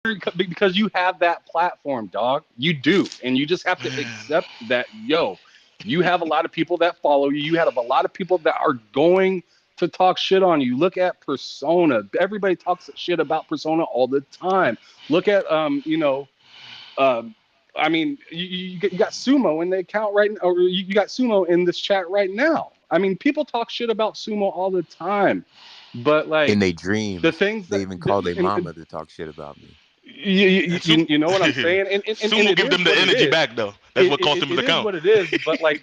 because you have that platform, dog. You do, and you just have to Man. accept that. Yo, you have a lot of people that follow you. You have a lot of people that are going to talk shit on you. Look at Persona. Everybody talks shit about Persona all the time. Look at um, I mean, you got Sumo in the account right now, or you got Sumo in this chat right now. I mean, people talk shit about Sumo all the time, but In like their the dreams, things they that even call their and mama to talk shit about me. And Su- you know what I'm saying, and Sumo it give is them the what it energy is. back though. That's what cost him his It is account. what it is. But like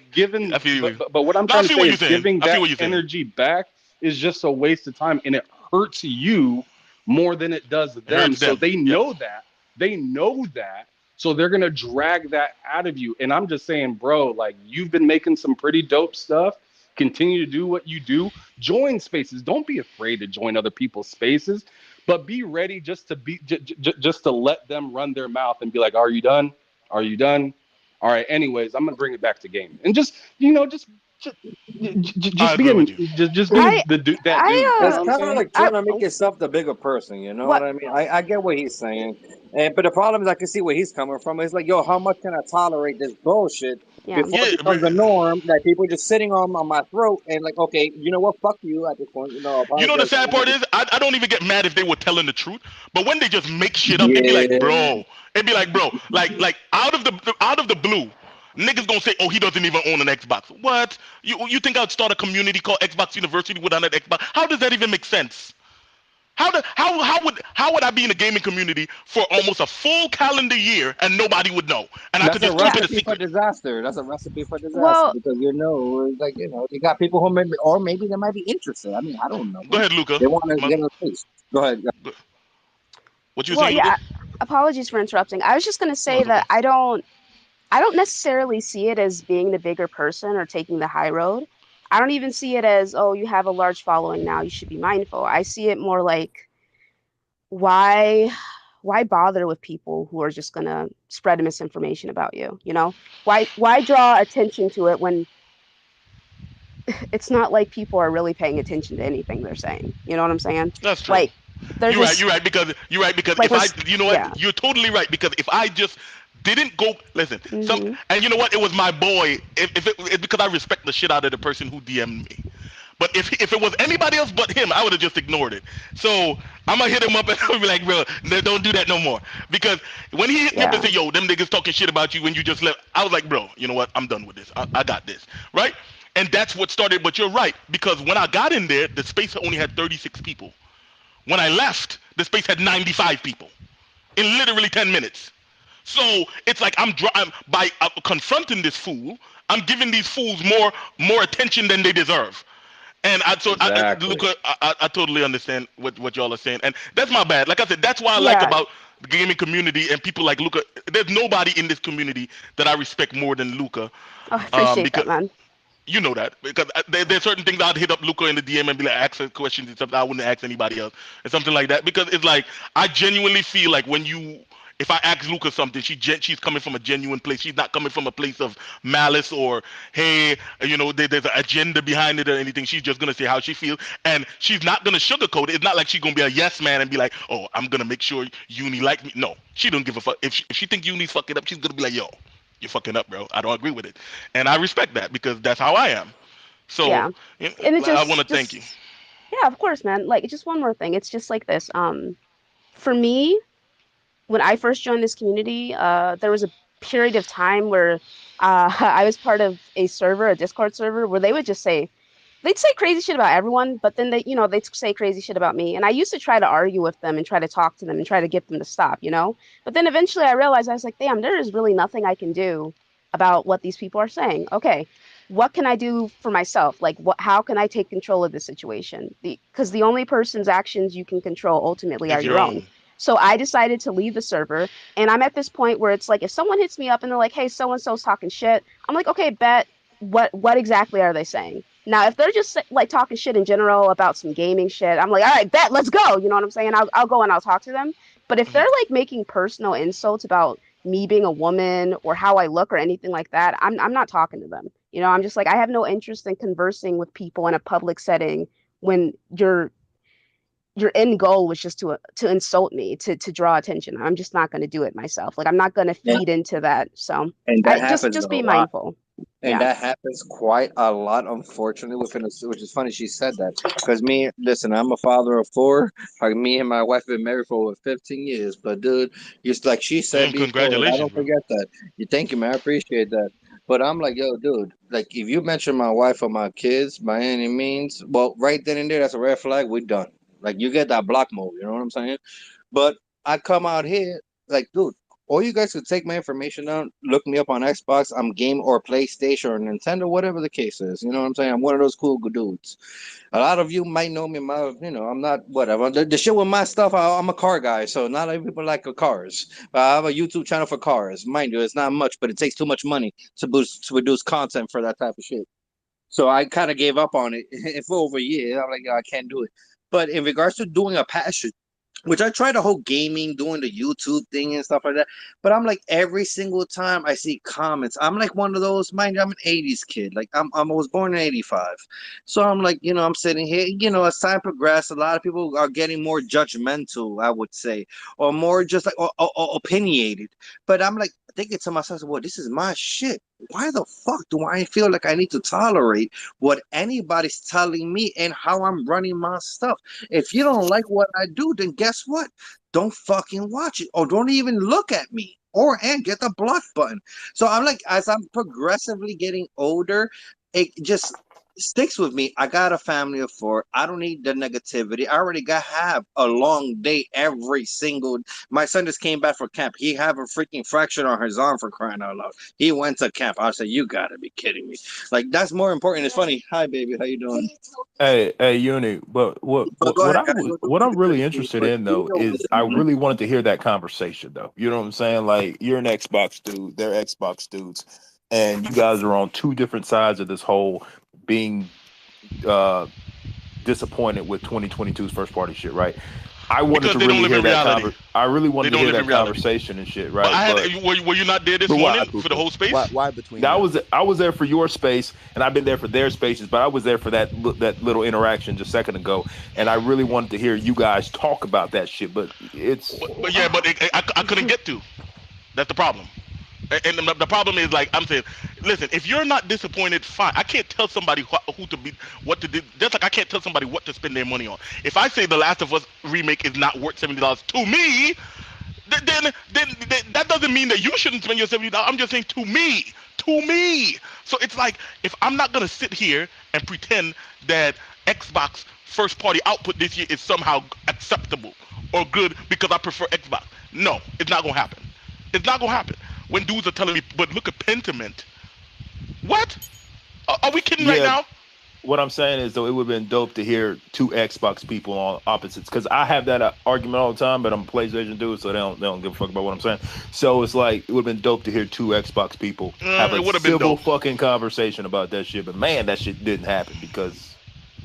I giving, feel you. but what I'm No, I trying to feel say what you're is saying. giving I feel that what you're saying. energy back is just a waste of time, and it hurts you more than it does It them. hurts So them. they Yep. know that. They know that. So they're gonna drag that out of you. And I'm just saying, bro, like you've been making some pretty dope stuff. Continue to do what you do. Join spaces. Don't be afraid to join other people's spaces, but be ready just to just to let them run their mouth and be like, "Are you done? Are you done? All right. Anyways, I'm gonna bring it back to gaming and just I just agree with being you. just I being that dude. You know It's what I I'm kind of saying? like I trying to make oh, yourself the bigger person, you know what what I mean? I get what he's saying, but the problem is I can see where he's coming from. It's like, yo, how much can I tolerate this bullshit yeah. before it Yeah, becomes the norm that people are just sitting on my throat and like, okay, you know what? Fuck you at this point. You know, you know the apologize. sad part is I don't even get mad if they were telling the truth, but when they just make shit up, Yeah, it'd be like bro, like out of the blue, niggas gonna say, oh, he doesn't even own an Xbox. What? You think I'd start a community called Xbox University without an Xbox? How does that even make sense? How would I be in a gaming community for almost a full calendar year and nobody would know, and I could that's a just Yeah. keep it a recipe for secret? disaster. That's a recipe for disaster Well, because like you got people who maybe or maybe they might be interested. I mean, I don't know. Go ahead, Luca. They want to get a taste. Go ahead. What you were well, saying, Luca? yeah. Apologies for interrupting. I was just gonna No, say it's that okay. I don't necessarily see it as being the bigger person or taking the high road. I don't even see it as, oh, you have a large following now, you should be mindful. I see it more like why why bother with people who are just gonna spread misinformation about you, you know? Why draw attention to it when it's not like people are really paying attention to anything they're saying. You know what I'm saying? That's true. Like they're You're right. just You're right because like if we're you know what, yeah. you're totally right because if I just didn't go listen some Hmm. and you know what, it was my boy. If it's because I respect the shit out of the person who DM'd me. But if it was anybody else but him, I would have just ignored it. So I'm gonna hit him up and I'll be like, bro, don't do that no more. Because when he hit me up and Yeah. said, yo, them niggas talking shit about you when you just left, I was like, bro, you know what? I'm done with this. I got this, right? And that's what started. But you're right because when I got in there, the space only had 36 people. When I left, the space had 95 people in literally 10 minutes. So it's like I'm by confronting this fool, I'm giving these fools more attention than they deserve. And Exactly. Luca, I totally understand what y'all are saying, and that's my bad. Like I said, that's why I like Yeah. about the gaming community and people like Luca. There's nobody in this community that I respect more than Luca, Oh, I appreciate because that, man. you know that because there's certain things I'd hit up Luca in the DM and be like, ask her questions and something I wouldn't ask anybody else and something like that because it's like I genuinely feel like when you if I ask Luca something, she's coming from a genuine place. She's not coming from a place of malice or hey, there's an agenda behind it or anything. She's just gonna say how she feels, and she's not gonna sugarcoat it. It's not like she's gonna be a yes man and be like, oh, I'm gonna make sure Uni like me. No, she don't give a fuck. If she think Uni's fucking up, she's gonna be like, yo, you're fucking up, bro. I don't agree with it, and I respect that because that's how I am. So Yeah. And it I want to thank you. just yeah, of course, man. Like just one more thing. It's just like this. For me, when I first joined this community, there was a period of time where I was part of a server, a Discord server, where they would just say they'd say crazy shit about everyone, but then they'd say crazy shit about me. And I used to try to argue with them and try to talk to them and try to get them to stop, you know? But then eventually I realized I was like, damn, there is really nothing I can do about what these people are saying. Okay, what can I do for myself? Like how can I take control of the situation? Because the only person's actions you can control ultimately are Is your your own. own. So I decided to leave the server, and I'm at this point where it's like if someone hits me up and they're like, "Hey, so and so's talking shit," I'm like, "Okay, bet. What exactly are they saying?" Now, if they're just like talking shit in general about some gaming shit, I'm like, all right, bet, let's go. You know what I'm saying? I'll go and I'll talk to them. But if they're Mhm. like making personal insults about me being a woman or how I look or anything like that, I'm not talking to them. You know, I'm just like I have no interest in conversing with people in a public setting when your end goal was just to insult me, to draw attention. I'm just not going to do it myself. Like I'm not going to And, feed into that. So and that I happens just a be lot. mindful. And Yeah. that happens quite a lot, unfortunately, which is funny she said that. Because listen, I'm a father of four. Like me and my wife been married for over 15 years. But dude, just like she said before, and I Congratulations, don't bro. forget that. You thank you, man. I appreciate that. But I'm like, yo, dude, like if you mention my wife or my kids by any means, well, right then and there, that's a red flag. We're done. Like you get that block mode. You know what I'm saying? But I come out here like, dude, or you guys could take my information down, look me up on Xbox, I'm game or PlayStation or Nintendo, whatever the case is. You know what I'm saying? I'm one of those cool dudes. A lot of you might know me. I'm not whatever. The shit with my stuff, I'm a car guy, so not every people like cars. I have a YouTube channel for cars. Mind you, it's not much, but it takes too much money to produce content for that type of shit. So I kind of gave up on it for over a year. I'm like, yo, I can't do it. But in regards to doing a passion, which I tried the whole gaming, doing the YouTube thing and stuff like that. But I'm like every single time I see comments, I'm like one of those. Mind you, I'm an '80s kid. Like I was born in '85, so I'm like, I'm sitting here. As time progresses, a lot of people are getting more judgmental, I would say, or more just like or opinionated. But I'm like thinking to myself, well, this is my shit. Why the fuck do I feel like I need to tolerate what anybody's telling me and how I'm running my stuff? If you don't like what I do, then guess what? Don't fucking watch it or don't even look at me and get the block button. So I'm like, as I'm progressively getting older, it just sticks with me. I got a family of four. I don't need the negativity. I already have a long day every single. My son just came back from camp. He have a freaking fracture on his arm, for crying out loud. He went to camp. I said, you gotta be kidding me. Like that's more important. It's funny. Hi, baby. How you doing? Hey, Uni. But what But what go what ahead, I guys. would We'll what do I'm really it. interested in though is I really wanted to hear that conversation though. You know what I'm saying? Like you're an Xbox dude, they're Xbox dudes, and you guys are on two different sides of this whole being uh disappointed with 2022's first party shit, right? I wanted Because to they don't really live hear in reality. I really They wanted to don't hear live in that reality. conversation and shit, But right? I had. But Were you not there this But why, morning for the Cooper? whole space? Why between I them? was there for your space, and I've been there for their spaces, but I was there for that little interaction just a second ago, and I really wanted to hear you guys talk about that shit. But But yeah, but I couldn't get to. That's the problem. And the problem is like I'm saying, listen, if you're not disappointed, fine. I can't tell somebody who to be, what to do. Just like I can't tell somebody what to spend their money on. If I say The Last of Us remake is not worth $70 to me, then that doesn't mean that you shouldn't spend your $70. I'm just saying to me. So it's like if I'm not gonna sit here and pretend that Xbox first party output this year is somehow acceptable or good because I prefer Xbox. No, it's not gonna happen. It's not gonna happen. When dudes are telling me, but look at Pentiment. What? Are we kidding right yeah, now? what I'm saying is though, it would have been dope to hear two Xbox people on opposites because I have that argument all the time, but I'm a PlayStation dude, so they don't give a fuck about what I'm saying. So it's like it would have been dope to hear two Xbox people have It a would have been civil dope. fucking conversation about that shit. But man, that shit didn't happen because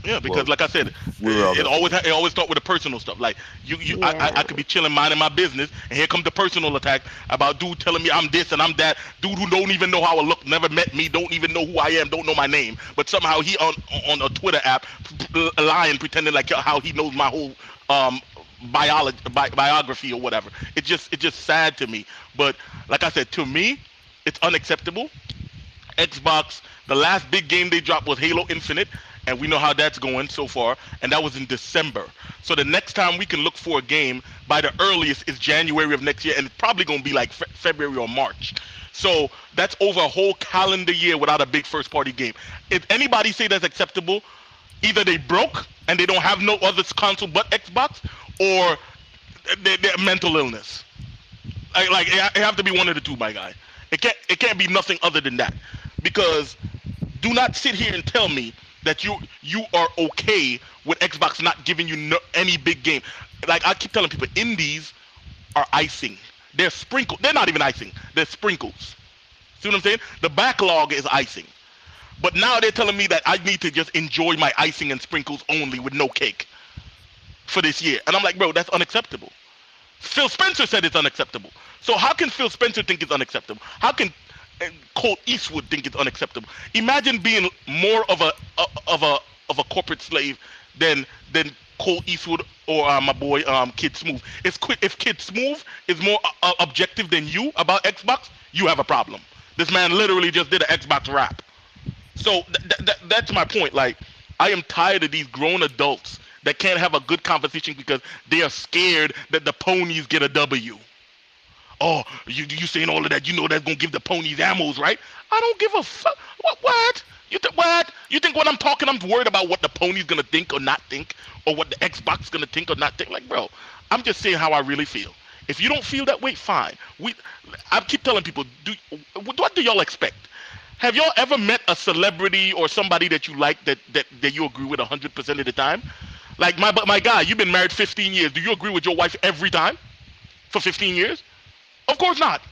Yeah, because well, like I said, we were all there for you. it always start with the personal stuff. Like I Yeah. could be chilling, minding my business, and here comes the personal attack about dude telling me I'm this and I'm that. Dude who don't even know how I look, never met me, don't even know who I am, don't know my name, but somehow he on a Twitter app lying, pretending like how he knows my whole um biography or whatever. It's just sad to me. But like I said, to me, it's unacceptable. Xbox, the last big game they dropped was Halo Infinite, and we know how that's going so far, and that was in December. So the next time we can look for a game by the earliest is January of next year, and it's probably going to be like February or March. So that's over a whole calendar year without a big first party game. If anybody say that's acceptable, either they broke and they don't have no other console but Xbox, or they're mental illness. It have to be one of the two, my guy. It can't be nothing other than that, because do not sit here and tell me that you are okay with Xbox not giving you any big game. Like I keep telling people, indies are icing. They're sprinkles. They're not even icing. They're sprinkles. See what I'm saying? The backlog is icing. But now they're telling me that I need to just enjoy my icing and sprinkles only with no cake for this year. And I'm like, bro, that's unacceptable. Phil Spencer said it's unacceptable. So how can Phil Spencer think it's unacceptable? How can Colt Eastwood think it's unacceptable? Imagine being more of a corporate slave than Cole Eastwood or my boy Kid Smooth. If Kid Smooth is more objective than you about Xbox, you have a problem. This man literally just did an Xbox rap. So that's my point. Like, I am tired of these grown adults that can't have a good conversation because they are scared that the ponies get a W. Oh, you saying all of that? You know that's gonna give the ponies ammos, right? I don't give a fuck. What? What? You think when I'm talking, I'm worried about what the pony's gonna think or not think, or what the Xbox gonna think or not think? Like, bro, I'm just saying how I really feel. If you don't feel that way, fine. I keep telling people, what do y'all expect? Have y'all ever met a celebrity or somebody that you like that you agree with 100% of the time? Like my guy, you've been married 15 years. Do you agree with your wife every time for 15 years? Of course not.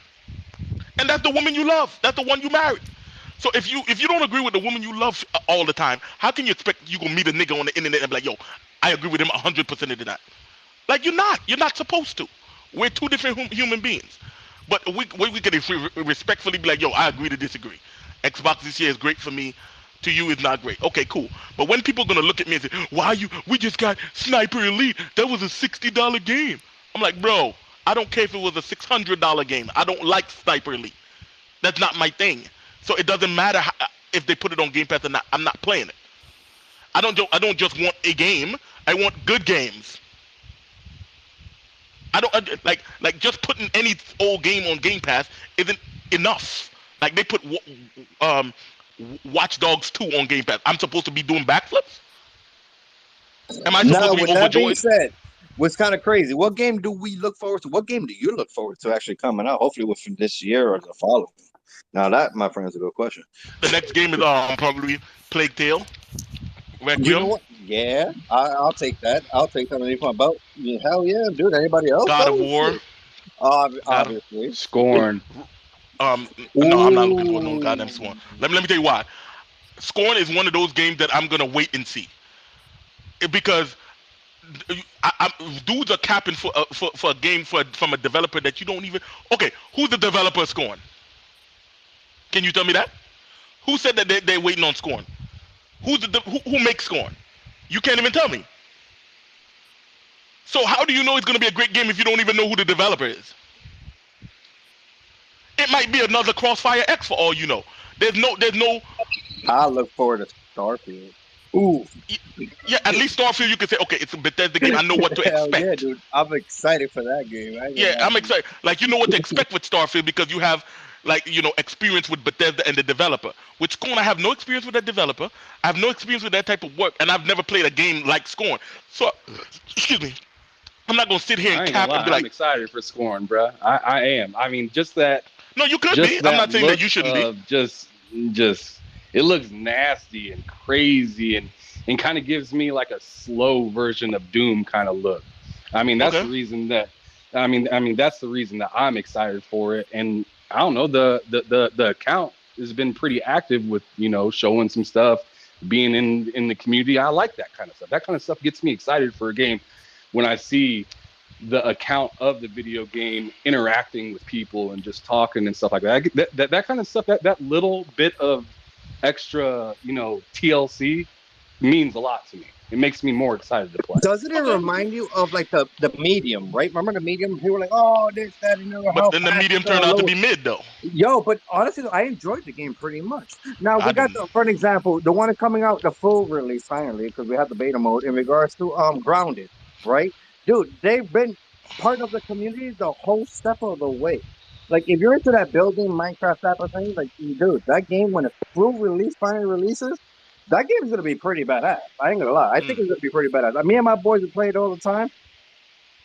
And that's the woman you love. That's the one you married. So if you don't agree with the woman you love all the time, how can you expect you gonna meet a nigga on the internet and be like, yo, I agree with him 100% of the time? Like, you're not. You're not supposed to. We're two different human beings. But we can respectfully be like, yo, I agree to disagree. Xbox this year is great for me. To you, it's not great. Okay, cool. But when people are gonna look at me and say, we just got Sniper Elite. That was a $60 game. I'm like, bro, I don't care if it was a $600 game. I don't like Sniper Elite. That's not my thing. So it doesn't matter if they put it on Game Pass or not. I'm not playing it. I don't just want a game. I want good games. I don't like just putting any old game on Game Pass isn't enough. Like, they put Watch Dogs 2 on Game Pass. I'm supposed to be doing backflips? Am I supposed Now, to be with that being overjoyed? said, what's kind of crazy? What game do we look forward to? What game do you look forward to actually coming out? Hopefully within this year or the following. Now that, my friend, is a good question. The next game is probably Plague Tale, You know Requiem, what? Yeah, I'll take that. I'll take that underneath my belt. Yeah, hell yeah, dude. Anybody else? God of Oh War. shit. God of, Obviously. Scorn. No, I'm not looking for no goddamn Ooh. Scorn. Let me tell you why. Scorn is one of those games that I'm gonna wait and see, because dudes are capping for a game from a developer that you don't even. Okay, who's the developer of Scorn? Can you tell me that? Who said that they're waiting on Scorn? Who makes Scorn? You can't even tell me. So how do you know it's gonna be a great game if you don't even know who the developer is? It might be another Crossfire X for all you know. There's no. I look forward to Starfield. Ooh. Yeah, at least Starfield you can say, okay, it's a Bethesda game. I know what to Hell expect. yeah, dude. I'm excited for that game. Yeah, I'm excited. Like, you know what to expect with Starfield because you have, like, experience with Bethesda and the developer. With Scorn, I have no experience with that developer. I have no experience with that type of work, and I've never played a game like Scorn. So, excuse me, I'm not gonna sit here I and ain't gonna cap and lie. be I'm like, excited for Scorn, bruh. I am. I mean, just that. no, you could Just be. I'm that not saying that look you shouldn't be. of just it looks nasty and crazy and kind of gives me like a slow version of Doom kind of look. I mean, that's Okay. the reason that that's the reason that I'm excited for it. And I don't know, the account has been pretty active with, showing some stuff, being in the community. I like that kind of stuff. That kind of stuff gets me excited for a game when I see the account of the video game interacting with people and just talking and stuff like that. That kind of stuff, that little bit of extra, TLC means a lot to me. It makes me more excited to play. Doesn't it Okay. remind you of like the medium, right? Remember the medium? People were like, oh, this, that, and But how then the fast medium turned out to be mid, though. Yo, but honestly, I enjoyed the game pretty much. Now I we got, didn't. for an example, the one coming out, the full release finally, because we have the beta mode in regards to Grounded, right? Dude, they've been part of the community the whole step of the way. Like, if you're into that building Minecraft type of thing, like, dude, that game when it full release finally releases, that game is gonna be pretty badass. I ain't gonna lie, I think it's gonna be pretty badass. Like, me and my boys would play it all the time.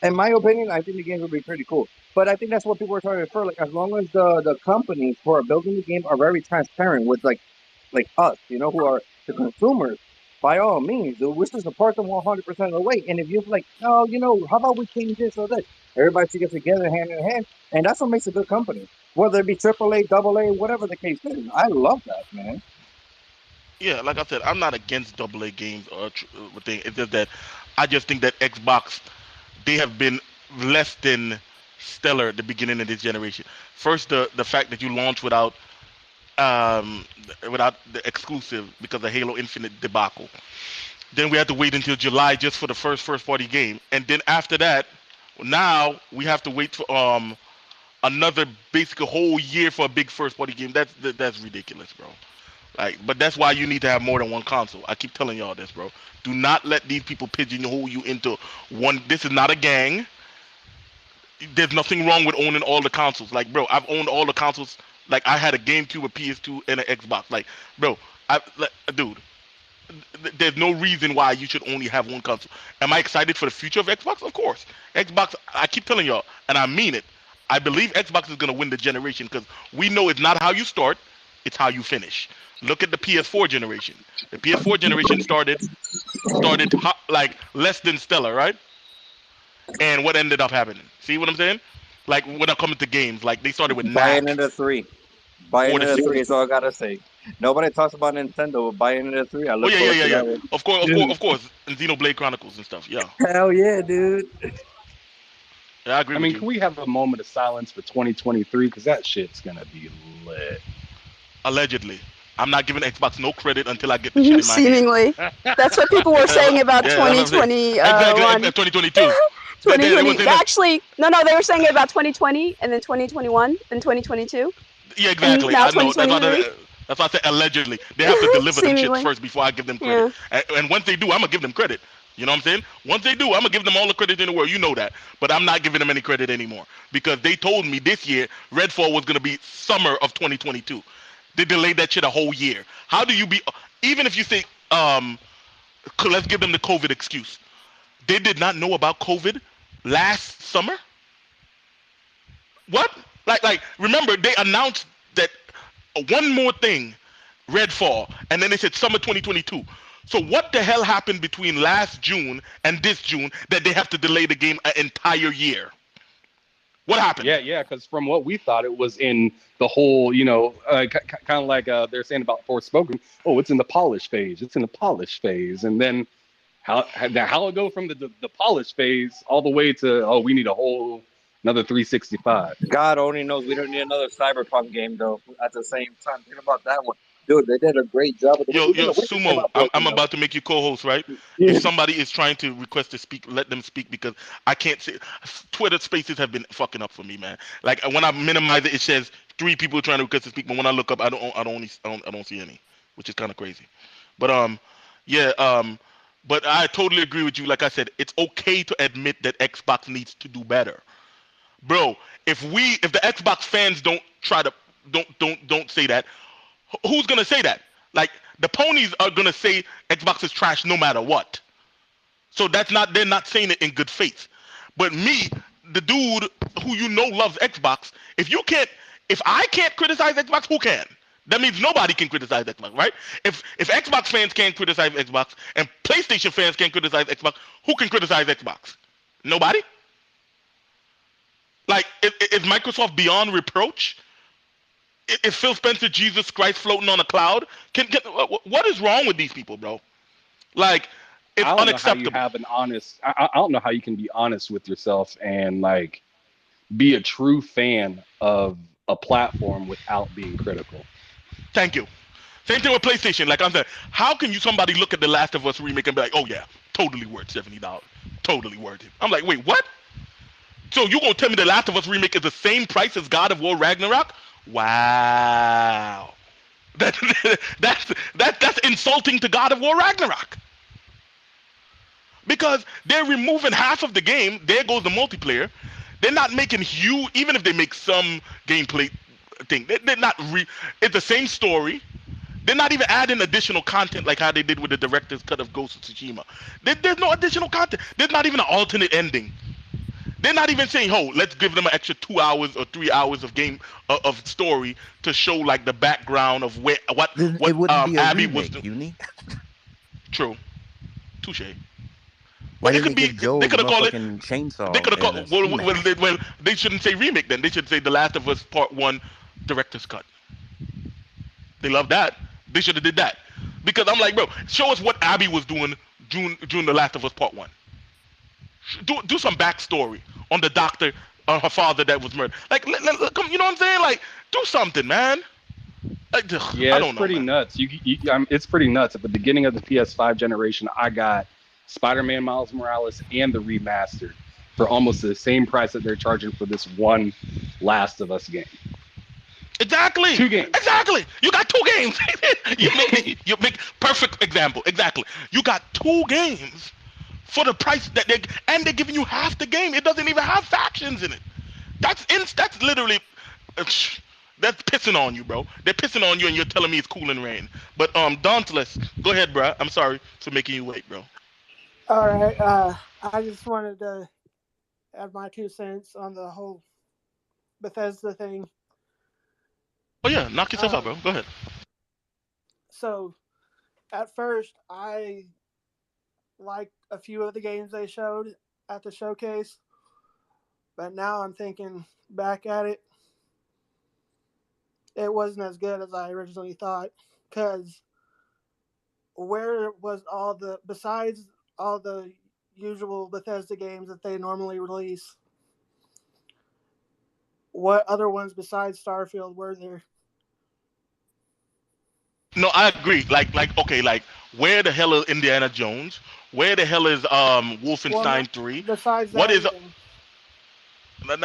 In my opinion, I think the game will be pretty cool. But I think that's what people are trying to refer. Like, as long as the companies who are building the game are very transparent with like us, who are the consumers, by all means, we should support them 100% of the way. And if you're like, oh, how about we change this or that? Everybody should get together hand in hand, and that's what makes a good company. Whether it be AAA, AA, whatever the case is, I love that, man. Yeah, like I said, I'm not against AA games or thing. It's just that I just think that Xbox, they have been less than stellar at the beginning of this generation. First, the fact that you launch um without the exclusive because of Halo Infinite debacle. Then we had to wait until July just for the first party game, and then after that, now we have to wait for another basically a whole year for a big first party game. That's ridiculous, bro. Like, but that's why you need to have more than one console. I keep telling y'all this, bro. Do not let these people pigeonhole you into one. This is not a gang. There's nothing wrong with owning all the consoles. Like, bro, I've owned all the consoles. Like, I had a GameCube, a PS2, and an Xbox. Like, bro, dude, there's no reason why you should only have one console. Am I excited for the future of Xbox? Of course. Xbox, I keep telling y'all, and I mean it. I believe Xbox is gonna win the generation because we know it's not how you start, it's how you finish. Look at the PS4 generation. The PS4 generation started like less than stellar, right? And what ended up happening? See what I'm saying? Like when it comes to games, like they started with Bayonetta 3. Bayonetta 6. 3 is all I gotta say. Nobody talks about Nintendo with Bayonetta 3. I Oh look yeah, forward to yeah. that one. Of course, and Xenoblade Chronicles and stuff. Yeah, Hell yeah, dude. yeah, I agree I with mean, you. can we have a moment of silence for 2023? Because that shit's gonna be lit. Allegedly, I'm not giving Xbox no credit until I get the shit in my hand. Seemingly, that's what people were saying about Yeah, that's what I'm saying. 2020. Exactly, 2022. 2020. Actually, no, they were saying it about 2020 and then 2021, then 2022. Yeah, exactly. Now I know. That's why I said allegedly. They have to deliver them shit Seemingly. first before I give them credit. Yeah. And once they do, I'm gonna give them credit. You know what I'm saying? Once they do, I'm gonna give them all the credit in the world. You know that. But I'm not giving them any credit anymore because they told me this year Redfall was gonna be summer of 2022. They delayed that shit a whole year. How do you be? Even if you say, let's give them the COVID excuse. They did not know about COVID last summer. What? Like, remember they announced that one more thing, Redfall, and then they said summer 2022. So what the hell happened between last June and this June that they have to delay the game an entire year? What happened? Yeah, because from what we thought, it was in the whole, kind of like they're saying about Forspoken. Oh, it's in the polish phase. It's in the polish phase, and then how it go from the polish phase all the way to we need another 365. God only knows we don't need another Cyberpunk game though. At the same time, think about that one, dude. They did a great job. Yo, Sumo, I'm about to make you co-host, right? If somebody is trying to request to speak, let them speak because I can't see. Twitter Spaces have been fucking up for me, man. Like when I minimize it, it says 3 people trying to request to speak, but when I look up, I don't see any, which is kind of crazy. But yeah, but I totally agree with you. Like I said, it's okay to admit that Xbox needs to do better, bro. If the Xbox fans don't try to don't say that, who's gonna say that? Like the ponies are gonna say Xbox is trash no matter what. So they're not saying it in good faith. But me, the dude who loves Xbox, if I can't criticize Xbox, who can? That means nobody can criticize Xbox, right? If Xbox fans can't criticize Xbox and PlayStation fans can't criticize Xbox, who can criticize Xbox? Nobody? Like, is Microsoft beyond reproach? Is Phil Spencer Jesus Christ floating on a cloud? What is wrong with these people, bro? Like, it's unacceptable. I don't know how you can be honest with yourself and like be a true fan of a platform without being critical. Thank you. Same thing with PlayStation. Like I'm saying, how can somebody look at The Last of Us remake and be like, oh yeah, totally worth $70, totally worth it? I'm like, wait, what? So you gonna tell me The Last of Us remake is the same price as God of War Ragnarok? Wow. That's insulting to God of War Ragnarok. Because they're removing half of the game. There goes the multiplayer. They're not making huge, even if they make some gameplay thing. They're not. It's the same story. They're not even adding additional content like how they did with the director's cut of Ghost of Tsushima. There's no additional content. There's not even an alternate ending. They're not even saying, "Oh, let's give them an extra 2 hours or 3 hours of game of story to show like the background of what it wouldn't be a Abby remake, was Uni. True, touche. Why Well, didn't they give Joe they could have called it chainsaw? They could have called well. They shouldn't say remake then. They should say The Last of Us Part 1 director's cut. They love that. They should have did that because I'm like, bro, show us what Abby was doing during The Last of Us Part 1. Do some backstory on the doctor, on her father that was murdered. Like, come, you know what I'm saying? Like, do something, man. Yeah, I it's don't know, pretty man. nuts. It's pretty nuts. At the beginning of the PS5 generation, I got Spider-Man Miles Morales and the remastered for almost the same price that they're charging for this one Last of Us game. Exactly. 2 games. Exactly. You got 2 games. you make perfect example. Exactly. You got 2 games for the price that they're giving you half the game. It doesn't even have factions in it. That's literally that's pissing on you, bro. They're pissing on you, and you're telling me it's cool and rain. But Dauntless, go ahead, bro. I'm sorry for making you wait, bro. All right. I just wanted to add my 2 cents on the whole Bethesda thing. Oh yeah, knock yourself out, bro. Go ahead. So, at first, I liked a few of the games they showed at the showcase, but now I'm thinking back at it, it wasn't as good as I originally thought. Because where was besides all the usual Bethesda games that they normally release, what other ones besides Starfield were there? No, I agree. Okay, like where the hell is Indiana Jones? Where the hell is Wolfenstein 3? Besides What that, is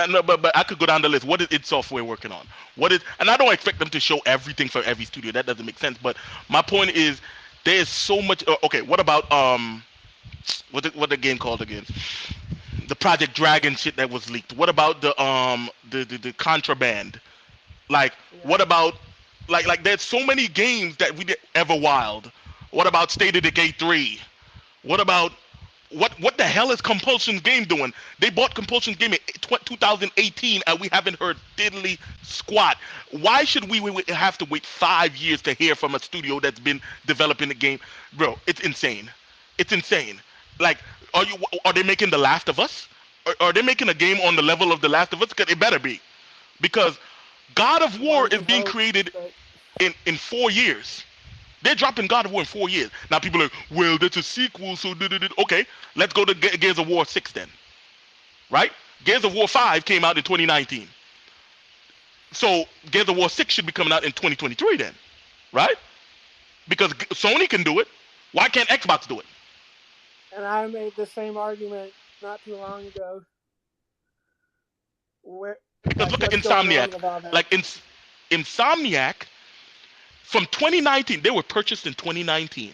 no, but I could go down the list. What is id Software working on? What is, and I don't expect them to show everything for every studio. That doesn't make sense. But my point is, there's so much. Okay, what about what the game called again? The Project Dragon shit that was leaked. What about the Contraband? Like, what about there's so many games that we did Everwild. What about State of Decay 3? What about what the hell is Compulsion's game doing? They bought Compulsion's game in 2018 and we haven't heard diddly squat. Why should we have to wait 5 years to hear from a studio that's been developing the game? Bro, it's insane. It's insane. Like, are they making The Last of Us? Are they making a game on the level of The Last of Us? Because it better be. Because God of War is being created in 4 years. They're dropping God of War in 4 years. Now people are like, well, that's a sequel, so okay. Let's go to Gears of War 6 then. Right? Gears of War 5 came out in 2019. So Gears of War 6 should be coming out in 2023 then. Right? Because Sony can do it. Why can't Xbox do it? And I made the same argument not too long ago. Because look at Insomniac. Like Insomniac, from 2019, they were purchased in 2019.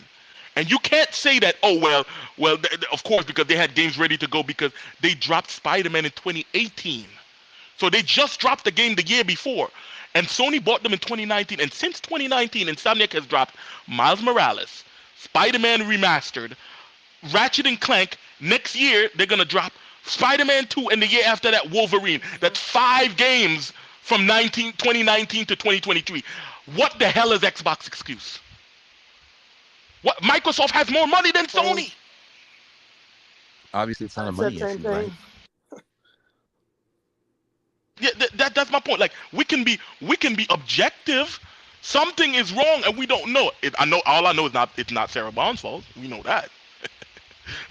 And you can't say that, oh, well, of course, because they had games ready to go because they dropped Spider-Man in 2018. So they just dropped the game the year before. And Sony bought them in 2019. And since 2019, Insomniac has dropped Miles Morales, Spider-Man Remastered, Ratchet and Clank. Next year, they're going to drop Spider-Man 2, and the year after that, Wolverine. That's 5 games from 2019 to 2023. What the hell is Xbox excuse? What, Microsoft has more money than Sony? Obviously, it's not a money issue, right? Yeah, that's my point. Like, we can be objective. Something is wrong, and we don't know it. All I know is it's not Sarah Bond's fault. We know that.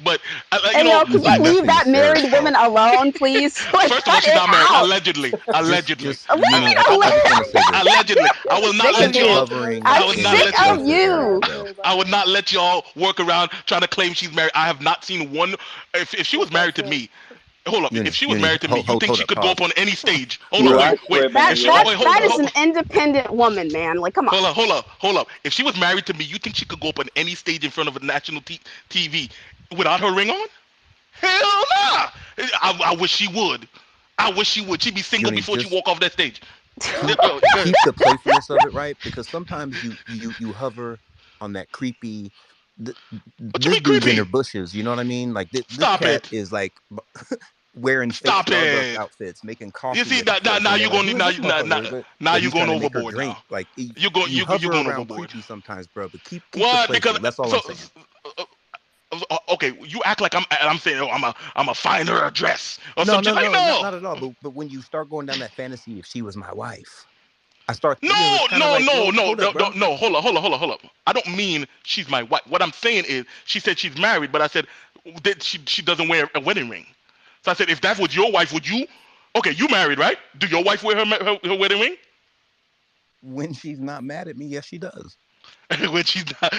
But can you leave that married woman alone, please? Like, first of all, she's not married. Allegedly. Allegedly. I will not let y'all. I would not let y'all work around trying to claim she's married. I have not seen one. If she was married to me. Hold up. If she was married to me, you think she could go up on any stage? Hold on, wait. That is an independent woman, man. Like, come on. Hold up. If she was married to me, you think she could go up on any stage in front of a national TV without her ring on? Hell nah. I wish she would. She'd be single before she walk off that stage. Keep the playfulness of it, right? Because sometimes you hover on that creepy. This dude's in her bushes. You know what I mean? Like this cat is like wearing fake Starbucks outfits, making coffee. You see, now you're going overboard. Now. Like you're going overboard sometimes, bro. But keep the playful. That's all I'm saying. Okay, you act like I'm saying, oh, I'm a find her address or something. No, not at all. But when you start going down that fantasy, if she was my wife, I start. No. Hold up. I don't mean she's my wife. What I'm saying is, she said she's married, but I said that she doesn't wear a wedding ring. So I said, if that was your wife, would you? Okay, you married, right? Do your wife wear her wedding ring? When she's not mad at me, yes, she does. When she's not,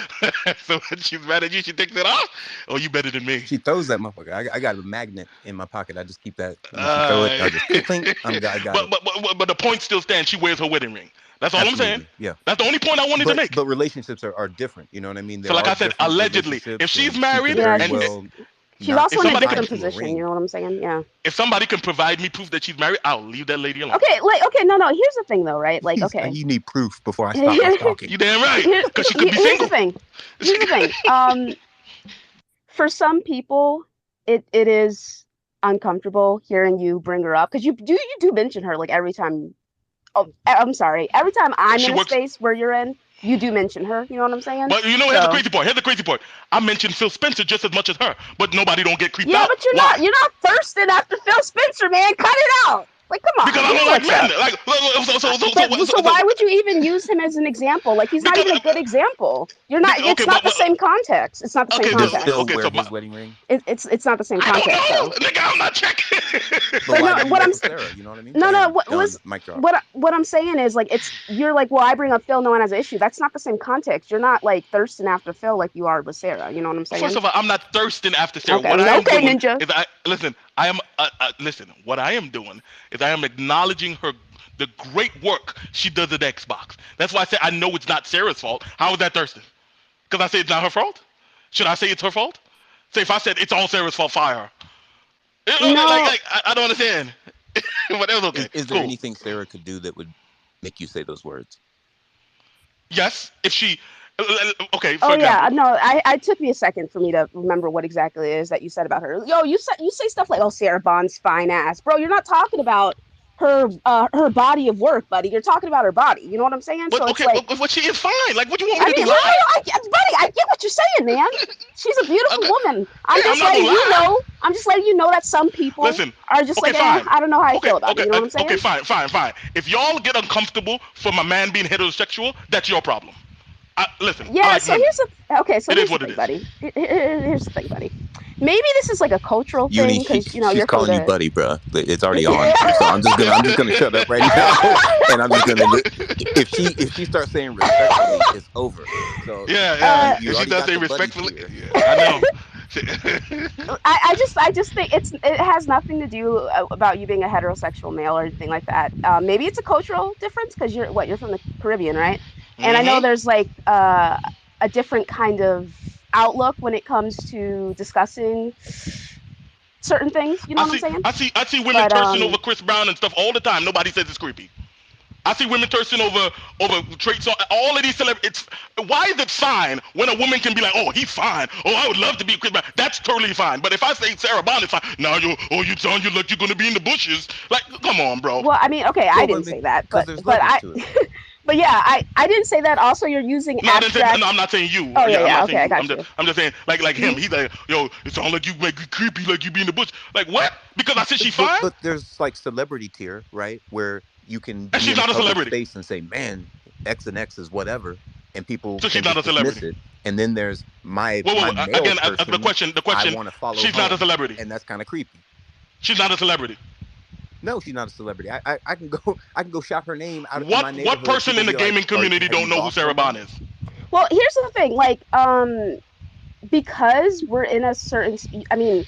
so when she's mad at you, she takes it off. Oh, you better than me. She throws that motherfucker. I got a magnet in my pocket. I just keep that. When she throw it, I just clink. I got it. But the point still stands. She wears her wedding ring. That's all Absolutely. I'm saying. Yeah. That's the only point I wanted to make. But relationships are different. You know what I mean? So like I said, allegedly, if she's married, she's also in a different position. You know what I'm saying? Yeah. If somebody can provide me proof that she's married, I'll leave that lady alone. Okay, no. Here's the thing, though, right? Like, okay, you need proof before I stop talking. You damn right, because she could be single. Here's the thing. For some people, it is uncomfortable hearing you bring her up because you do mention her like every time. Oh, I'm sorry. Every time I'm in a space where you're in, you do mention her. You know what I'm saying? But you know, here's the crazy part. Here's the crazy part. I mentioned Phil Spencer just as much as her, but nobody don't get creeped out. Yeah, but you're not thirsting after Phil Spencer, man. Cut it out. Like, come on. Because I don't like men. Like, so why would you even use him as an example? Like, he's not even a good example. You're not. It's not the same context. It's not the same context. Still wear his wedding ring. It's not the same context. I don't know. Nigga, I'm not checking. But no, what I'm saying, you know what I mean? No. What I'm saying is like you're like, well, I bring up Phil, no one has an issue. That's not the same context. You're not like thirsting after Phil like you are with Sarah. You know what I'm saying? First of all, I'm not thirsting after Sarah. Okay, what I am doing Ninja. is listen. What I am doing is I am acknowledging the great work she does at Xbox. That's why I say I know it's not Sarah's fault. How is that thirsting? Because I say it's not her fault? Should I say it's her fault? Say if I said it's all Sarah's fault, fire her. No. I don't understand. But that was okay. Is there anything Sarah could do that would make you say those words? Yes, if she. Okay. Oh yeah, no. I took me a second for me to remember what exactly it is that you said about her. Yo, you say stuff like, "Oh, Sarah Bond's fine ass," bro. You're not talking about her body of work, buddy. You're talking about her body. You know what I'm saying? But, so okay, it's like, but she is fine. Like, what do you want me to do? Buddy, I get what you're saying, man. she's a beautiful woman. I'm just letting you know. I'm just letting you know that some people are just like, I don't know how I feel about it. You know what I'm saying? Okay, fine. If y'all get uncomfortable for my man being heterosexual, that's your problem. Listen. Yeah. Like so here's the thing, it buddy. Here's the thing, buddy. Maybe this is like a cultural thing because she's you're calling you buddy, bro. It's already on. So I'm just gonna shut up right now, and I'm just gonna. If she starts saying respectfully, it's over. So if she does say respectfully, I know. I just think it has nothing to do about you being a heterosexual male or anything like that. Maybe it's a cultural difference because you're from the Caribbean, right? And I know there's like a different kind of outlook when it comes to discussing certain things. You know what I'm saying? I see women thirsting over Chris Brown and stuff all the time. Nobody says it's creepy. I see women thirsting over traits. All of these celebrities. Why is it fine when a woman can be like, oh, he's fine. Oh, I would love to be Chris Brown. That's totally fine. But if I say Sarah Bond is fine, now you sound like you're gonna be in the bushes. Like, come on, bro. Well, I mean, okay, I didn't say that, but I. But yeah, I didn't say that. Also, you're using abstract. No, I'm not saying you. Oh yeah, okay, I got you. I'm just saying, like him. He's like, yo, it sounds like you make it creepy, like you be in the bush. Like what? Because I said she's fine. But there's like celebrity tier, right? Where you can be she's not a celebrity space and say, man, X and X is whatever, and people. So she's not a celebrity. It. And then there's my again, the question. I want to follow. She's not a celebrity, and that's kind of creepy. She's not a celebrity. No, she's not a celebrity. I can go shout her name out of my neighborhood. What person in the gaming community don't know who Sarah Bond is? Well, here's the thing, like, because we're in a certain, I mean,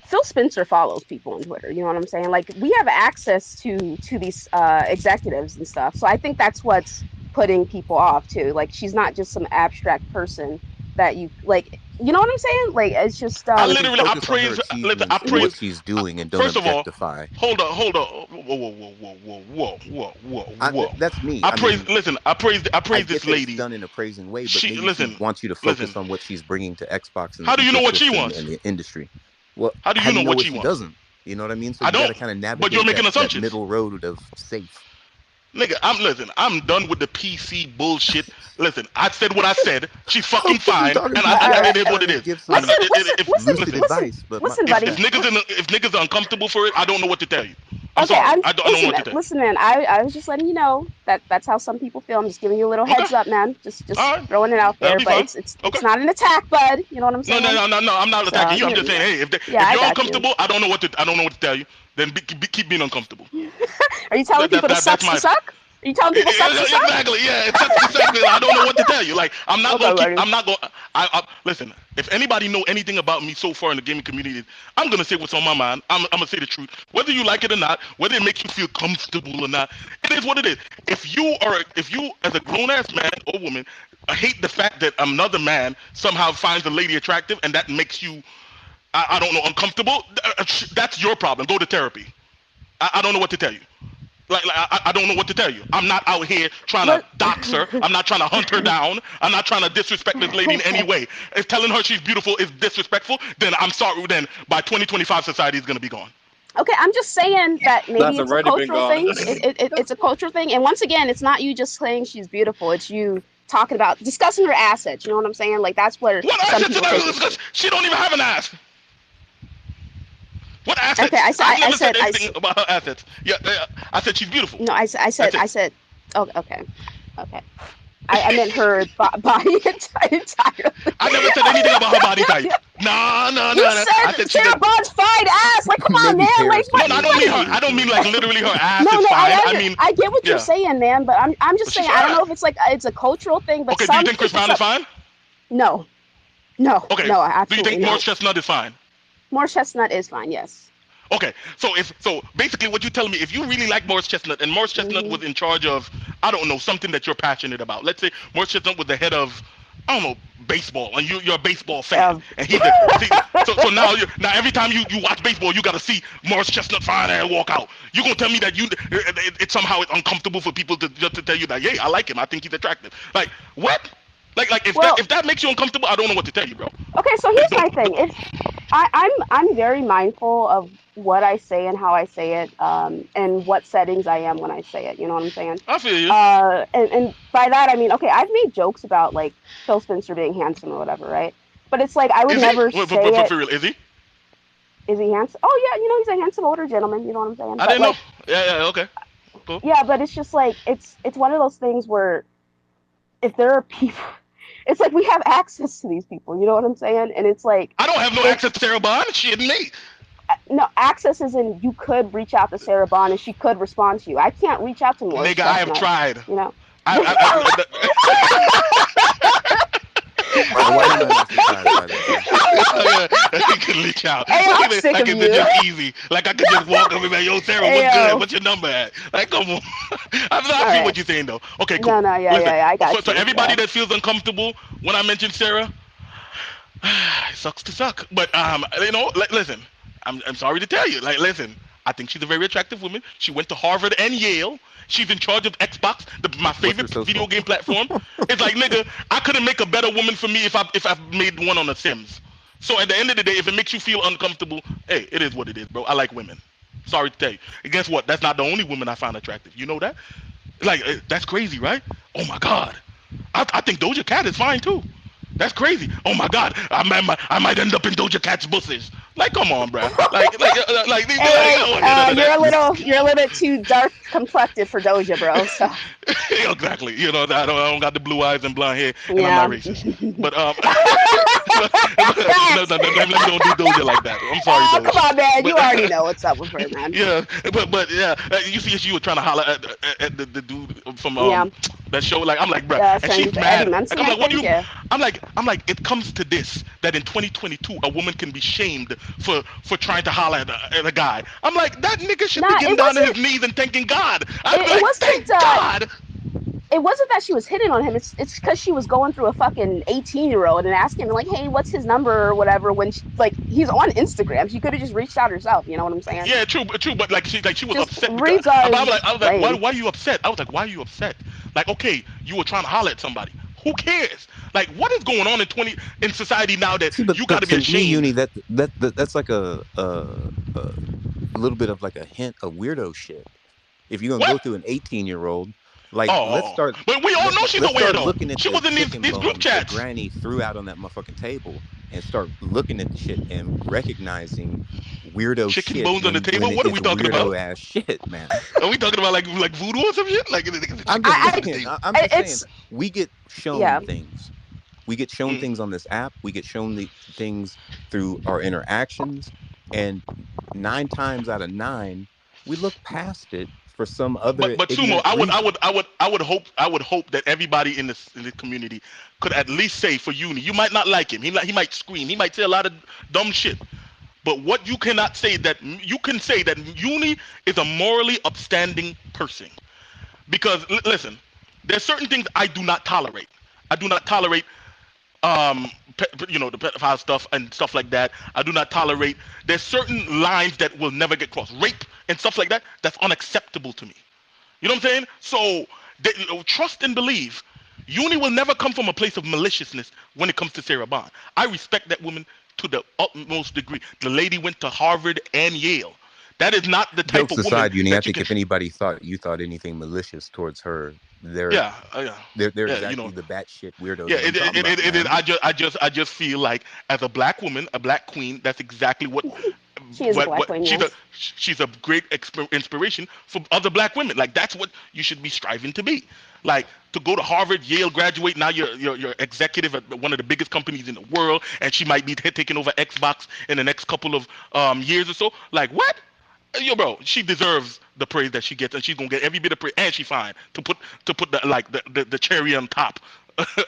Phil Spencer follows people on Twitter. You know what I'm saying? Like, we have access to these executives and stuff. So I think that's what's putting people off too. Like, she's not just some abstract person that you like. You know what I'm saying? Like, it's just. I praise what she's doing and don't objectify. Hold on. Whoa. That's me. I praise this lady. It's done in a praising way, but she wants you to focus on what she's bringing to Xbox. And how do you know what she wants in the industry? Well, how do you know what she wants? Doesn't. You know what I mean? So I don't. You gotta kind of navigate. But you're making assumptions. That middle road of safe. Nigga, I'm done with the PC bullshit. Listen, I said what I said. She's fucking fine, and it is what it is. Listen, buddy. If niggas are uncomfortable for it, I don't know what to tell you. I don't know what to tell you. Listen, man, I was just letting you know that's how some people feel. I'm just giving you a little heads up, man. Just throwing it out there. But it's not an attack, bud. You know what I'm saying? No. I'm not attacking you. I'm just saying, hey, if you're uncomfortable, I don't know what to tell you. Then keep being uncomfortable. Are you telling people to suck? you telling people suck to suck? Exactly. Yeah. Exactly. I don't know what to tell you. Like, I'm not gonna keep. I'm not gonna. Listen. If anybody know anything about me so far in the gaming community, I'm gonna say what's on my mind. I'm gonna say the truth, whether you like it or not, whether it makes you feel comfortable or not. It is what it is. If you as a grown ass man or woman, hate the fact that another man somehow finds a lady attractive and that makes you, I don't know, uncomfortable, that's your problem. Go to therapy. I don't know what to tell you. I don't know what to tell you. I'm not out here trying to dox her. I'm not trying to hunt her down. I'm not trying to disrespect this lady in any way. If telling her she's beautiful is disrespectful, then I'm sorry. Then by 2025, society is going to be gone. Okay, I'm just saying that maybe it's a cultural thing. It's a cultural thing. And once again, it's not you just saying she's beautiful. It's you talking about discussing her assets. You know what I'm saying? Like that's where what some assets people discuss? She don't even have an ass. What assets? Okay, I've never said anything about her assets. Yeah, I said she's beautiful. No, I said. Oh, okay. I meant her body entirely. I never said anything about her body type. No. You said Sarah Bond's fine ass. Like, come on, man. Like, no, I don't mean her. I don't mean like literally her ass no, is fine. I mean, I get what you're saying, man. But I'm just saying. I don't know if it's like it's a cultural thing. But okay, do you think Chris Brown is fine? No. Okay. No, absolutely. Do you think Morris Chestnut is fine? Morris Chestnut is fine. Yes. Okay, so basically what you're telling me, if you really like Morris Chestnut and Morris Chestnut was in charge of, I don't know, something that you're passionate about. Let's say Morris Chestnut was the head of, I don't know, baseball, and you're a baseball fan, and he's so now every time you watch baseball, you gotta see Morris Chestnut fine and walk out. You gonna tell me that it somehow it's uncomfortable for people to tell you that, yeah, I like him, I think he's attractive. Like what? Like if that makes you uncomfortable, I don't know what to tell you, bro. Okay, so here's my thing. If I'm very mindful of what I say and how I say it, and what settings I am when I say it. You know what I'm saying? I feel you. And by that I mean, okay, I've made jokes about like Phil Spencer being handsome or whatever, right? But it's like I would never say it. For real, is he? Is he handsome? Oh yeah, you know he's a handsome older gentleman. You know what I'm saying? I didn't know. Yeah, okay. Cool. Yeah, but it's just like it's one of those things where if there are people. It's like we have access to these people, you know what I'm saying? And it's like I don't have no access to Sarah Bond. She and me. No, access is in you could reach out to Sarah Bond and she could respond to you. I can't reach out to Morris. Nigga, I have tried. You know. I could reach out. Like it's just easy. Like I could just walk up and be like, yo, Sarah, what's good? What's your number at? Like, come on. I see what you're saying though. Okay, cool. No, yeah, I got you. So everybody that feels uncomfortable when I mention Sarah, it sucks to suck. But listen, I'm sorry to tell you. Like, listen, I think she's a very attractive woman. She went to Harvard and Yale. She's in charge of Xbox, my favorite video game platform. It's like, nigga, I couldn't make a better woman for me if I made one on The Sims. So at the end of the day, if it makes you feel uncomfortable, hey, it is what it is, bro. I like women. Sorry to tell you. And guess what? That's not the only woman I find attractive. You know that? Like, that's crazy, right? Oh my God. I think Doja Cat is fine too. That's crazy. Oh my God, I might end up in Doja Cat's bushes. Like, come on, bro. You're a little bit too dark complected for Doja, bro. So. Exactly. You know, I don't got the blue eyes and blonde hair, and I'm not racist. But no, don't do Doja like that. I'm sorry, Doja. Come on, man. You already know what's up with her, man. Yeah, but yeah, you see, she was trying to holler at the dude from that show. Like, I'm like, bro, and she's mad. Like, I'm like, what do you? I'm like, it comes to this that in 2022 a woman can be shamed for trying to holler at a guy. I'm like, that nigga should be getting down on his knees and thanking God. Thank God. It wasn't that she was hitting on him. It's because she was going through a fucking 18-year-old and asking him like, hey, what's his number or whatever. When she, like, he's on Instagram, she could have just reached out herself. You know what I'm saying? Yeah, true. But like she was just upset. I was like, why are you upset? I was like, why are you upset? Like, okay, you were trying to holler at somebody. Who cares? Like, what is going on in society now that you got to be ashamed? Uni, that's like a little bit of like a hint of weirdo shit. If you're gonna go through an 18-year-old, like, let's start. But we all know she's a weirdo. She was in these group chats. Granny threw out on that motherfucking table and start looking at the shit and recognizing weirdo chicken shit. Bones on the table. What are we talking about? Weirdo ass shit, man. Are we talking about like voodoo or some shit? Like, I'm just saying, we get shown things. We get shown things on this app. We get shown the things through our interactions, and 9 times out of 9, we look past it for some other. But Sumo, I would hope that everybody in this community could at least say for Uni, you might not like him. He might scream. He might say a lot of dumb shit. But what you cannot say that Uni is a morally upstanding person. Because listen, there's certain things I do not tolerate. I do not tolerate the pedophile stuff and stuff like that. I do not tolerate. There's certain lines that will never get crossed. Rape and stuff like that. That's unacceptable to me. You know what I'm saying? So trust and believe. Uni will never come from a place of maliciousness when it comes to Sarah Bond. I respect that woman to the utmost degree. The lady went to Harvard and Yale. That is not the type Jokes of aside, woman. Uni, I think if anybody thought anything malicious towards her, they're exactly the batshit weirdo. Yeah, I just feel like as a black woman, a black queen, that's exactly what. She is a black queen. She's a great inspiration for other black women. Like that's what you should be striving to be. Like to go to Harvard, Yale, graduate. Now you're executive at one of the biggest companies in the world, and she might be taking over Xbox in the next couple of years or so. Like what? Yo, bro, she deserves the praise that she gets, and she's gonna get every bit of praise, and she's fine to put the cherry on top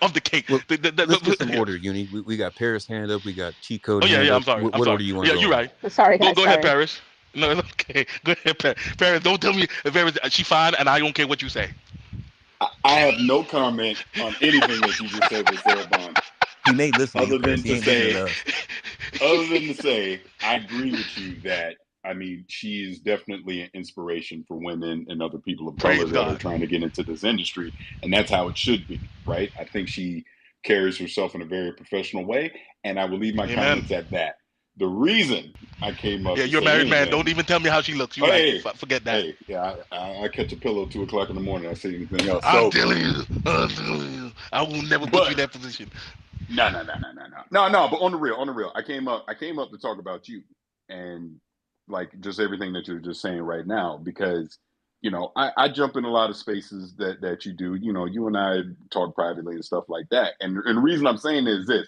of the cake. Well, let's get some order, Uni. We got Paris hand up. We got cheat code. Oh yeah, I'm sorry. What order you want? Yeah, you're right. Sorry, guys. Go ahead, Paris. No, it's okay. Go ahead, Paris. Paris, don't tell me Paris. She's fine, and I don't care what you say. I have no comment on anything that you just said with Sarah Bond. He may listen. Other than to say, I agree with you that. I mean, she is definitely an inspiration for women and other people of color that are trying to get into this industry. And that's how it should be, right? I think she carries herself in a very professional way. And I will leave my comments at that. The reason I came up... Yeah, you're a married man. Don't even tell me how she looks. Forget that. Hey, yeah, I catch a pillow at 2 o'clock in the morning. I say anything else. I'm telling you. I will never put you in that position. No. But on the real, I came up to talk about you. And... like just everything that you're just saying right now, because, I jump in a lot of spaces that you do, you and I talk privately and stuff like that. And the reason I'm saying is this,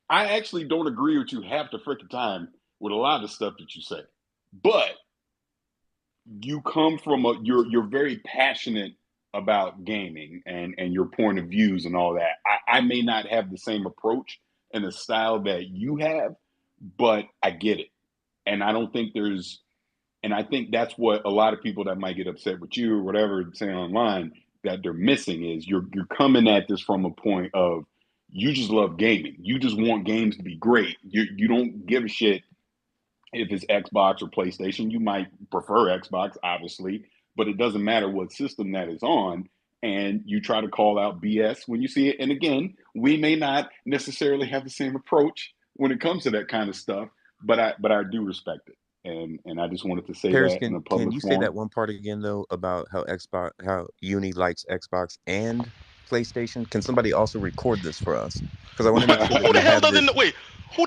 I actually don't agree with you half the freaking time with a lot of stuff that you say, but you come from you're very passionate about gaming and your point of views and all that. I may not have the same approach and the style that you have, but I get it. And I don't think and I think that's what a lot of people that might get upset with you or whatever saying online that they're missing is you're coming at this from a point of you just love gaming. You just want games to be great. You don't give a shit if it's Xbox or PlayStation. You might prefer Xbox, obviously, but it doesn't matter what system that is on. And you try to call out BS when you see it. And again, we may not necessarily have the same approach when it comes to that kind of stuff. But I do respect it, and I just wanted to say Paris, that in a public can you forum. say that one part again though about how Uni likes Xbox and PlayStation? Can somebody also record this for us? Because I want to make sure. Who the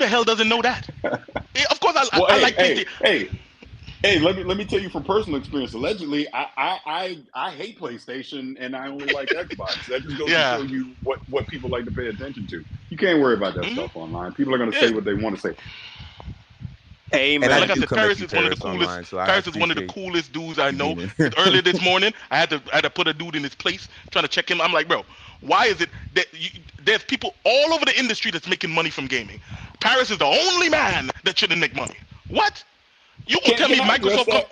hell doesn't know that? Yeah, of course, I like PlayStation. Hey, let me tell you from personal experience. Allegedly, I hate PlayStation and I only like Xbox. That just goes to show you what people like to pay attention to. You can't worry about that stuff online. People are going to say what they want to say. Amen. Like I said, Paris is one of the coolest. Paris is one of the coolest dudes I know. Earlier this morning, I had to put a dude in his place, trying to check him. I'm like, bro, why is it that there's people all over the industry that's making money from gaming? Paris is the only man that shouldn't make money. What? You will tell me Microsoft?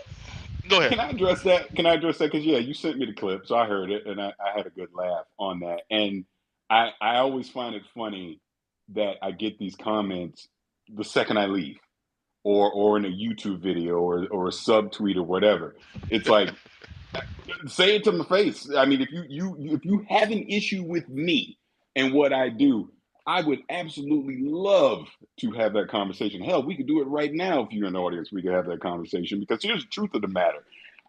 Go ahead. Can I address that? Because you sent me the clip, so I heard it, and I had a good laugh on that. And I always find it funny that I get these comments the second I leave. Or in a YouTube video or a subtweet or whatever. It's like, say it to my face. I mean, if you have an issue with me and what I do, I would absolutely love to have that conversation. Hell, we could do it right now if you're in the audience. We could have that conversation because here's the truth of the matter.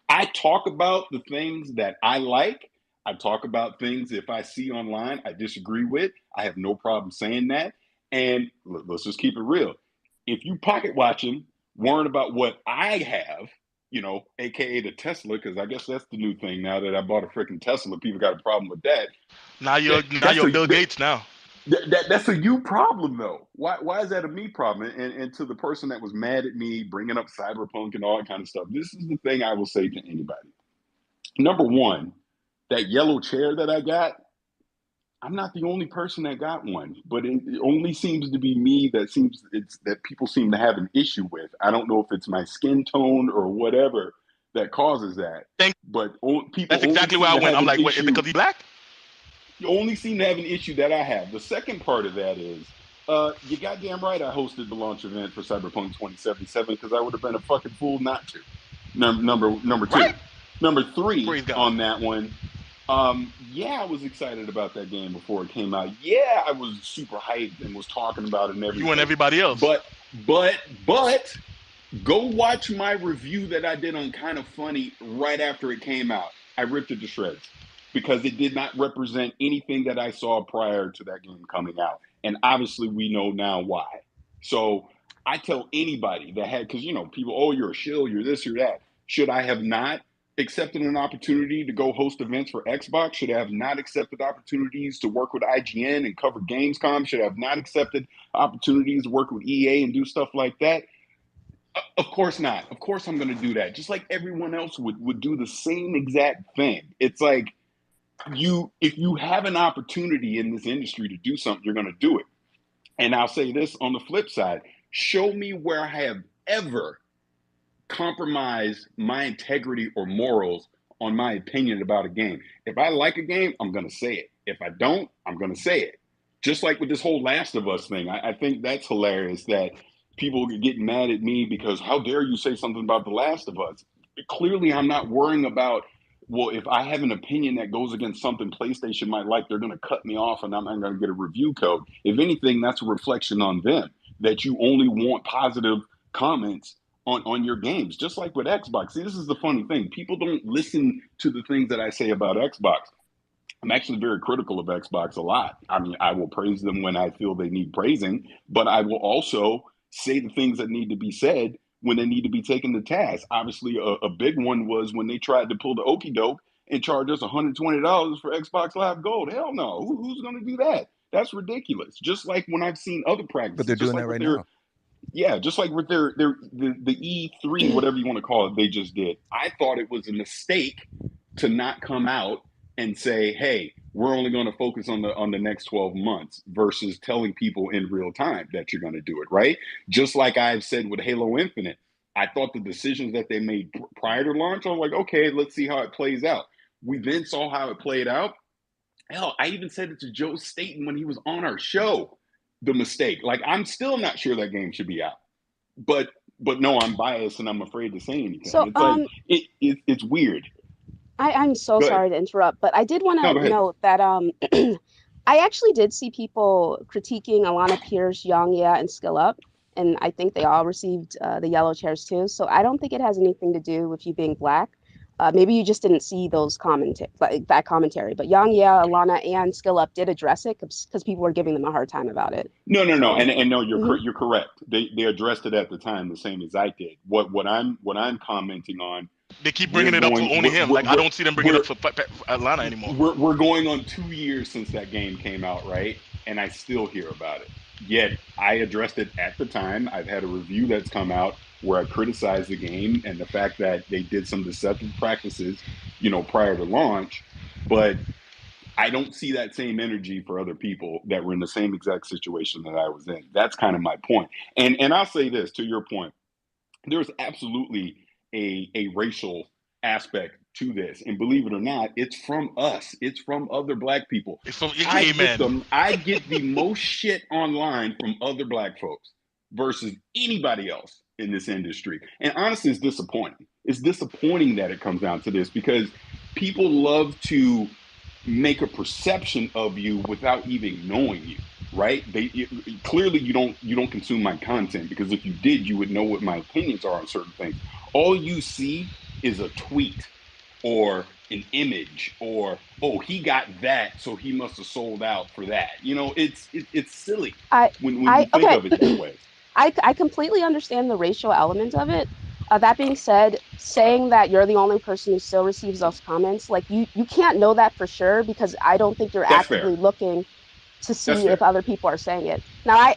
I talk about the things that I like. I talk about things if I see online I disagree with. I have no problem saying that. And let's just keep it real. If you pocket watching, worrying about what I have, AKA the Tesla, because I guess that's the new thing now that I bought a freaking Tesla. People got a problem with that. Now you're Bill Gates now. That's a you problem, though. Why is that a me problem? And to the person that was mad at me bringing up Cyberpunk and all that kind of stuff, this is the thing I will say to anybody. number one, that yellow chair that I got, I'm not the only person that got one, but it only seems to be me that people seem to have an issue with. I don't know if it's my skin tone or whatever that causes that. But people That's exactly where I went. I'm like, wait, is it because he's black? You only seem to have an issue that I have. The second part of that is, you goddamn right I hosted the launch event for Cyberpunk 2077 because I would have been a fucking fool not to. Number two. Right. Number three on that one. Yeah, I was excited about that game before it came out. Yeah, I was super hyped and was talking about it and everything. You and everybody else. But go watch my review that I did on Kind of Funny right after it came out. I ripped it to shreds because it did not represent anything that I saw prior to that game coming out. And obviously we know now why. So I tell anybody that had, because, people, oh, you're a shill, you're this, you're that. Should I have not accepted an opportunity to go host events for Xbox? Should I have not accepted opportunities to work with IGN and cover Gamescom? Should I have not accepted opportunities to work with EA and do stuff like that? Of course not. Of course I'm going to do that. Just like everyone else would do the same exact thing. It's like, if you have an opportunity in this industry to do something, you're going to do it. And I'll say this on the flip side, show me where I have ever compromised my integrity or morals on my opinion about a game. If I like a game, I'm going to say it. If I don't, I'm going to say it. Just like with this whole Last of Us thing, I think that's hilarious that people get mad at me because how dare you say something about The Last of Us? Clearly, I'm not worrying about, well, if I have an opinion that goes against something PlayStation might like, they're going to cut me off and I'm not going to get a review code. If anything, that's a reflection on them, that you only want positive comments on your games, just like with Xbox. See, this is the funny thing. People don't listen to the things that I say about Xbox. I'm actually very critical of Xbox a lot. I mean, I will praise them when I feel they need praising, but I will also say the things that need to be said when they need to be taken to task. Obviously, a big one was when they tried to pull the okie doke and charge us $120 for Xbox Live Gold. Hell no. Who's going to do that? That's ridiculous. Just like when I've seen other practices. But they're doing that right now. Yeah, just like with the E3, whatever you want to call it, they just did. I thought it was a mistake to not come out and say, hey, we're only going to focus on the next 12 months versus telling people in real time that you're going to do it, right? Just like I've said with Halo Infinite, I thought the decisions that they made prior to launch, I was like, okay, let's see how it plays out. We then saw how it played out. Hell, I even said it to Joe Staten when he was on our show, the mistake. Like, I'm still not sure that game should be out. But no, I'm biased and I'm afraid to say anything. So, it's it's weird. I'm so sorry to interrupt, but I did want to note that I actually did see people critiquing Alana Pierce, Yang Ya, and Skill Up, and I think they all received the yellow chairs too. So I don't think it has anything to do with you being black. Maybe you just didn't see those that commentary. But Yang Ya, Alana, and Skill Up did address it because people were giving them a hard time about it. No, and no, you're correct. They addressed it at the time the same as I did. What I'm commenting on. They keep bringing it up to only him. Like, I don't see them bringing it up for Atlanta anymore. We're going on 2 years since that game came out, right? And I still hear about it. Yet I addressed it at the time. I've had a review that's come out where I criticized the game and the fact that they did some deceptive practices, prior to launch. But I don't see that same energy for other people that were in the same exact situation that I was in. That's kind of my point. And I'll say this, to your point, there's absolutely a racial aspect to this, and believe it or not, it's from us. It's from other black people. It's from I get the most shit online from other black folks versus anybody else in this industry. And honestly, it's disappointing. It's disappointing that it comes down to this because people love to make a perception of you without even knowing you. Right? Clearly you don't consume my content, because if you did, you would know what my opinions are on certain things. All you see is a tweet or an image or, oh, he got that, so he must have sold out for that. It's silly when you think of it that way. I completely understand the racial element of it. That being said, saying that you're the only person who still receives those comments, like you can't know that for sure, because I don't think you're actively looking to see if other people are saying it. Now, I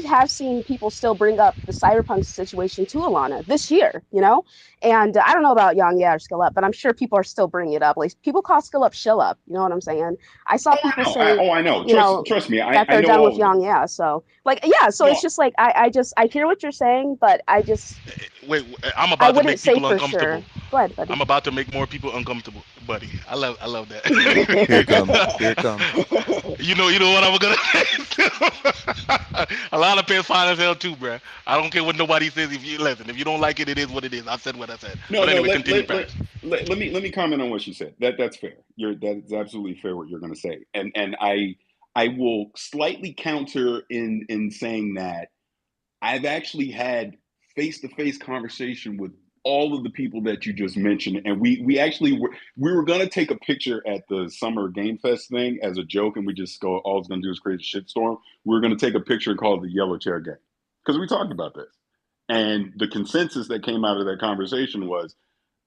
have seen people still bring up the Cyberpunk situation to Alana this year, you know, and I don't know about Young or Skill Up, but I'm sure people are still bringing it up. Like people call Skill Up Shill Up, you know what I'm saying? I saw people say, I know. Trust me, that they're done with Young So like, so it's just like I hear what you're saying, but I just wait. I'm about to make people uncomfortable. Sure. Go ahead, buddy. I'm about to make more people uncomfortable, buddy. I love that. Here it comes. Here it comes. You know what I'm gonna say. A lot of pants fine as hell too, bro. I don't care what nobody says. If you if you don't like it, it is what it is. I said what I said. But anyway, continue. Let me comment on what you said. That's fair. That's absolutely fair what you're gonna say. And I will slightly counter in saying that I've actually had face-to-face conversation with all of the people that you just mentioned, and we actually we were gonna take a picture at the Summer Game Fest thing as a joke, and we just go, all it's gonna do is create a shitstorm. We were gonna take a picture and call it the Yellow Chair Game because we talked about this, and the consensus that came out of that conversation was,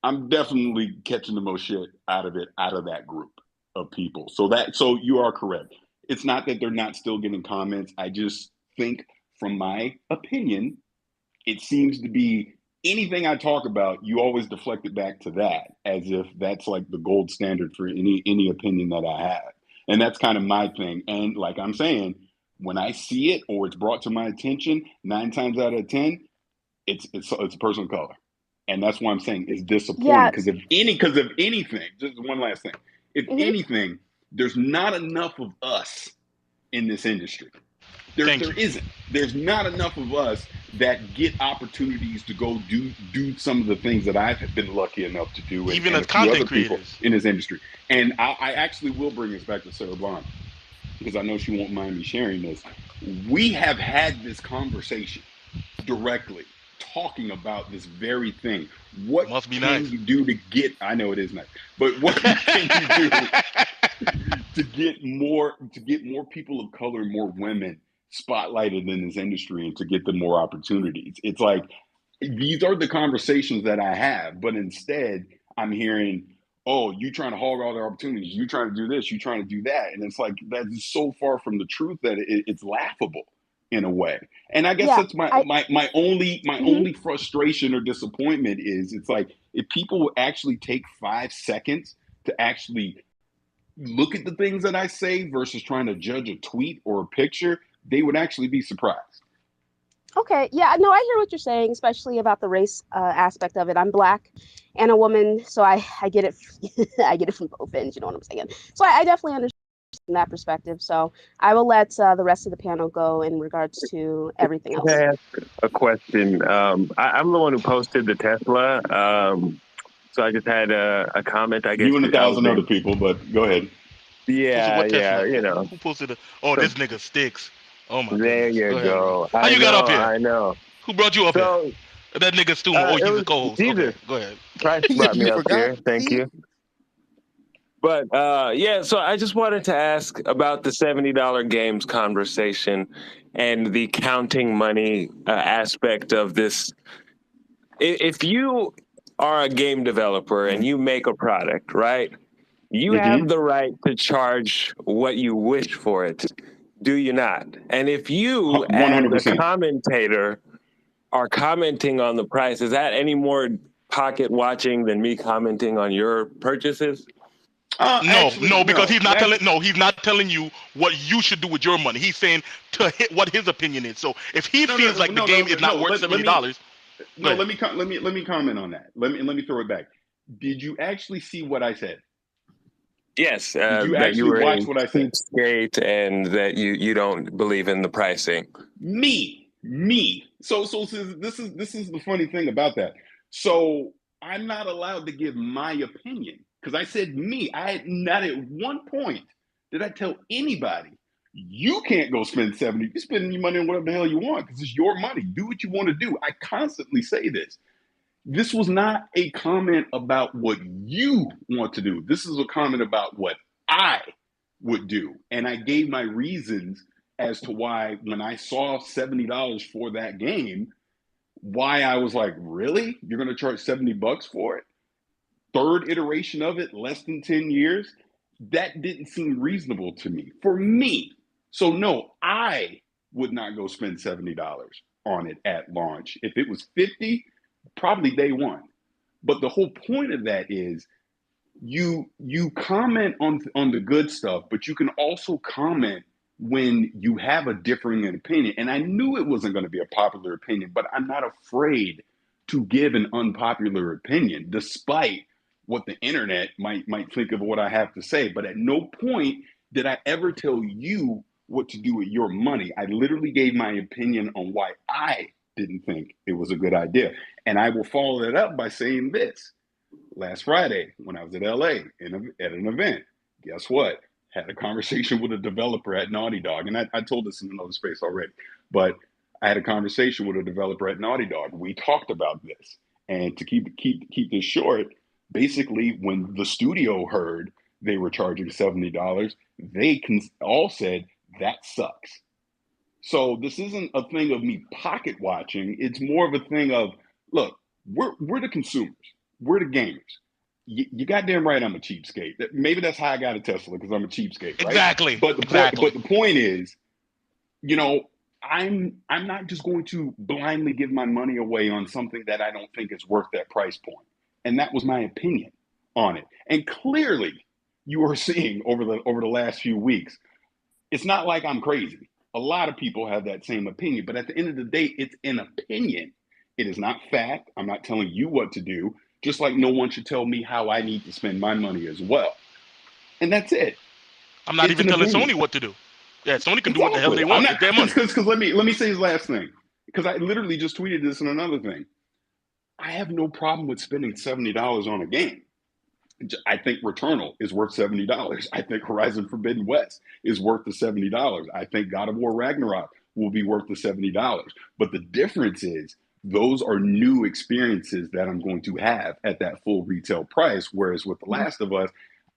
I'm definitely catching the most shit out of that group of people. So you are correct. It's not that they're not still getting comments. I just think, from my opinion, it seems to be anything I talk about, you always deflect it back to that, as if that's like the gold standard for any opinion that I have. And that's kind of my thing. And like I'm saying, when I see it or it's brought to my attention, 9 times out of 10, it's a person of color. And that's why I'm saying it's disappointing. Because of anything, just one last thing. If anything, there's not enough of us in this industry. There isn't. There's not enough of us that get opportunities to go do some of the things that I've been lucky enough to do. Even as content creators in this industry. And I actually will bring us back to Sarah Blonde, because I know she won't mind me sharing this. We have had this conversation directly, talking about this very thing. What must be can nice. you do to get? I know it is nice, but what can you do to get more people of color, more women spotlighted in this industry, and to get them more opportunities? It's like, these are the conversations that I have, but instead I'm hearing, oh, you trying to hog all the opportunities, you trying to do this, you trying to do that, and it's like, that's so far from the truth that it's laughable in a way. And I guess that's my only frustration or disappointment is, it's like, if people would actually take 5 seconds to actually look at the things that I say versus trying to judge a tweet or a picture, they would actually be surprised. Okay, yeah, no, I hear what you're saying, especially about the race aspect of it. I'm Black and a woman, so I get it. I get it from both ends. You know what I'm saying? So I definitely understand from that perspective. So I will let the rest of the panel go in regards to everything else. Can I ask a question? I'm the one who posted the Tesla. So I just had a comment, I guess. You and 1,000 other people, but go ahead. Yeah, you know. Who posted it? Oh, this nigga Sticks. Oh my god. There you go. How you got up here? I know. Who brought you up here? That nigga Stu. He's the co-host. Okay, go ahead. Price brought me up here. Thank you. But so I just wanted to ask about the $70 games conversation and the counting money aspect of this. If you are a game developer and you make a product, right? You have the right to charge what you wish for it, do you not? And if you, 100%. As a commentator, are commenting on the price, is that any more pocket watching than me commenting on your purchases? No, because he's not telling you what you should do with your money. He's saying to hit what his opinion is. So if he feels like the game is not worth $70, let me comment on that. Let me throw it back. Did you actually see what I said? Yes, did you that you were watch what I said? Skate, and that you don't believe in the pricing. Me. So this is the funny thing about that. So I'm not allowed to give my opinion because I said me. I had not at one point did I tell anybody you can't go spend 70. You're spending your money on whatever the hell you want because it's your money. Do what you want to do. I constantly say this. This was not a comment about what you want to do. This is a comment about what I would do. And I gave my reasons as to why, when I saw $70 for that game, why I was like, really? You're going to charge $70 for it? Third iteration of it, less than 10 years? that didn't seem reasonable to me. For me. So no, I would not go spend $70 on it at launch. If it was $50, probably day one. But the whole point of that is you comment on the good stuff, but you can also comment when you have a differing opinion. And I knew it wasn't going to be a popular opinion, but I'm not afraid to give an unpopular opinion, despite what the internet might think of what I have to say. But at no point did I ever tell you what to do with your money. I literally gave my opinion on why I didn't think it was a good idea. And I will follow that up by saying this. Last Friday, when I was at LA at an event, guess what? Had a conversation with a developer at Naughty Dog. And I told this in another space already, but I had a conversation with a developer at Naughty Dog. We talked about this. And to keep this short, basically when the studio heard they were charging $70, they all said, that sucks. So this isn't a thing of me pocket watching. It's more of a thing of, look, we're the consumers. We're the gamers. You goddamn right I'm a cheapskate. Maybe that's how I got a Tesla, because I'm a cheapskate, right? Exactly. But the point is, I'm not just going to blindly give my money away on something that I don't think is worth that price point. And that was my opinion on it. And clearly, you are seeing over the last few weeks, it's not like I'm crazy. A lot of people have that same opinion, but at the end of the day, it's an opinion. It is not fact. I'm not telling you what to do, just like no one should tell me how I need to spend my money as well. And that's it. I'm not even telling Sony what to do. Yeah, Sony can do what the hell they want with their money. Because let me say his last thing, because I literally just tweeted this in another thing. I have no problem with spending $70 on a game. I think Returnal is worth $70. I think Horizon Forbidden West is worth the $70. I think God of War Ragnarok will be worth the $70. But the difference is those are new experiences that I'm going to have at that full retail price. Whereas with The Last of Us,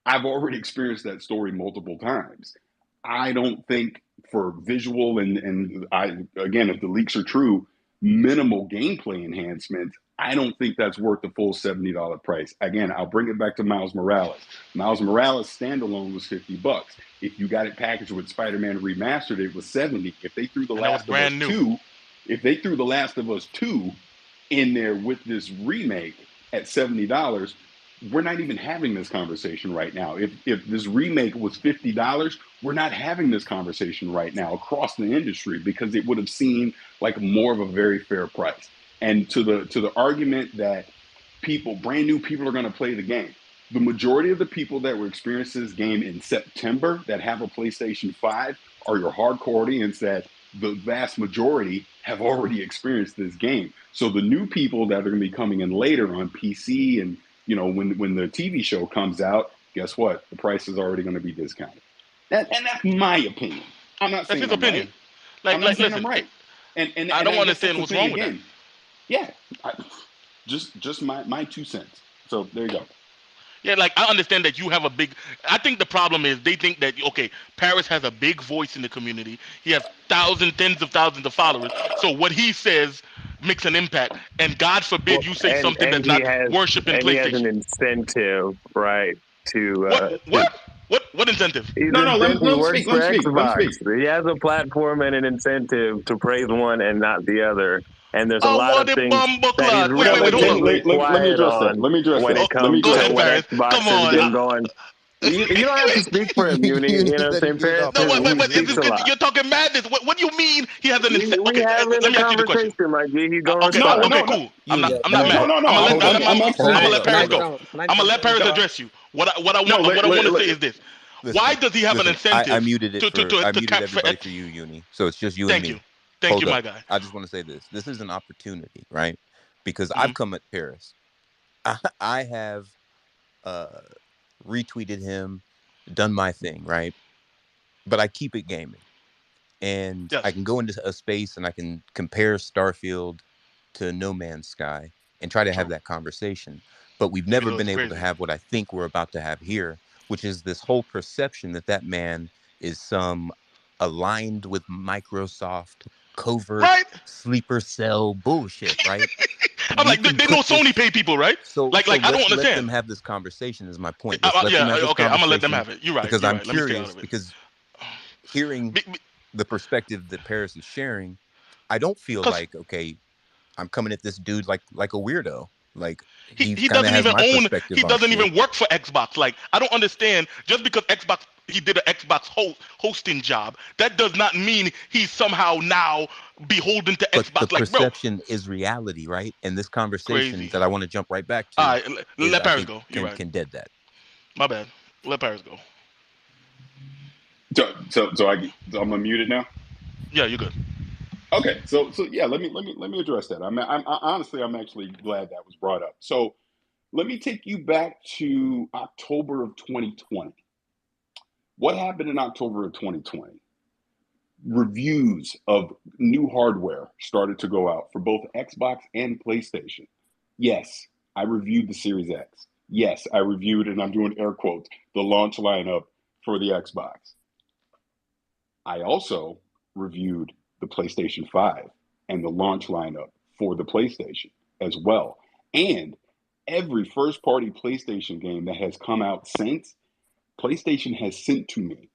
I've already experienced that story multiple times. I don't think for visual and again, if the leaks are true, minimal gameplay enhancements, I don't think that's worth the full $70 price. Again, I'll bring it back to Miles Morales. Miles Morales standalone was $50. If you got it packaged with Spider-Man Remastered, it was $70. If they threw The Last of Us 2 in there with this remake at $70, we're not even having this conversation right now. If this remake was $50, we're not having this conversation right now across the industry, because it would have seemed like more of a very fair price. And to the argument that brand new people are going to play the game, the majority of the people that will experience this game in September that have a PlayStation 5 are your hardcore audience that the vast majority have already experienced this game. So the new people that are going to be coming in later on PC and when the TV show comes out, guess what? The price is already going to be discounted. And that's my opinion. I'm not saying that's his opinion. Right. I'm not saying I'm right. And I don't understand what's wrong with that. Yeah, just my 2 cents. So there you go. Yeah, like I understand that you have I think the problem is they think that, okay, Paris has a big voice in the community. He has tens of thousands of followers. So what he says makes an impact. And God forbid you say something that's not worshiping PlayStation. He has an incentive, right, to... What incentive? Let me speak. He has a platform and an incentive to praise one and not the other. And there's a lot of things that he's relatively quiet on when it comes to what Xbox has been going. You don't have to speak for him, Uni. You know what I'm saying? You're talking madness. What do you mean he has an incentive? Okay, let me ask you the question. My G, he's going okay, cool. I'm not mad. I'm gonna let Paris go. I'm gonna let Paris address you. What I want to say is this. Why does he have an incentive? I muted it everybody for you, Uni. So it's just you and me. Thank you, my guy. I just want to say this. This is an opportunity, right? Because I've come at Paris. I have retweeted him, done my thing, right? But I keep it gaming. And I can go into a space and I can compare Starfield to No Man's Sky and try to have that conversation. But we've never been able to have what I think we're about to have here, which is this whole perception that man is some aligned with Microsoft covert sleeper cell bullshit, right? I'm like, they know Sony pay people, right? So I don't understand. Let them have this conversation. Is my point. Okay, I'm gonna let them have it. You're right. Because I'm right. curious. Because hearing the perspective that Paris is sharing, I don't feel like, okay, I'm coming at this dude like a weirdo. Like he doesn't even own. He doesn't even work for Xbox. Like, I don't understand. Just because he did an Xbox hosting job, that does not mean he's somehow now beholden to Xbox. But the perception is reality, right? And this conversation that I want to jump right back to. All right, let Paris go. You're right. Can dead that. My bad. Let Paris go. So I'm unmuted now. Yeah, you're good. Okay, so yeah, let me address that. I'm honestly, I'm actually glad that was brought up. So let me take you back to October of 2020. What happened in October of 2020? Reviews of new hardware started to go out for both Xbox and PlayStation. Yes, I reviewed the Series X. Yes, I reviewed, and I'm doing air quotes, the launch lineup for the Xbox. I also reviewed the PlayStation 5 and the launch lineup for the PlayStation as well. And every first-party PlayStation game that has come out since, PlayStation has sent to me,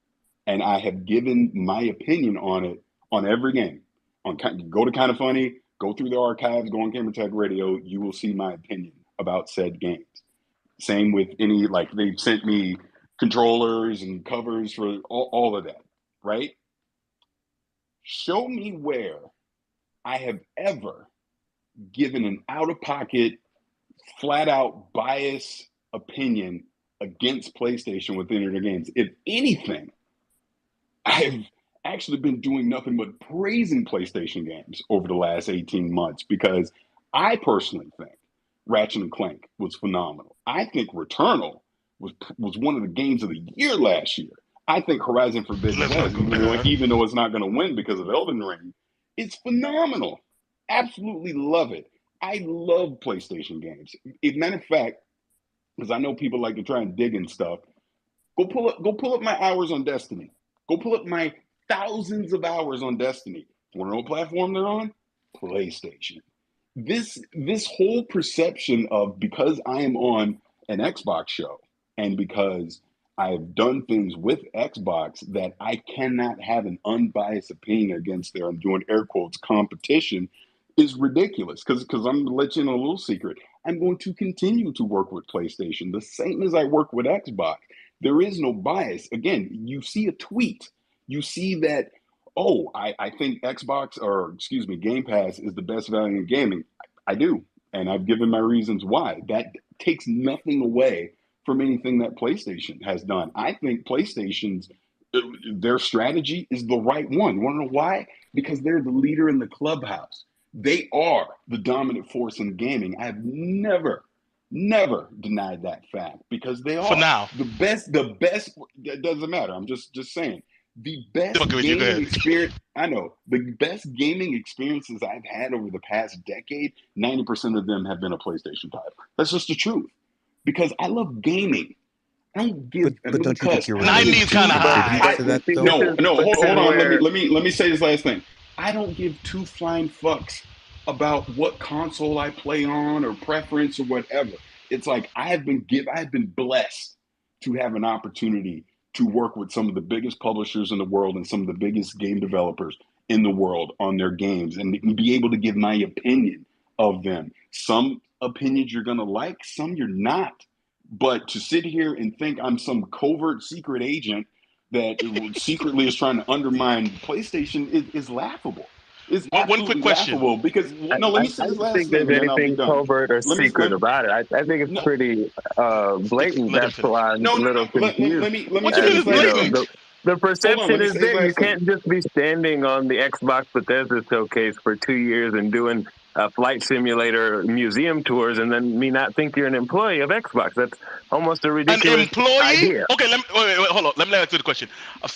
and I have given my opinion on it on every game. Go to Kind of Funny, go through the archives, go on Gamertag Radio, you will see my opinion about said games. Same with they've sent me controllers and covers for all of that, right? Show me where I have ever given an out-of-pocket, flat-out bias opinion against PlayStation within their games. If anything, I've actually been doing nothing but praising PlayStation games over the last 18 months because I personally think Ratchet & Clank was phenomenal. I think Returnal was one of the games of the year last year. I think Horizon Forbidden West, even though it's not going to win because of Elden Ring, it's phenomenal. Absolutely love it. I love PlayStation games. As a matter of fact, because I know people like to try and dig in stuff, go pull up my hours on Destiny. Go pull up my thousands of hours on Destiny. Want to know what platform they're on? PlayStation. This whole perception of because I am on an Xbox show and because I've done things with Xbox that I cannot have an unbiased opinion against their, I'm doing air quotes, competition is ridiculous. Because I'm going to let you in a little secret. I'm going to continue to work with PlayStation the same as I work with Xbox. There is no bias. Again, you see a tweet. You see that, I think Game Pass is the best value in gaming. I do. And I've given my reasons why. That takes nothing away from anything that PlayStation has done. I think PlayStation's, their strategy is the right one. You want to know why? Because they're the leader in the clubhouse. They are the dominant force in gaming. I've never denied that fact because they are. For now. The best, it doesn't matter. I'm just saying. The best gaming experience, I know, the best gaming experiences I've had over the past decade, 90% of them have been a PlayStation title. That's just the truth. Because I love gaming. I don't give. But don't you think you're 90 is kind of high? No. Hold on. Let me say this last thing. I don't give two flying fucks about what console I play on or preference or whatever. It's like I have been blessed to have an opportunity to work with some of the biggest publishers in the world and some of the biggest game developers in the world on their games and be able to give my opinion of them. Some opinions you're going to like, some you're not. But to sit here and think I'm some covert secret agent that secretly is trying to undermine PlayStation is laughable. It's one quick question. Because let me say this last thing. I don't think there's anything covert or secret about it. I think it's pretty blatant. That's why I'm a little confused. Let me say this last thing. The perception is that you can't just be standing on the Xbox Bethesda showcase for 2 years and doing flight simulator museum tours and then me not think you're an employee of Xbox. That's almost a ridiculous An employee? idea. Okay, wait, hold on. Let me ask you the question. Not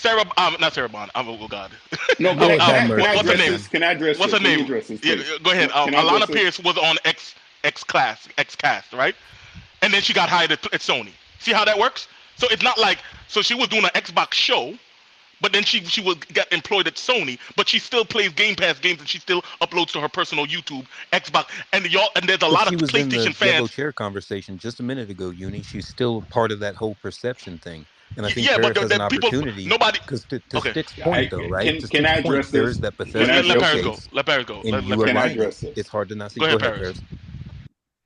Sarah Bond. Oh, God. No, what's her name? Can I address What's her name? Yeah, go ahead. Alana Pierce was on Xcast, right? And then she got hired at Sony. See how that works? So it's not like, so she was doing an Xbox show, but then she got employed at Sony, but she still plays Game Pass games and she still uploads to her personal YouTube, Xbox, and there's a lot of was in the PlayStation fans. yellow chair conversation just a minute ago, Uni. She's still part of that whole perception thing, and I think Yeah, but Paris has the an people, opportunity. nobody. Because to Okay. Stick's point, though, right? To Can I Stick's point, address there this? is that Can I Bethesda Let Paris go. showcase, Let Paris go. and Let you are Can I right. address this? It's hard to not see. Go ahead, Paris. Paris.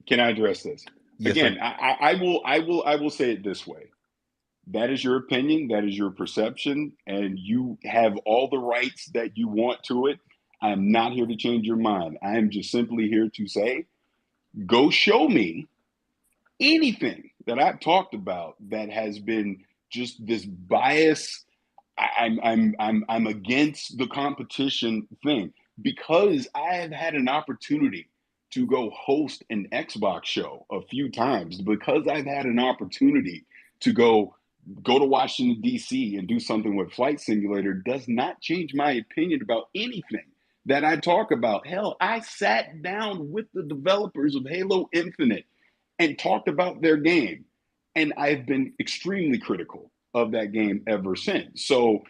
Can I address this? Yes, Again, sir. I will say it this way. That is your opinion. That is your perception. And you have all the rights that you want to it. I am not here to change your mind. I am just simply here to say, go show me anything that I've talked about that has been just this bias. I'm against the competition thing, because I have had an opportunity to go host an Xbox show a few times, because I've had an opportunity to go to Washington, D.C. and do something with Flight Simulator, does not change my opinion about anything that I talk about. Hell, I sat down with the developers of Halo Infinite and talked about their game, and I've been extremely critical of that game ever since. So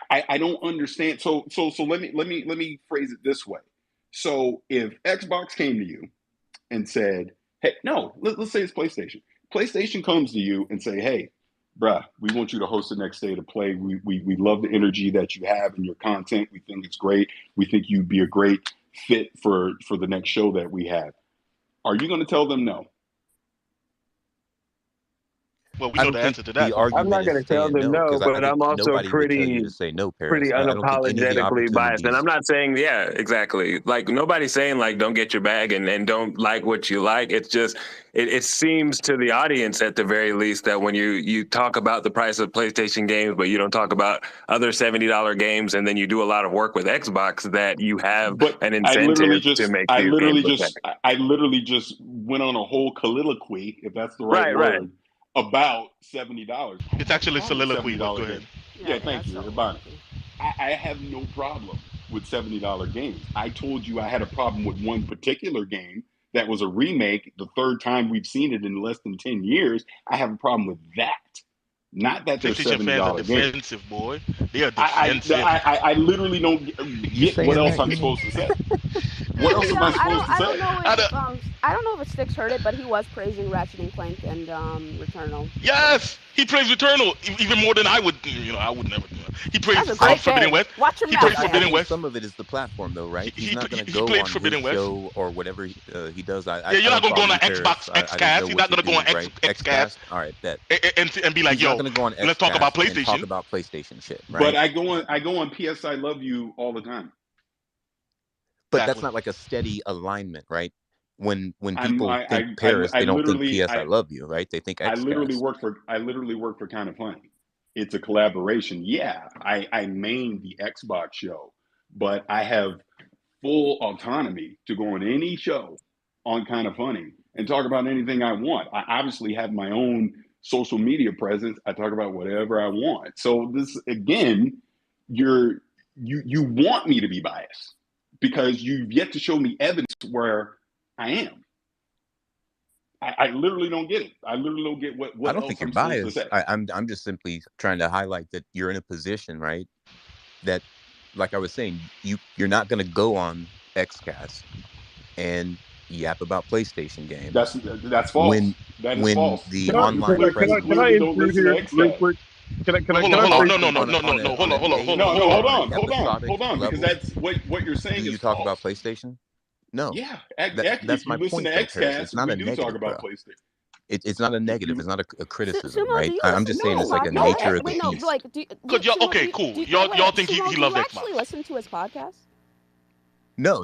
I don't understand. So let me phrase it this way. So if Xbox came to you and said, hey, no, let's say it's PlayStation. PlayStation comes to you and say, hey, bruh, we want you to host the next State of Play. We love the energy that you have in your content. We think it's great. We think you'd be a great fit for the next show that we have. Are you going to tell them no? Well, we know the answer to that. I'm not going to tell them no, but I'm also pretty unapologetically biased. And I'm not saying, yeah, exactly. Like, nobody's saying, like, don't get your bag and don't like what you like. It's just, it seems to the audience, at the very least, that when you talk about the price of PlayStation games, but you don't talk about other $70 games, and then you do a lot of work with Xbox, that you have an incentive to make these games. I literally just went on a whole colloquy, if that's the right word. Right. About $70. It's actually soliloquy. Go ahead. Yeah, thank you. I have no problem with $70 games. I told you I had a problem with one particular game that was a remake. The third time we've seen it in less than 10 years. I have a problem with that. Not that they're $70 fans are defensive, boy. They are defensive. I literally don't get what else I'm supposed to say. What else am I supposed to say? I don't know if Sticks heard it, but he was praising Ratchet & Clank and Returnal. Yes, he praised Returnal even more than I would. I would never. He praised Forbidden West. Watch your he mouth. praised Forbidden West. Some of it is the platform, though, right? He's not going to go on his show or whatever he does. You're not going to go on an Xbox Xcast. He's not going to go on Xcast. All right, and be like, yo, let's talk about PlayStation. Talk about PlayStation shit, right? But I go on PS I Love You all the time. But that's not like a steady alignment, right? When people think Paris, they don't think PS I Love You, right? They think Xcast. I literally work for Kind of Funny. It's a collaboration. Yeah, I main the Xbox show, but I have full autonomy to go on any show on Kind of Funny and talk about anything I want. I obviously have my own social media presence. I talk about whatever I want. So this, again, you want me to be biased because you've yet to show me evidence where I am. I literally don't get it. I literally don't get what I don't think you're biased. I'm just simply trying to highlight that you're in a position, right? That, like I was saying, you're not going to go on Xcast and yap about PlayStation games. That's false. That is false. The online can I intrude here real quick? Hold on, because that's what you're saying. Do you talk about PlayStation? No. Yeah, that's my point. It's not a negative. Talk about PlayStation. It's not a negative. It's not a criticism, right? I'm just saying it's like a nature of the beast. Okay, cool. Y'all think he loves Xbox? Do you actually listen to his podcast? No,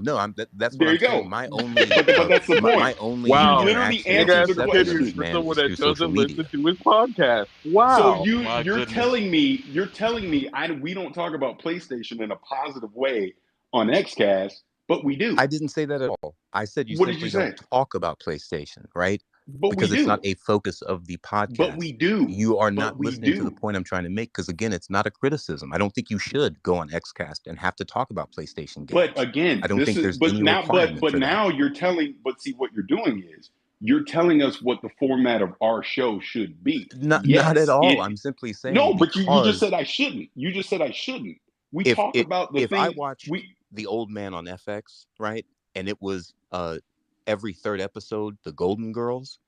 that's what I'm saying. My only, but that's the point. My only. Wow, you literally answered the question for someone that doesn't listen to his podcast. Wow. So you're telling me we don't talk about PlayStation in a positive way on Xcast, but we do. I didn't say that at all. I said you simply don't talk about PlayStation, right? But because it's not a focus of the podcast. But we do. You are not listening to the point I'm trying to make, because again, it's not a criticism. I don't think you should go on Xcast and have to talk about PlayStation games. But again, I don't think there's any requirement but now you're telling. But see, what you're doing is You're telling us what the format of our show should be. Not Yes, at all. I'm simply saying no, but you just because said I shouldn't. You just said I shouldn't. We if talk it, about the if I thing. watched We The Old Man on FX, right, and it was every third episode the Golden Girls,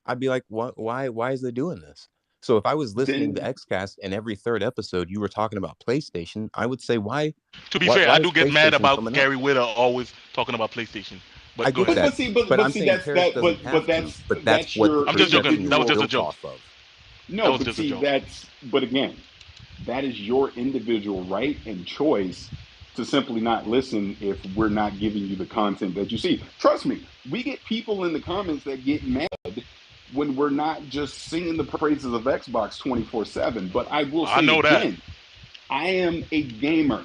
I'd be like, what? Why is they doing this? So if I was listening to then XCast and every third episode you were talking about PlayStation, I would say, why? To be fair, I is do get mad PlayStation about coming up? Gary Whitta always talking about PlayStation. But I go get ahead. that, but I'm see saying that's Paris that. doesn't have to. But That's what the your I'm just joking. perception That was is just a built joke. off of. No, That was but just a see, joke. but again, that is your individual right and choice to simply not listen if we're not giving you the content that you see. Trust me, we get people in the comments that get mad when we're not just singing the praises of Xbox 24/7. But I will I say know that. again, I am a gamer.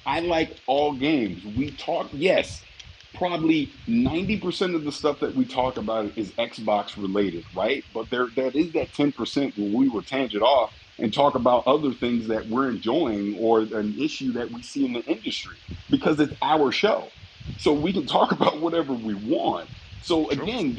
I like all games. We talk, yes, probably 90% of the stuff that we talk about is Xbox related, right? But there is that 10% where we will tangent off and talk about other things that we're enjoying or an issue that we see in the industry because it's our show. So we can talk about whatever we want. So True. again,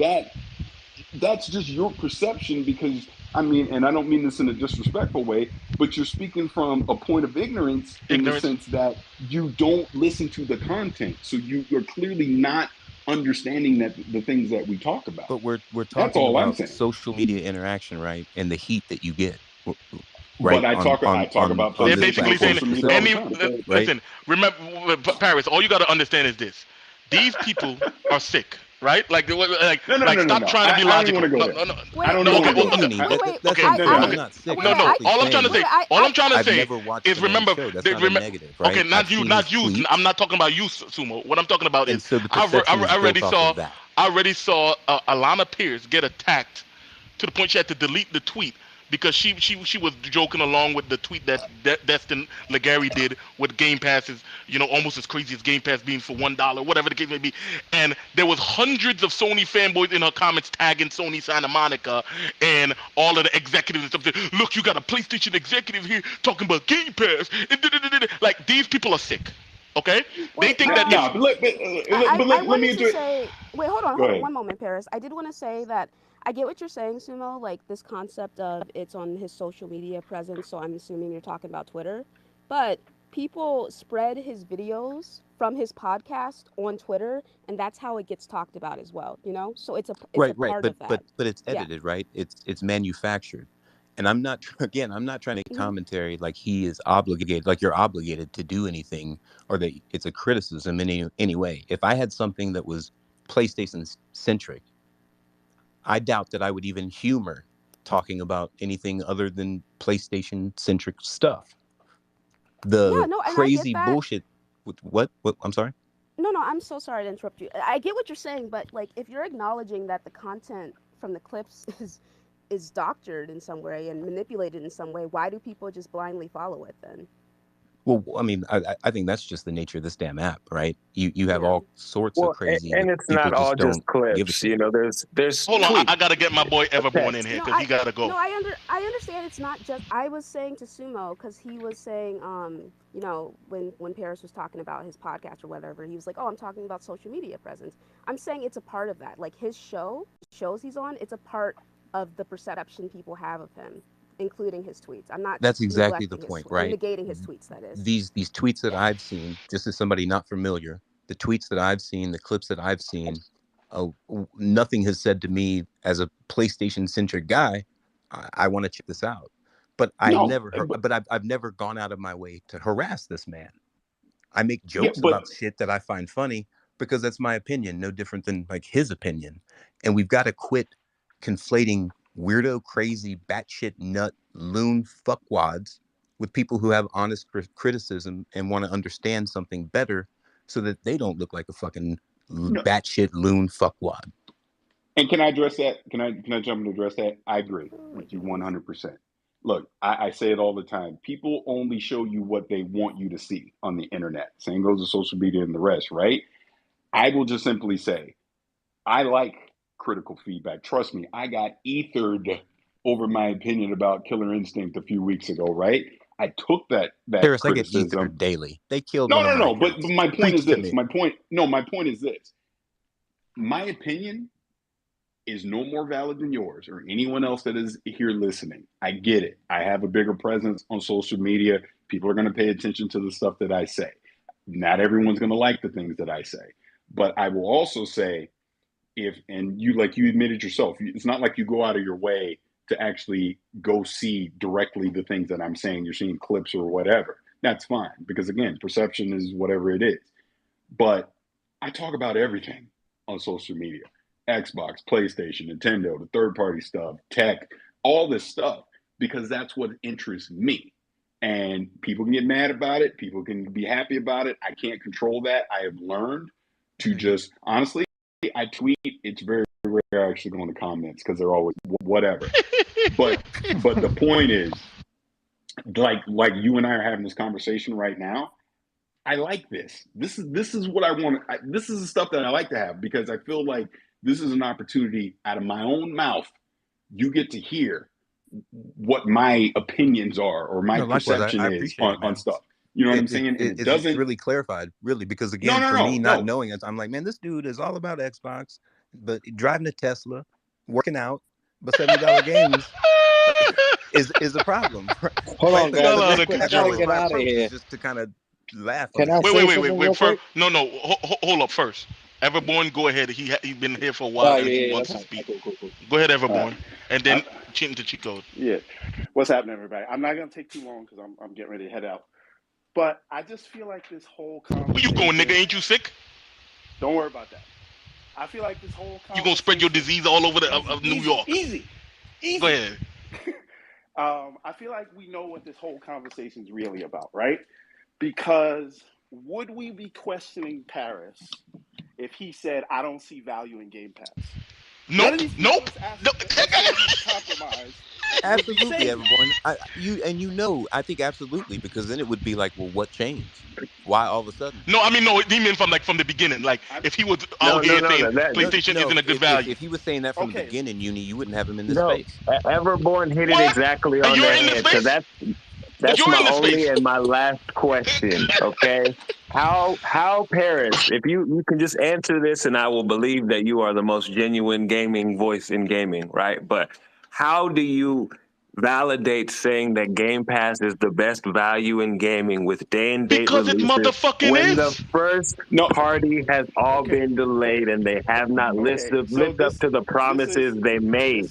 that's just your perception because I mean, and I don't mean this in a disrespectful way, but you're speaking from a point of ignorance in the sense that you don't listen to the content. So you're clearly not understanding that the things that we talk about. But we're That's talking all I'm about saying. social media interaction, right? And the heat that you get, But right? I talk about They're PlayStation basically saying social media all the time. right? Listen, remember, Paris. All you got to understand is this: these people are sick, right? Like stop trying to be logical. I don't even want to go there. I'm not sick. No. All I'm trying to say, I've never watched is remember. That's not a negative, right? Okay, not you. I'm not talking about you, Sumo. What I'm talking about is so I already saw Alana Pierce get attacked to the point she had to delete the tweet because she was joking along with the tweet that Destin Legary did with Game Passes, almost as crazy as Game Pass being for $1, whatever the case may be. And there was hundreds of Sony fanboys in her comments tagging Sony Santa Monica and all of the executives and stuff. Saying, look, you got a PlayStation executive here talking about Game Pass. Like, these people are sick. Okay? They think that let me say, wait, hold on one moment, Paris. I did want to say that I get what you're saying, Sumo, like this concept of it's on his social media presence, so I'm assuming you're talking about Twitter. But people spread his videos from his podcast on Twitter, and that's how it gets talked about as well, So it's a part of that. But it's edited, right? It's manufactured. And I'm not trying to commentary like he is obligated, like you're obligated to do anything or that it's a criticism in any way. If I had something that was PlayStation centric, I doubt that I would even humor talking about anything other than PlayStation centric stuff. Crazy bullshit with what? I'm sorry? No, I'm so sorry to interrupt you. I get what you're saying, but like if you're acknowledging that the content from the clips is doctored in some way and manipulated in some way, why do people just blindly follow it then? Well, I mean, I think that's just the nature of this damn app, right? You have all sorts of crazy, and it's not all just clips. There's. Hold on, I gotta get my boy Everborn in here because he gotta go. No, I understand. It's not just. I was saying to Sumo because he was saying, when Paris was talking about his podcast or whatever, he was like, "Oh, I'm talking about social media presence." I'm saying it's a part of that. Like his shows he's on, it's a part of the perception people have of him, including his tweets. I'm not. That's exactly the point, right? I'm negating his tweets. That is. These tweets that I've seen, just as somebody not familiar, the tweets that I've seen, the clips that I've seen, nothing has said to me as a PlayStation-centric guy, I want to check this out. But I've never gone out of my way to harass this man. I make jokes about shit that I find funny because that's my opinion, no different than like his opinion. And we've got to quit conflating weirdo, crazy, batshit nut, loon fuckwads with people who have honest criticism and want to understand something better so that they don't look like a fucking batshit loon fuckwad. And can I address that? Can I jump in and address that? I agree with you 100%. Look, I say it all the time. People only show you what they want you to see on the internet. Same goes to social media and the rest, right? I will just simply say, I like critical feedback. Trust me, I got ethered over my opinion about Killer Instinct a few weeks ago, right? I took that Paris, criticism. I get ethered daily. They killed No. But my point is this. My point is this. My opinion is no more valid than yours or anyone else that is here listening. I get it. I have a bigger presence on social media. People are going to pay attention to the stuff that I say. Not everyone's going to like the things that I say. But I will also say, and you admitted yourself, it's not like you go out of your way to actually go see directly the things that I'm saying. You're seeing clips or whatever. That's fine, because again, perception is whatever it is. But I talk about everything on social media: Xbox, PlayStation, Nintendo, the third-party stuff, tech, all this stuff, because that's what interests me. And people can get mad about it. People can be happy about it. I can't control that. I have learned to just, honestly, I tweet. It's very rare I actually go in the comments because they're always whatever. but the point is, like you and I are having this conversation right now, I like this. This is what I want. This is the stuff that I like to have, because I feel like this is an opportunity out of my own mouth. You get to hear what my opinions are or my perception is on stuff. You know what I'm saying? It doesn't really clarified, really, because again, for me not knowing it, I'm like, man, this dude is all about Xbox, but driving a Tesla, working out, but $70 games is a problem. Hold on, guys. I gotta get out of here. Just to kind of laugh. Can I say something real quick? No, hold up first. Everborn, go ahead. He's been here for a while. He wants to speak. Cool. Go ahead, Everborn, and then into cheat code. Yeah. What's happening, everybody? I'm not gonna take too long because I'm getting ready to head out. But I just feel like this whole conversation. Where you going, nigga? Ain't you sick? Don't worry about that. I feel like this whole conversation. You gonna spread your disease all over of New York? Easy. Go ahead. I feel like we know what this whole conversation is really about, right? Because would we be questioning Paris if he said, "I don't see value in Game Pass"? Nope. Absolutely, everyone. I think absolutely, because then it would be like, well, what changed? Why all of a sudden? No, I mean, no, he meant from the beginning. Like, if he was out here saying PlayStation isn't a good value. If he was saying that from the beginning, you wouldn't have him in this space. Everborn hit it exactly on the head. So that's my only and my last question. Okay, how Paris? If you can just answer this, and I will believe that you are the most genuine gaming voice in gaming, right? But how do you validate saying that Game Pass is the best value in gaming with day and date releases? Because it motherfucking when is. The first party has all been delayed and they have not lived up to the promises they made.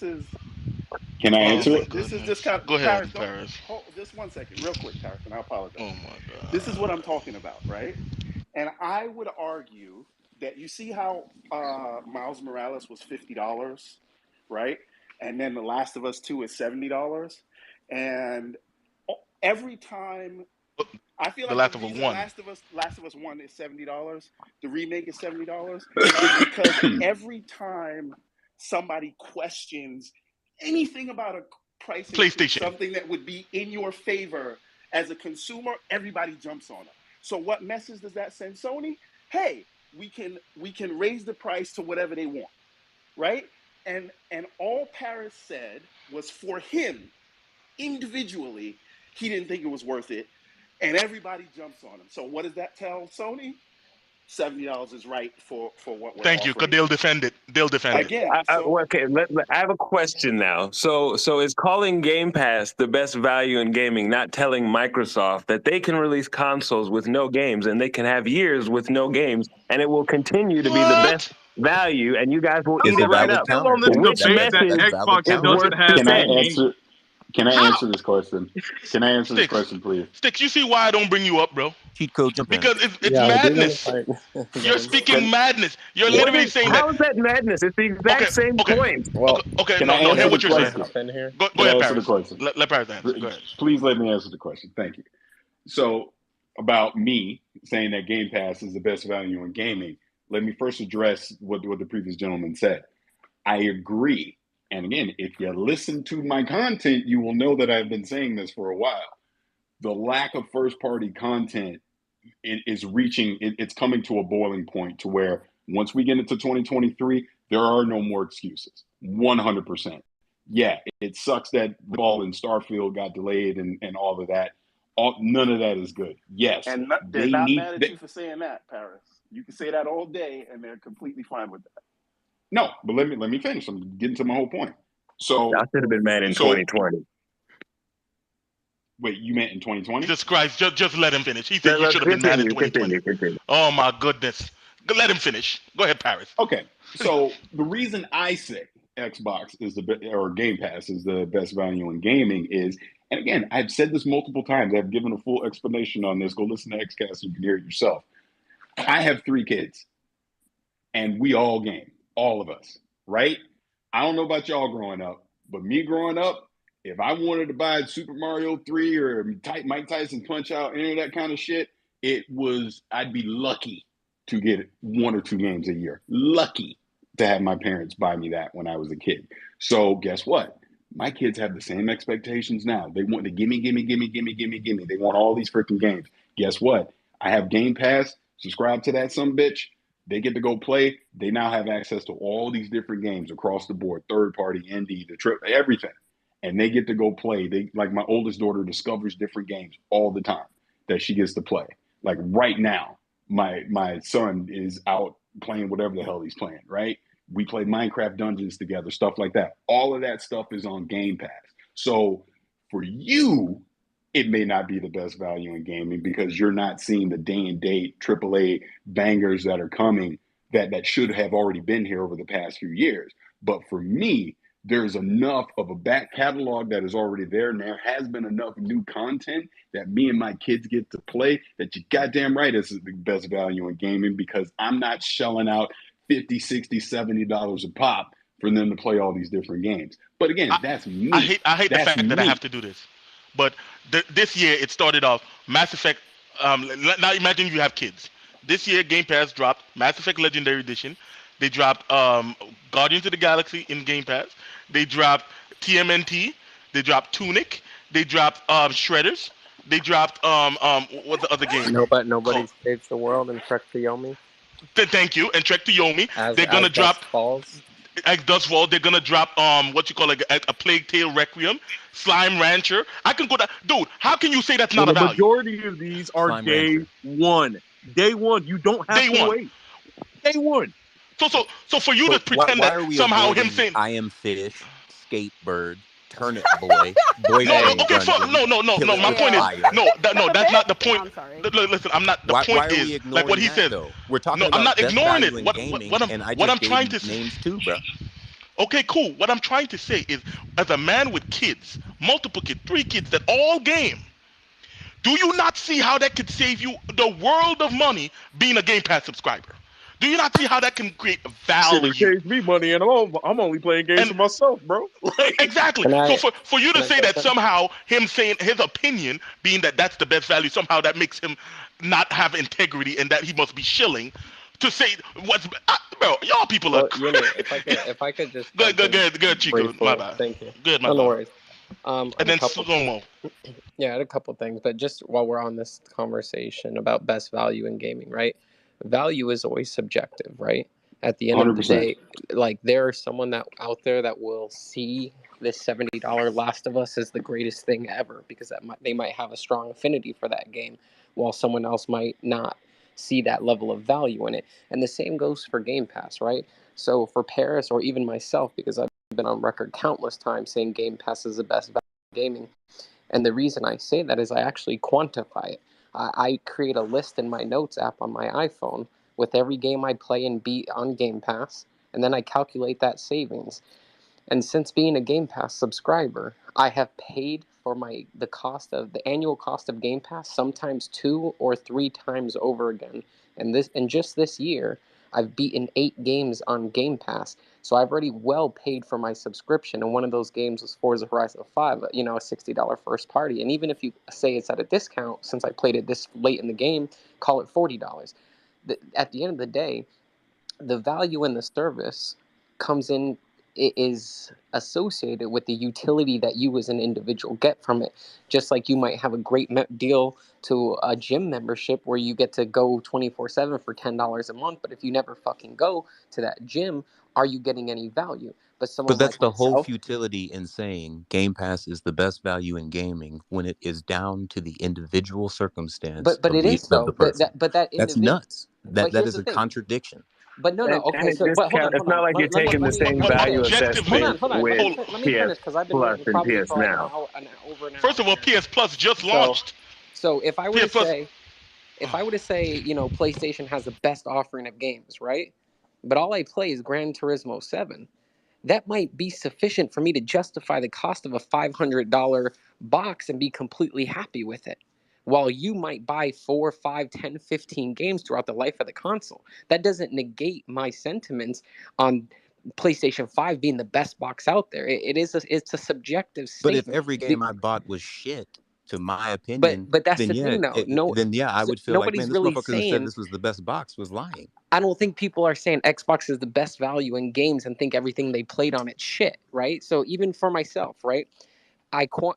Can I answer it? This is just kind of. Go ahead, Paris. Hold just 1 second, real quick, Paris, and I apologize. Oh my God. This is what I'm talking about, right? And I would argue that you see how Miles Morales was $50, right? And then The Last of Us 2 is $70. And every time, I feel like the reason Last of Us 1 is $70, the remake is $70, is because every time somebody questions anything about a price PlayStation, something that would be in your favor as a consumer, everybody jumps on it. So what message does that send Sony? Hey, we can raise the price to whatever they want, right? And all Paris said was, for him individually, he didn't think it was worth it, and everybody jumps on him. So what does that tell Sony? $70 is right for what we're Thank you, because they'll defend it. Again, okay, I have a question now. So is calling Game Pass the best value in gaming not telling Microsoft that they can release consoles with no games and they can have years with no games and it will continue to be the best value, and you guys will eat it right up? Which message is worth saying? Can I answer this question? Can I answer this question, please? Sticks, you see why I don't bring you up, bro? Cheat code jump in. Because it's madness. You're speaking madness. You're literally saying that. How is that madness? It's the exact same point. Well, okay, no, hear what you're saying. Go ahead, Paris. Let Paris answer. Go ahead. Please let me answer the question. Thank you. So, about me saying that Game Pass is the best value in gaming, let me first address what the previous gentleman said. I agree. And again, if you listen to my content, you will know that I've been saying this for a while. The lack of first-party content is it's coming to a boiling point to where once we get into 2023, there are no more excuses. 100%. Yeah, it sucks that Ball and Starfield got delayed and all of that. None of that is good. Yes. And they're not mad at you for saying that, Paris. You can say that all day, and they're completely fine with that. No, but let me finish. I'm getting to my whole point. So I should have been mad in 2020. Wait, you meant in 2020? Jesus Christ, just let him finish. He said you should have been mad in 2020. Continue. Oh my goodness. Let him finish. Go ahead, Paris. Okay. So the reason I say Xbox is or Game Pass is the best value in gaming is, and again, I've said this multiple times. I've given a full explanation on this. Go listen to Xcast, you can hear it yourself. I have 3 kids, and we all game, all of us, right? I don't know about y'all growing up, but me growing up, if I wanted to buy Super Mario 3 or Mike Tyson Punch-Out, any of that kind of shit, I'd be lucky to get 1 or 2 games a year. Lucky to have my parents buy me that when I was a kid. So guess what? My kids have the same expectations now. They want to gimme. They want all these freaking games. Guess what? I have Game Pass. Subscribe to that sumbitch. They get to go play. They now have access to all these different games across the board, third party, indie, the trip, everything. And they get to go play. Like my oldest daughter discovers different games all the time that she gets to play. Like right now, my son is out playing whatever the hell he's playing, right? We play Minecraft Dungeons together, stuff like that. All of that stuff is on Game Pass. So for you, it may not be the best value in gaming because you're not seeing the day and date AAA bangers that are coming that should have already been here over the past few years. But for me, there's enough of a back catalog that is already there, and there has been enough new content that me and my kids get to play that you goddamn right is the best value in gaming because I'm not shelling out $50, $60, $70 a pop for them to play all these different games. But again, that's me. I hate the fact that I have to do this. But this year it started off Mass Effect. Now imagine you have kids. This year Game Pass dropped Mass Effect Legendary Edition. They dropped Guardians of the Galaxy in Game Pass. They dropped TMNT. They dropped Tunic. They dropped Shredders. They dropped what's the other game? Nobody Saves the World and Trek to Yomi. Thank you. And Trek to Yomi. They're gonna drop As Dust Falls. They're gonna drop a Plague Tale Requiem, Slime Rancher. I can go down, dude. How can you say that's not a value? The majority of these are Slime day Rancher. one. Day one. You don't have to wait. Day one. So for you to pretend that somehow him saying I Am Fish, Skatebird, Turnip Boy, Boy no. Dungeon, My point is that's not the point. I'm sorry. Listen, I'm not. The why point are we is ignoring like what he that, said. though? We're talking about I'm not best ignoring value it. in What gaming, I'm and I just trying gave to names too, bro. Okay, cool. What I'm trying to say is, as a man with kids, multiple kids, 3 kids that all game, do you not see how that could save you the world of money being a Game Pass subscriber? Do you not see how that can create value? It saves me money, and I'm only playing games for myself, bro. Exactly. So for you to say that somehow him saying his opinion, being that that's the best value, somehow that makes him not have integrity and that he must be shilling. To say what's bro, y'all people are. If I could just good, Chico. briefly, My bad. Thank you. Good, my no bad. worries. And then slow-mo. Yeah, I had a couple things, but just while we're on this conversation about best value in gaming, right? Value is always subjective, right? At the end 100%. Of the day, like there's someone that out there that will see this $70 Last of Us as the greatest thing ever because they might have a strong affinity for that game, while someone else might not see that level of value in it. And the same goes for Game Pass, right? So for Paris or even myself, because I've been on record countless times saying Game Pass is the best value in gaming. And the reason I say that is I actually quantify it. I create a list in my notes app on my iPhone with every game I play and beat on Game Pass, and then I calculate that savings. And since being a Game Pass subscriber, I have paid for the annual cost of Game Pass sometimes 2 or 3 times over again. And just this year, I've beaten 8 games on Game Pass. So I've already well paid for my subscription, and one of those games was Forza Horizon 5, a $60 first party. And even if you say it's at a discount, since I played it this late in the game, call it $40. At the end of the day, the value in the service is associated with the utility that you as an individual get from it. Just like you might have a great deal to a gym membership where you get to go 24/7 for $10 a month, but if you never fucking go to that gym, are you getting any value? But that's the whole futility in saying Game Pass is the best value in gaming when it is down to the individual circumstance. But it is though. That's nuts. That is a contradiction. But no, And okay. it So, but hold on, it's hold not on. like you're taking the same value assessment Hold on. with Let me finish because I've been Plus waiting and probably PS for like Now. over an hour. First of all, PS Plus just launched. So if I were PS to say, PlayStation has the best offering of games, right? But all I play is Gran Turismo 7. That might be sufficient for me to justify the cost of a $500 box and be completely happy with it. While you might buy 4, 5, 10, 15 games throughout the life of the console. That doesn't negate my sentiments on PlayStation 5 being the best box out there. It's a subjective statement. But if every game I bought was shit, to my opinion, but that's then the thing, though. I would feel like, man, this really motherfucker who said this was the best box was lying. I don't think people are saying Xbox is the best value in games and think everything they played on it's shit, right? So even for myself, right?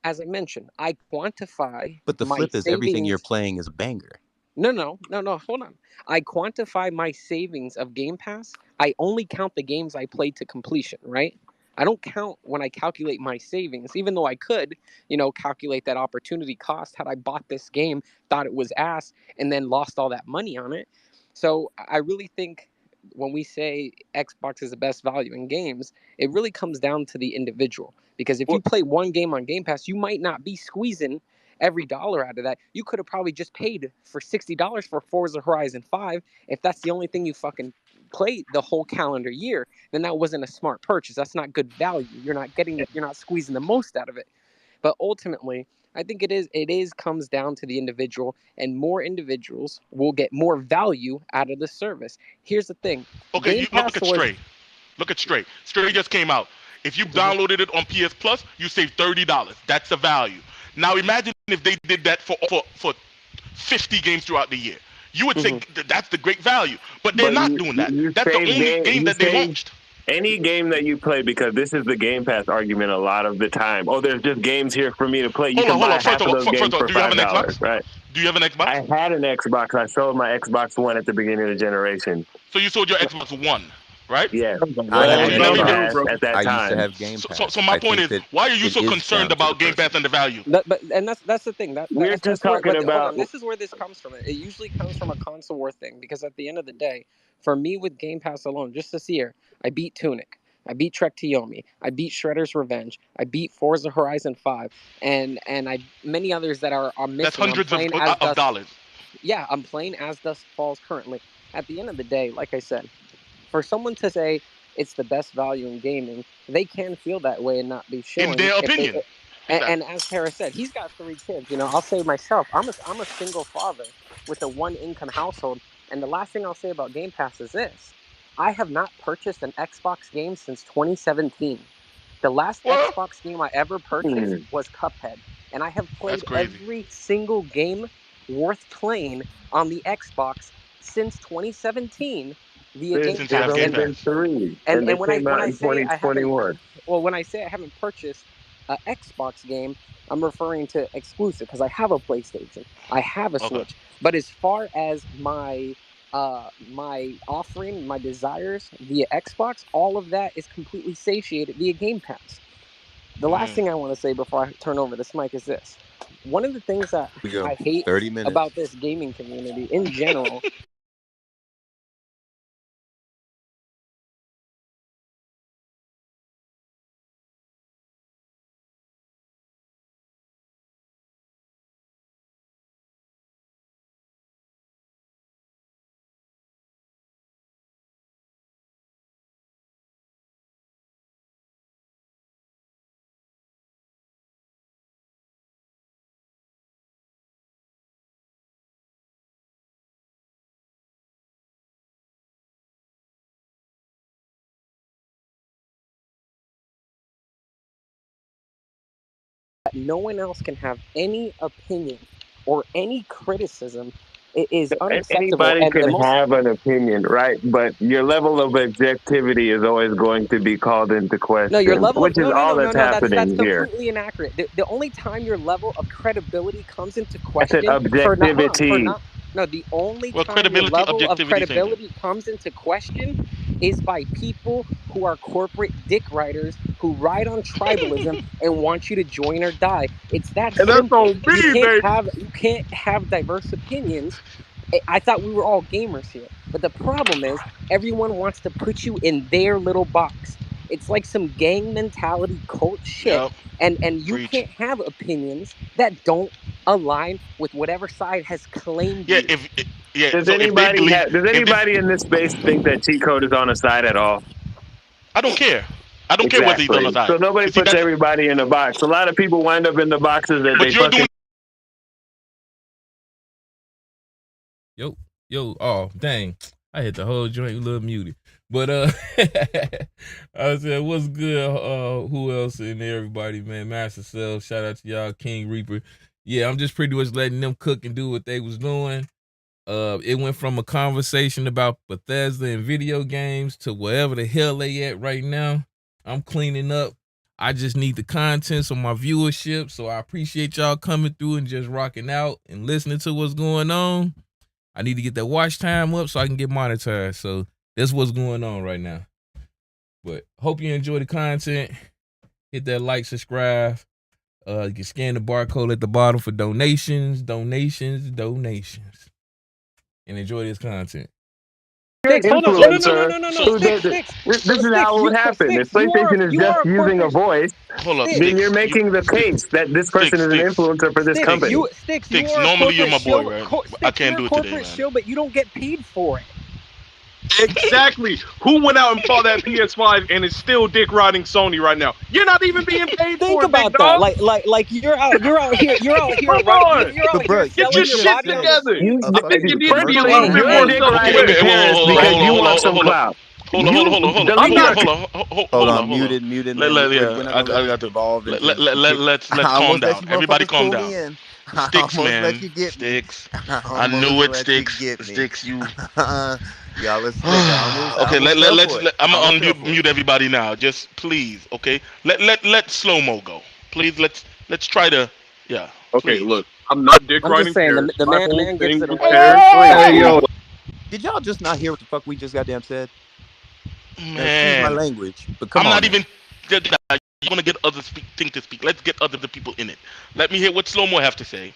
As I mentioned, I quantify. But the flip is everything you're playing is a banger. No. Hold on. I quantify my savings of Game Pass. I only count the games I played to completion, right? I don't count when I calculate my savings, even though I could, calculate that opportunity cost had I bought this game, thought it was ass, and then lost all that money on it. So I really think when we say Xbox is the best value in games, it really comes down to the individual. Because if you play one game on Game Pass, you might not be squeezing every dollar out of that. You could have probably just paid for $60 for Forza Horizon 5 if that's the only thing you fucking played the whole calendar year. Then that wasn't a smart purchase. That's not good value. You're not squeezing the most out of it. But ultimately, I think it comes down to the individual, and more individuals will get more value out of the service. Here's the thing. Okay, look at Stray. Look at Stray. Stray just came out. If you downloaded it on PS Plus, you save $30. That's the value. Now imagine if they did that for 50 games throughout the year. You would say that's the great value, but they're not doing that. That's the only game that they launched. Any game that you play, because this is the Game Pass argument a lot of the time. Oh, there's just games here for me to play. You can buy half of those games for $5, right? Do you have an Xbox? I had an Xbox. I sold my Xbox One at the beginning of the generation. So you sold your Xbox One, right? Yeah. I had Game Pass at that time. I used to have Game Pass. So my point is, why are you so concerned about Game Pass and the value? And that's the thing. We're just talking about. This is where this comes from. It usually comes from a console war thing, because at the end of the day, for me with Game Pass alone, just this year, I beat Tunic. I beat Trek to Yomi. I beat Shredder's Revenge. I beat Forza Horizon 5, and many others that are missing. That's hundreds of dollars. Yeah, I'm playing As Dusk Falls currently. At the end of the day, like I said, for someone to say it's the best value in gaming, they can feel that way and not be showing. In their opinion. And as Tara said, he's got 3 kids. I'll say myself, I'm a single father with a 1-income household, and the last thing I'll say about Game Pass is this. I have not purchased an Xbox game since 2017. The last Xbox game I ever purchased was Cuphead, and I have played every single game worth playing on the Xbox since 2017 via Game Pass. Been 3, and when I say I haven't purchased an Xbox game, I'm referring to exclusive, because I have a PlayStation, I have a Switch. But as far as my offering, my desires via Xbox, all of that is completely satiated via Game Pass. The last thing I want to say before I turn over this mic is this. One of the things that I hate about this gaming community in general no one else can have any opinion or any criticism is unacceptable. Anybody can have an opinion, right? But your level of objectivity is always going to be called into question. No, your level which is all that's happening that's here. completely inaccurate. The only time your level of credibility comes into question. I said objectivity. The only time your level of credibility comes into question is by people who are corporate dick riders who ride on tribalism and want you to join or die. It's that simple. You can't have diverse opinions I thought we were all gamers here. But the problem is everyone wants to put you in their little box. It's like some gang mentality cult shit. And you can't have opinions that don't align with whatever side has claimed you. Does anybody in this space think that cheat code is on a side at all? I don't care. I don't care whether he's on the side. So nobody puts everybody in a box. A lot of people wind up in the boxes that they fucking. Yo, oh dang, I hit the whole joint a little muted. But I said, what's good? Who else in there? Everybody, man. Master Self, shout out to y'all, King Reaper. Yeah, I'm just pretty much letting them cook and do what they was doing. It went from a conversation about Bethesda and video games to wherever the hell they at right now. I'm cleaning up. I just need the content on my viewership, so I appreciate y'all coming through and just rocking out and listening to what's going on. I need to get that watch time up so I can get monetized. So that's what's going on right now. But hope you enjoy the content. Hit that like, subscribe. You can scan the barcode at the bottom for donations. And enjoy this content. Sticks, hold on. No. This is how it would happen. If PlayStation is just using a voice, then you're making the case that this person is an influencer for this company. Sticks, normally you're my boy, right? I can't do it today, man. Show, but you don't get paid for it. Exactly. Who went out and bought that PS5 and is still dick riding Sony right now? You're not even being paid for it. Think about that. Like you're out here. Come on. Get your shit together. I think you need to be a little bit more self-aware. Because you want some clout. Hold on. Muted. I got to evolve. Let's calm down. Everybody calm down. Sticks, man. Sticks. I knew it, Sticks. Sticks, you. Yeah, let's okay, I'm gonna unmute everybody now. Just please, okay? Let slow-mo go. Please, let's try to Okay, please. Look, I'm not dick riding. The man gets it. Hey, yo. Did y'all just not hear what the fuck we just goddamn said? Man, excuse my language, but come on. I'm not even. You're gonna get others think to speak. Let's get other people in it. Let me hear what slow-mo have to say,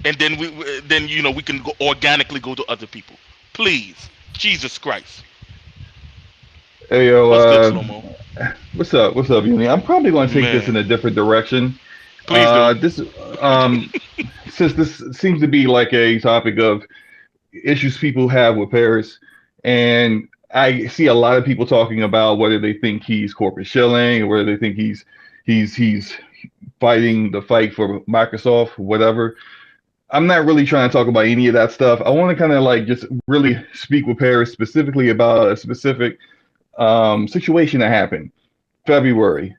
and then we can organically go to other people. Please. Jesus Christ. Hey yo, what's up, Uni? I'm probably going to take this in a different direction. Please do. Since this seems to be like a topic of issues people have with Paris, and I see a lot of people talking about whether they think he's corporate shilling or whether they think he's fighting the fight for Microsoft, whatever. I'm not really trying to talk about any of that stuff. I want to kind of like just really speak with Paris specifically about a specific situation that happened February,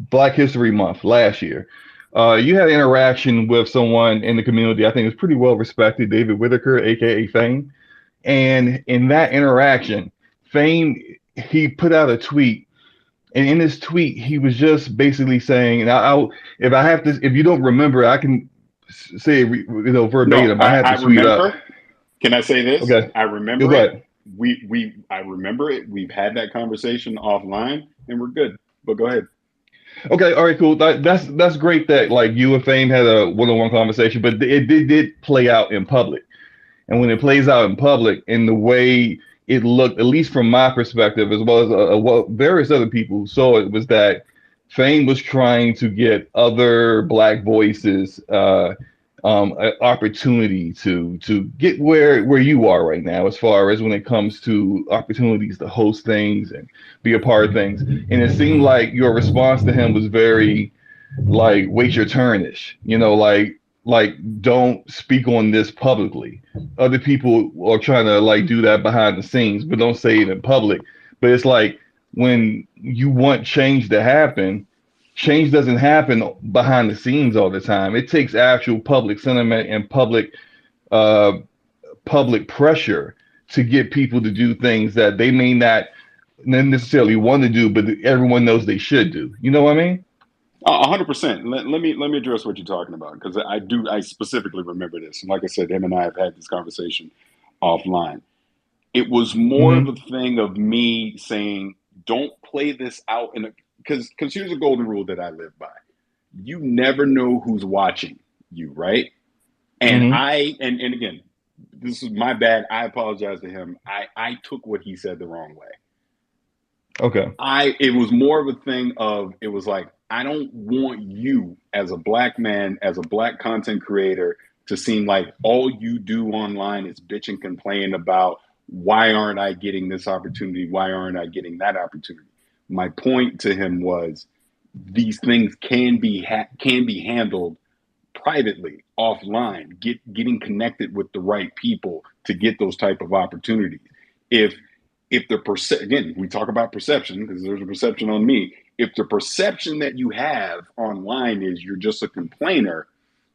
Black History Month last year. You had an interaction with someone in the community. I think it's pretty well respected, David Whitaker, aka Fame. And in that interaction, Fame, he put out a tweet. And in this tweet, he was just basically saying, if you don't remember, I can say verbatim. No, I have to tweet up. Can I say this? Okay. I remember it. I remember it. We've had that conversation offline, and we're good. But go ahead. Okay. All right. Cool. That's great that like you and Fame had a one-on-one conversation, but it did play out in public. And when it plays out in public, in the way it looked, at least from my perspective, as well as various other people who saw it, was that Fame was trying to get other Black voices an opportunity to get where you are right now, as far as when it comes to opportunities to host things and be a part of things. And it seemed like your response to him was very like, wait your turn-ish, like don't speak on this publicly. Other people are trying to like do that behind the scenes, but don't say it in public. But it's like, when you want change to happen, change doesn't happen behind the scenes all the time. It takes actual public sentiment and public pressure to get people to do things that they may not necessarily want to do, but everyone knows they should do. You know what I mean? 100%. Let me address what you're talking about, because I specifically remember this. And like I said, him and I have had this conversation offline. It was more of a thing of me saying, don't play this out because here's a golden rule that I live by. You never know who's watching you, right? And and again, this is my bad. I apologize to him. I took what he said the wrong way. Okay. It was more of a thing of, it was like, I don't want you as a black man, as a black content creator, to seem like all you do online is bitch and complain about why aren't I getting this opportunity? Why aren't I getting that opportunity? My point to him was these things can be handled privately, offline, getting connected with the right people to get those type of opportunities. If the again, we talk about perception because there's a perception on me. If the perception that you have online is you're just a complainer,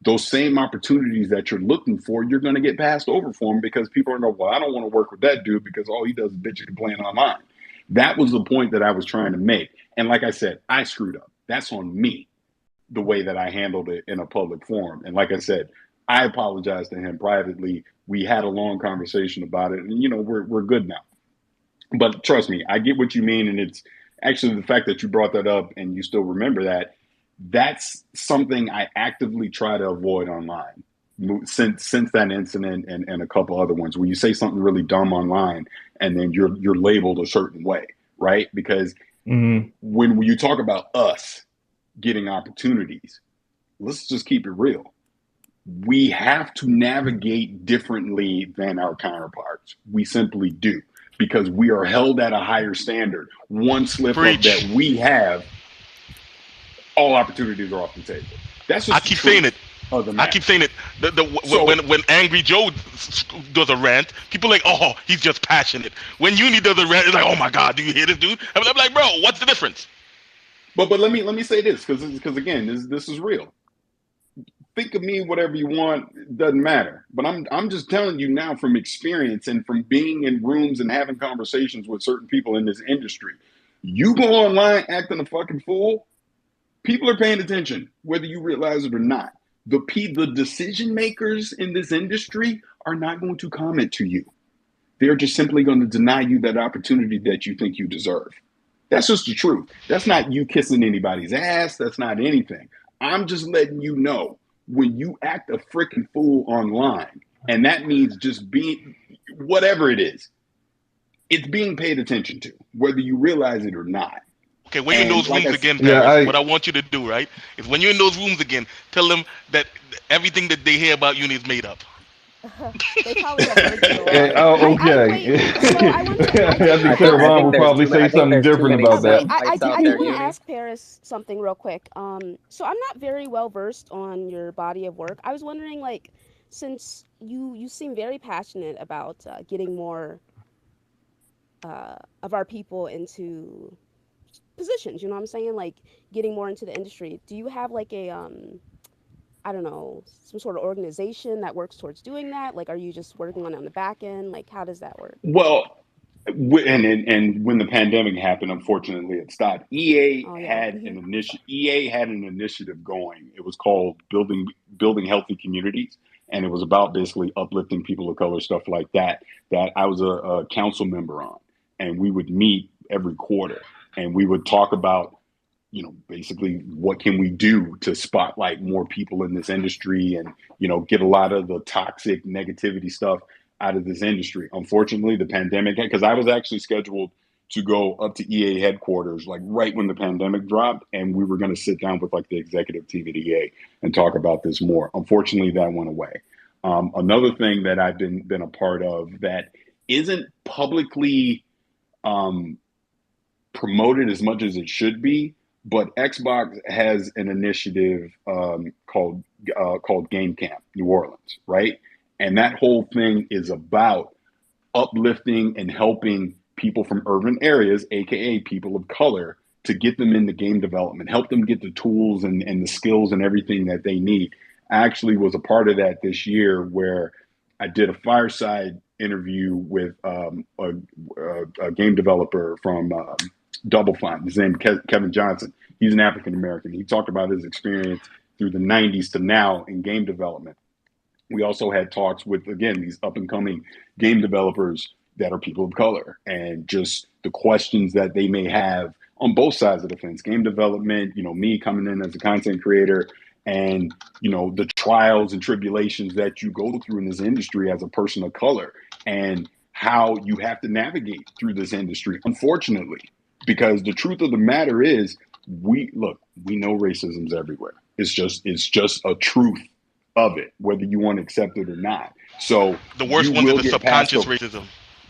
those same opportunities that you're looking for, you're going to get passed over for them because people are going to go, well, I don't want to work with that dude because all he does is bitch and complain online. That was the point that I was trying to make. And like I said, I screwed up. That's on me, the way that I handled it in a public forum. And like I said, I apologized to him privately. We had a long conversation about it, and we're good now. But trust me, I get what you mean, and it's actually the fact that you brought that up and you still remember that. That's something I actively try to avoid online since that incident and a couple other ones where you say something really dumb online and then you're labeled a certain way, right? Because when you talk about us getting opportunities, let's just keep it real. We have to navigate differently than our counterparts. We simply do, because we are held at a higher standard. One slip up that we have, all opportunities are off the table. That's just I keep saying it. I keep saying it. When Angry Joe does a rant, people are like, oh, he's just passionate. When Uni does a rant, it's like, oh my God, do you hear this dude? I'm like, bro, what's the difference? But let me say this, because again, this is real. Think of me whatever you want, it doesn't matter. But I'm just telling you now from experience and from being in rooms and having conversations with certain people in this industry. You go online acting a fucking fool, people are paying attention, whether you realize it or not. The decision makers in this industry are not going to comment to you. They're just simply going to deny you that opportunity that you think you deserve. That's just the truth. That's not you kissing anybody's ass. That's not anything. I'm just letting you know, when you act a freaking fool online, and that means just being whatever it is, it's being paid attention to, whether you realize it or not. Okay, when you're in those rooms again, Paris, what I want you to do, right, is when you're in those rooms again, tell them that everything that they hear about Uni is made up. They probably have heard you. Okay. I think Caravon will probably say something different about that. I do want to ask Paris something real quick. So I'm not very well versed on your body of work. I was wondering, like, since you seem very passionate about getting more of our people into positions, you know what I'm saying? Like getting more into the industry. Do you have like a I don't know, some sort of organization that works towards doing that? Like, are you just working on the back end? Like, how does that work? Well, and when the pandemic happened, unfortunately, it stopped. EA had an initiative going. It was called Building Healthy Communities, and it was about basically uplifting people of color, stuff like that. That I was a council member on, and we would meet every quarter, and we would talk about, basically what can we do to spotlight more people in this industry and, get a lot of the toxic negativity stuff out of this industry. Unfortunately, the pandemic, because I was actually scheduled to go up to EA headquarters, like right when the pandemic dropped, and we were going to sit down with like the executive team at EA and talk about this more. Unfortunately, that went away. Another thing that I've been a part of that isn't publicly promoted as much as it should be, but Xbox has an initiative called Game Camp New Orleans, right? And that whole thing is about uplifting and helping people from urban areas, aka people of color, to get them into game development, help them get the tools and the skills and everything that they need. I actually was a part of that this year, where I did a fireside interview with a game developer from Double Fine. His name is Kevin Johnson. He's an African American. He talked about his experience through the 90s to now in game development. We also had talks with, again, these up and coming game developers that are people of color, and just the questions that they may have on both sides of the fence. Game development, me coming in as a content creator and the trials and tribulations that you go through in this industry as a person of color, and how you have to navigate through this industry, unfortunately, because the truth of the matter is, we know racism's everywhere. It's just a truth of it, whether you want to accept it or not. So the worst one is the subconscious racism.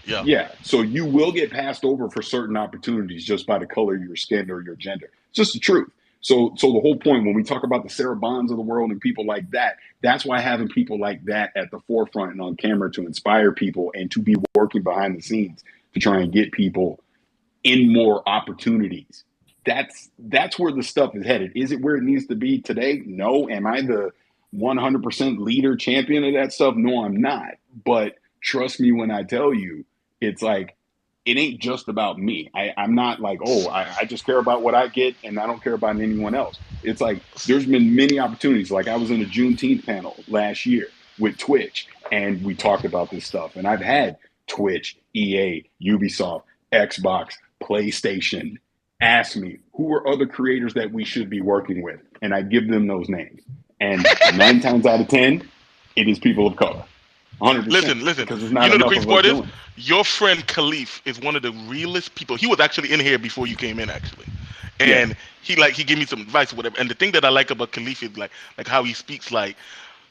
Yeah. So you will get passed over for certain opportunities just by the color of your skin or your gender. It's just the truth. So the whole point when we talk about the Sarah Bonds of the world and people like that, that's why having people like that at the forefront and on camera to inspire people and to be working behind the scenes to try and get people in more opportunities. That's where the stuff is headed. Is it where it needs to be today? No. Am I the 100% leader champion of that stuff? No, I'm not. But trust me when I tell you, it's like, it ain't just about me. I'm not like, I just care about what I get and I don't care about anyone else. It's like, there's been many opportunities. Like I was in a Juneteenth panel last year with Twitch and we talked about this stuff. And I've had Twitch, EA, Ubisoft, Xbox, PlayStation ask me, who are other creators that we should be working with? And I give them those names. And 9 times out of 10, it is people of color. 100%. Listen. You know the crazy part is, your friend Khalif is one of the realest people. He was actually in here before you came in, actually, and he gave me some advice or whatever. And the thing that I like about Khalif is like how he speaks. Like,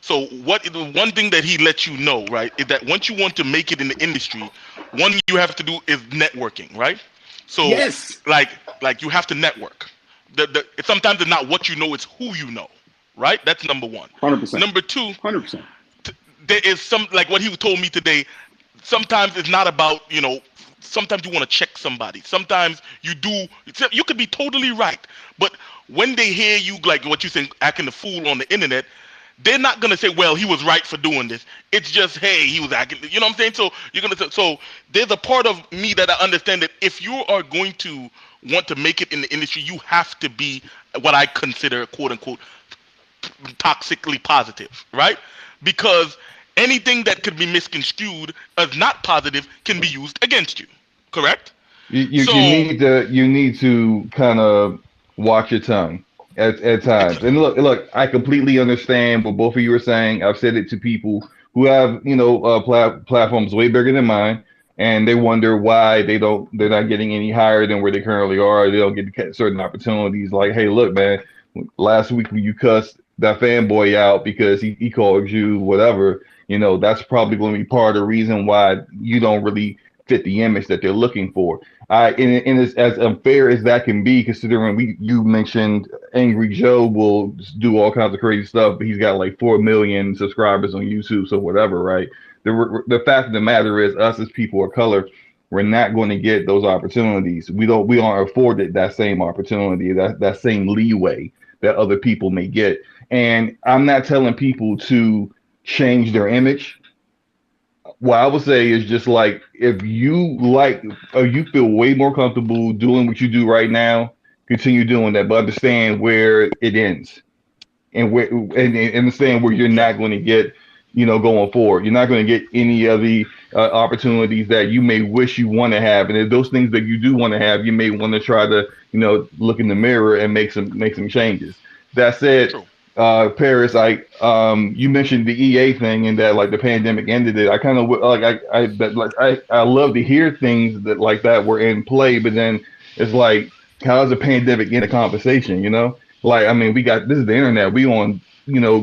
so the one thing that he lets you know, right, is that once you want to make it in the industry, one thing you have to do is networking, right? So like you have to network. Sometimes it's not what you know, it's who you know, right? That's number one. 100%. Number two, 100%. There is some, like what he told me today, sometimes it's not about, sometimes you want to check somebody. Sometimes you could be totally right. But when they hear you, like what you saying, acting the fool on the internet, they're not going to say, well, he was right for doing this. It's just, hey, he was acting, you know what I'm saying? So so there's a part of me that I understand that if you are going to want to make it in the industry, you have to be what I consider, quote unquote, toxically positive, right? Because anything that could be misconstrued as not positive can be used against you. Correct? You need to kind of watch your tongue at times. And look, I completely understand what both of you are saying. I've said it to people who have platforms way bigger than mine, and they wonder why they're not getting any higher than where they currently are. They don't get certain opportunities. Like, hey, look, man, last week when you cussed that fanboy out because he called you whatever, that's probably going to be part of the reason why you don't really fit the image that they're looking for. And it's as unfair as that can be, considering you mentioned Angry Joe will do all kinds of crazy stuff, but he's got like 4 million subscribers on YouTube, so whatever, right? The fact of the matter is, us as people of color, we're not going to get those opportunities. We aren't afforded that same opportunity, that same leeway that other people may get. And I'm not telling people to change their image. What I would say is just like, if you you feel way more comfortable doing what you do right now, continue doing that, but understand where it ends and understand where you're not going to get, going forward. You're not going to get any of the opportunities that you may wish you want to have. And if those things that you do want to have, you may want to try to, look in the mirror and make some changes. That said, Paris, you mentioned the EA thing and that like the pandemic ended it. I kind of I love to hear things that like that were in play, but then it's like, how does a pandemic end a conversation? Like, I mean, this is the internet. We on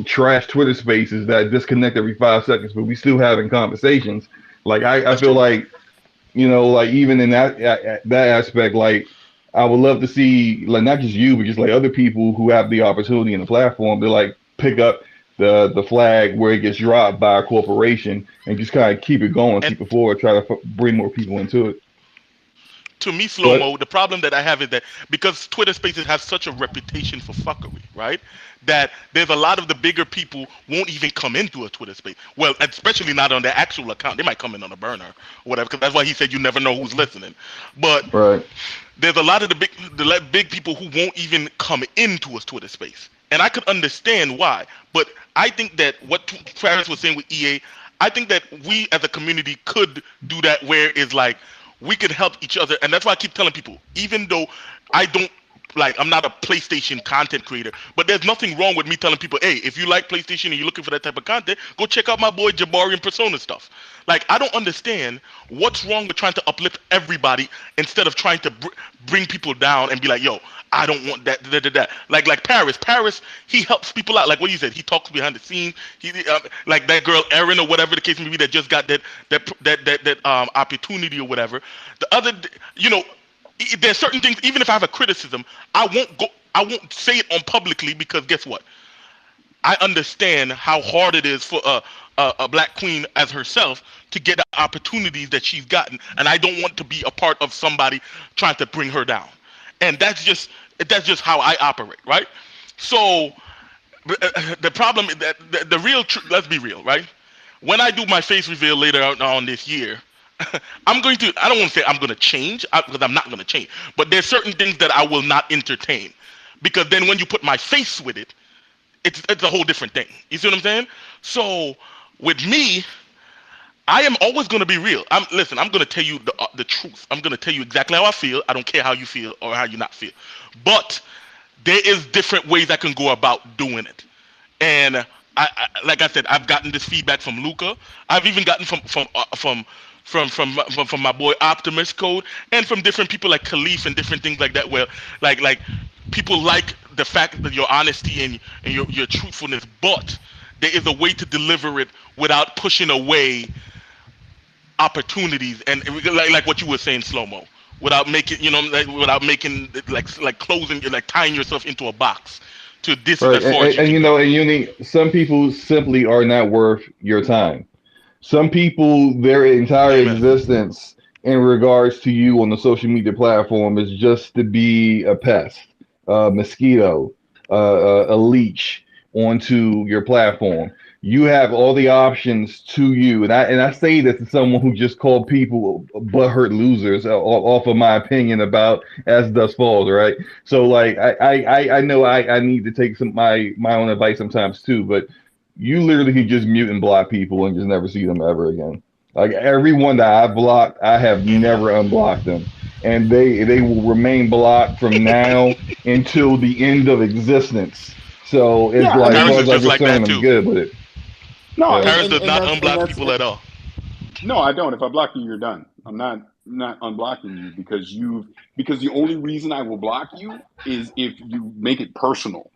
trash Twitter spaces that disconnect every 5 seconds, but we still having conversations. Like I feel like like even in that aspect, like, I would love to see, like, not just you, but just like other people who have the opportunity and the platform to like pick up the flag where it gets dropped by a corporation and just kind of keep it going, keep it forward, try to bring more people into it. To me, Slow-Mo, the problem that I have is that because Twitter Spaces have such a reputation for fuckery, right? That there's a lot of the bigger people won't even come into a Twitter space. Well, especially not on their actual account. They might come in on a burner or whatever, because that's why he said you never know who's listening. But there's a lot of the big people who won't even come into a Twitter space. And I could understand why. But I think that what Paris was saying with EA, I think that we as a community could do that, where it's like we could help each other. And that's why I keep telling people, even though I don't I'm not a PlayStation content creator, but there's nothing wrong with me telling people, hey, if you like PlayStation and you're looking for that type of content, go check out my boy Jabari and Persona stuff. Like, I don't understand what's wrong with trying to uplift everybody instead of trying to bring people down and be like, yo, I don't want that. Like Paris, he helps people out. Like what you said, he talks behind the scenes. He like that girl Erin or whatever the case may be that just got that opportunity or whatever. The other, there's certain things. Even if I have a criticism, I won't say it on publicly because guess what? I understand how hard it is for a black queen as herself to get the opportunities that she's gotten, and I don't want to be a part of somebody trying to bring her down. And that's just how I operate, right? So the problem is that the real let's be real, right? When I do my face reveal later on this year, I don't want to say I'm going to change because I'm not going to change, but there's certain things that I will not entertain because then when you put my face with it, it's a whole different thing. You see what I'm saying? So with me, I am always going to be real. I'm going to tell you the truth. I'm going to tell you exactly how I feel. I don't care how you feel or how you not feel. But there is different ways I can go about doing it. And I like I said, I've gotten this feedback from Luca. I've even gotten from my boy Optimus Code and from different people like Khalif and different things like that where like people like the fact that your honesty and your truthfulness, but there is a way to deliver it without pushing away opportunities and like what you were saying, Slow-Mo, without making closing, like tying yourself into a box to this right. And Uni, some people simply are not worth your time. Some people, their entire existence in regards to you on the social media platform is just to be a pest, a mosquito, a leech onto your platform. You have all the options to you, and I say this to someone who just called people butthurt losers off of my opinion about As Dusk Falls, right? So like I know I need to take my own advice sometimes too, but you literally can just mute and block people and just never see them ever again. Like everyone that I've blocked, I have never unblocked them, and they will remain blocked from now until the end of existence. So it's like as far as I'm concerned, I'm good with it. No, Paris does not unblock people at all. No, I don't. If I block you, you're done. I'm not unblocking you because the only reason I will block you is if you make it personal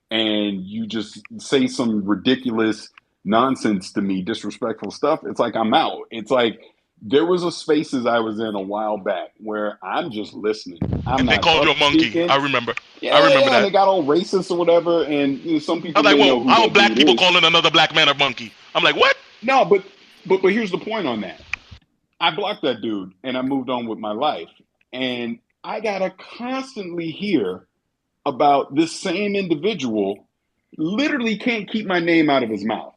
and you just say some ridiculous nonsense to me, disrespectful stuff. It's like I'm out. It's like there was a spaces I was in a while back where I'm just listening. And they called you a monkey. Speaking. I remember. I remember that. They got all racist or whatever, and some people. I was like, well, how black people calling another black man a monkey? I'm like, what? No, but here's the point on that. I blocked that dude, and I moved on with my life, and I gotta constantly hear about this same individual. Literally can't keep my name out of his mouth.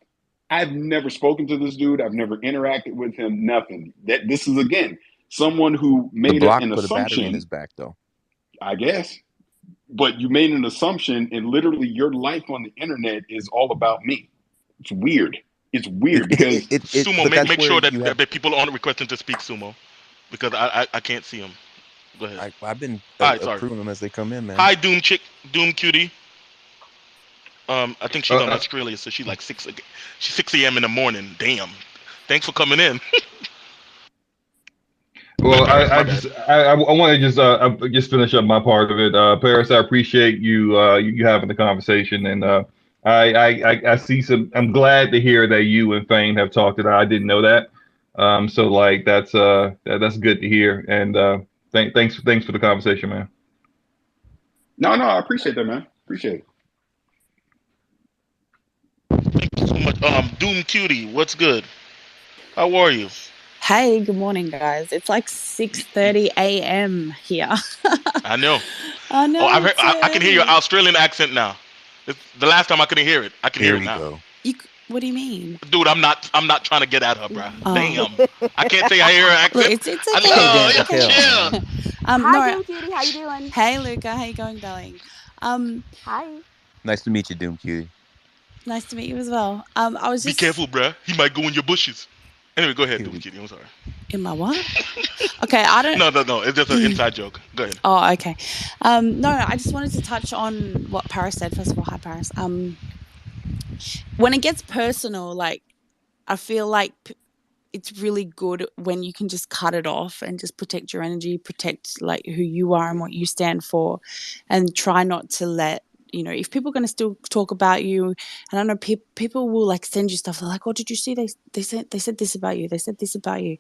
I've never spoken to this dude. I've never interacted with him. Nothing. This is again someone who made an assumption. The battery in his back, though. I guess, but you made an assumption, and literally your life on the internet is all about me. It's weird. It's weird because Sumo, make sure that people aren't requesting to speak, Sumo, because I can't see them. Go ahead. I've been approving them as they come in, man. Hi, Doom Cutie. I think she's on Australia, so she's like 6 a.m. in the morning. Damn. Thanks for coming in. Well, I want to just finish up my part of it. Paris, I appreciate you having the conversation, and I see some. I'm glad to hear that you and Fane have talked it out. I didn't know that. So like that's good to hear, and thanks for the conversation, man. No, I appreciate that, man. Appreciate it. Thank you so much. Doom Cutie, what's good? How are you? Hey, good morning, guys. It's like 6:30 a.m. here. I know. I know. I can hear your Australian accent now. The last time I couldn't hear it. I can hear it now. What do you mean? Dude, I'm not trying to get at her, bro. Damn. I can't say I hear her accent. Look, it's okay. Chill. Hi, Nora. Doom Cutie. How you doing? Hey, Luca. How you going, darling? Hi. Nice to meet you, Doom Cutie. Nice to meet you as well. I was just... Be careful, bro. He might go in your bushes. Anyway, go ahead, Doom Cutie. I'm sorry. In my what? Okay, I don't. No. It's just an inside joke. Go ahead. Oh, okay. No, I just wanted to touch on what Paris said. First of all, hi Paris. When it gets personal, like I feel like it's really good when you can just cut it off and just protect your energy, protect like who you are and what you stand for, and try not to let, you know, if people are going to still talk about you, and I know people will like send you stuff. They're like, oh, did you see they said this about you? They said this about you.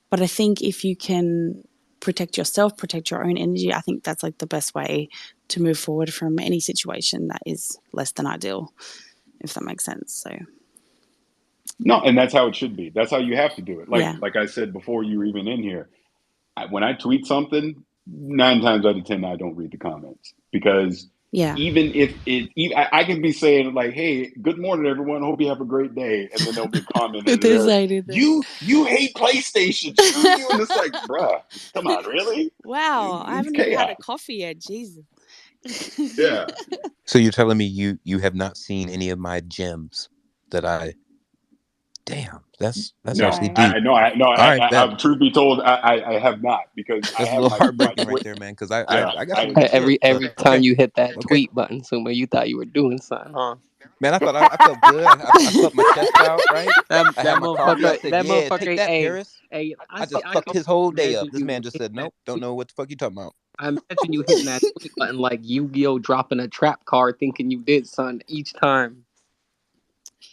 But I think if you can protect yourself, protect your own energy, I think that's like the best way to move forward from any situation that is less than ideal, if that makes sense. So. No, and that's how it should be. That's how you have to do it. Like I said before you were even in here, when I tweet something, 9 times out of 10 I don't read the comments, because even if I can be saying like, "Hey, good morning, everyone. Hope you have a great day," and then there'll be a comment in there, you hate PlayStation, screw you, and it's like, bruh, come on, really? Wow, I haven't even had a coffee yet. Jesus. Yeah. So you're telling me you have not seen any of my gems that I? Damn, that's actually deep. Truth be told, I have not, because that's a little heartbreaking right there, man. Because I got some every time you hit that tweet button, Suma, you thought you were doing something, huh? Man, I thought I felt good. I felt my chest out, right? That motherfucker, take that, Paris. Hey, I just fucked his whole day up. This man just said, "Nope, don't know what the fuck you talking about." I imagine you hitting that tweet button like Yu-Gi-Oh dropping a trap card, thinking you did something each time.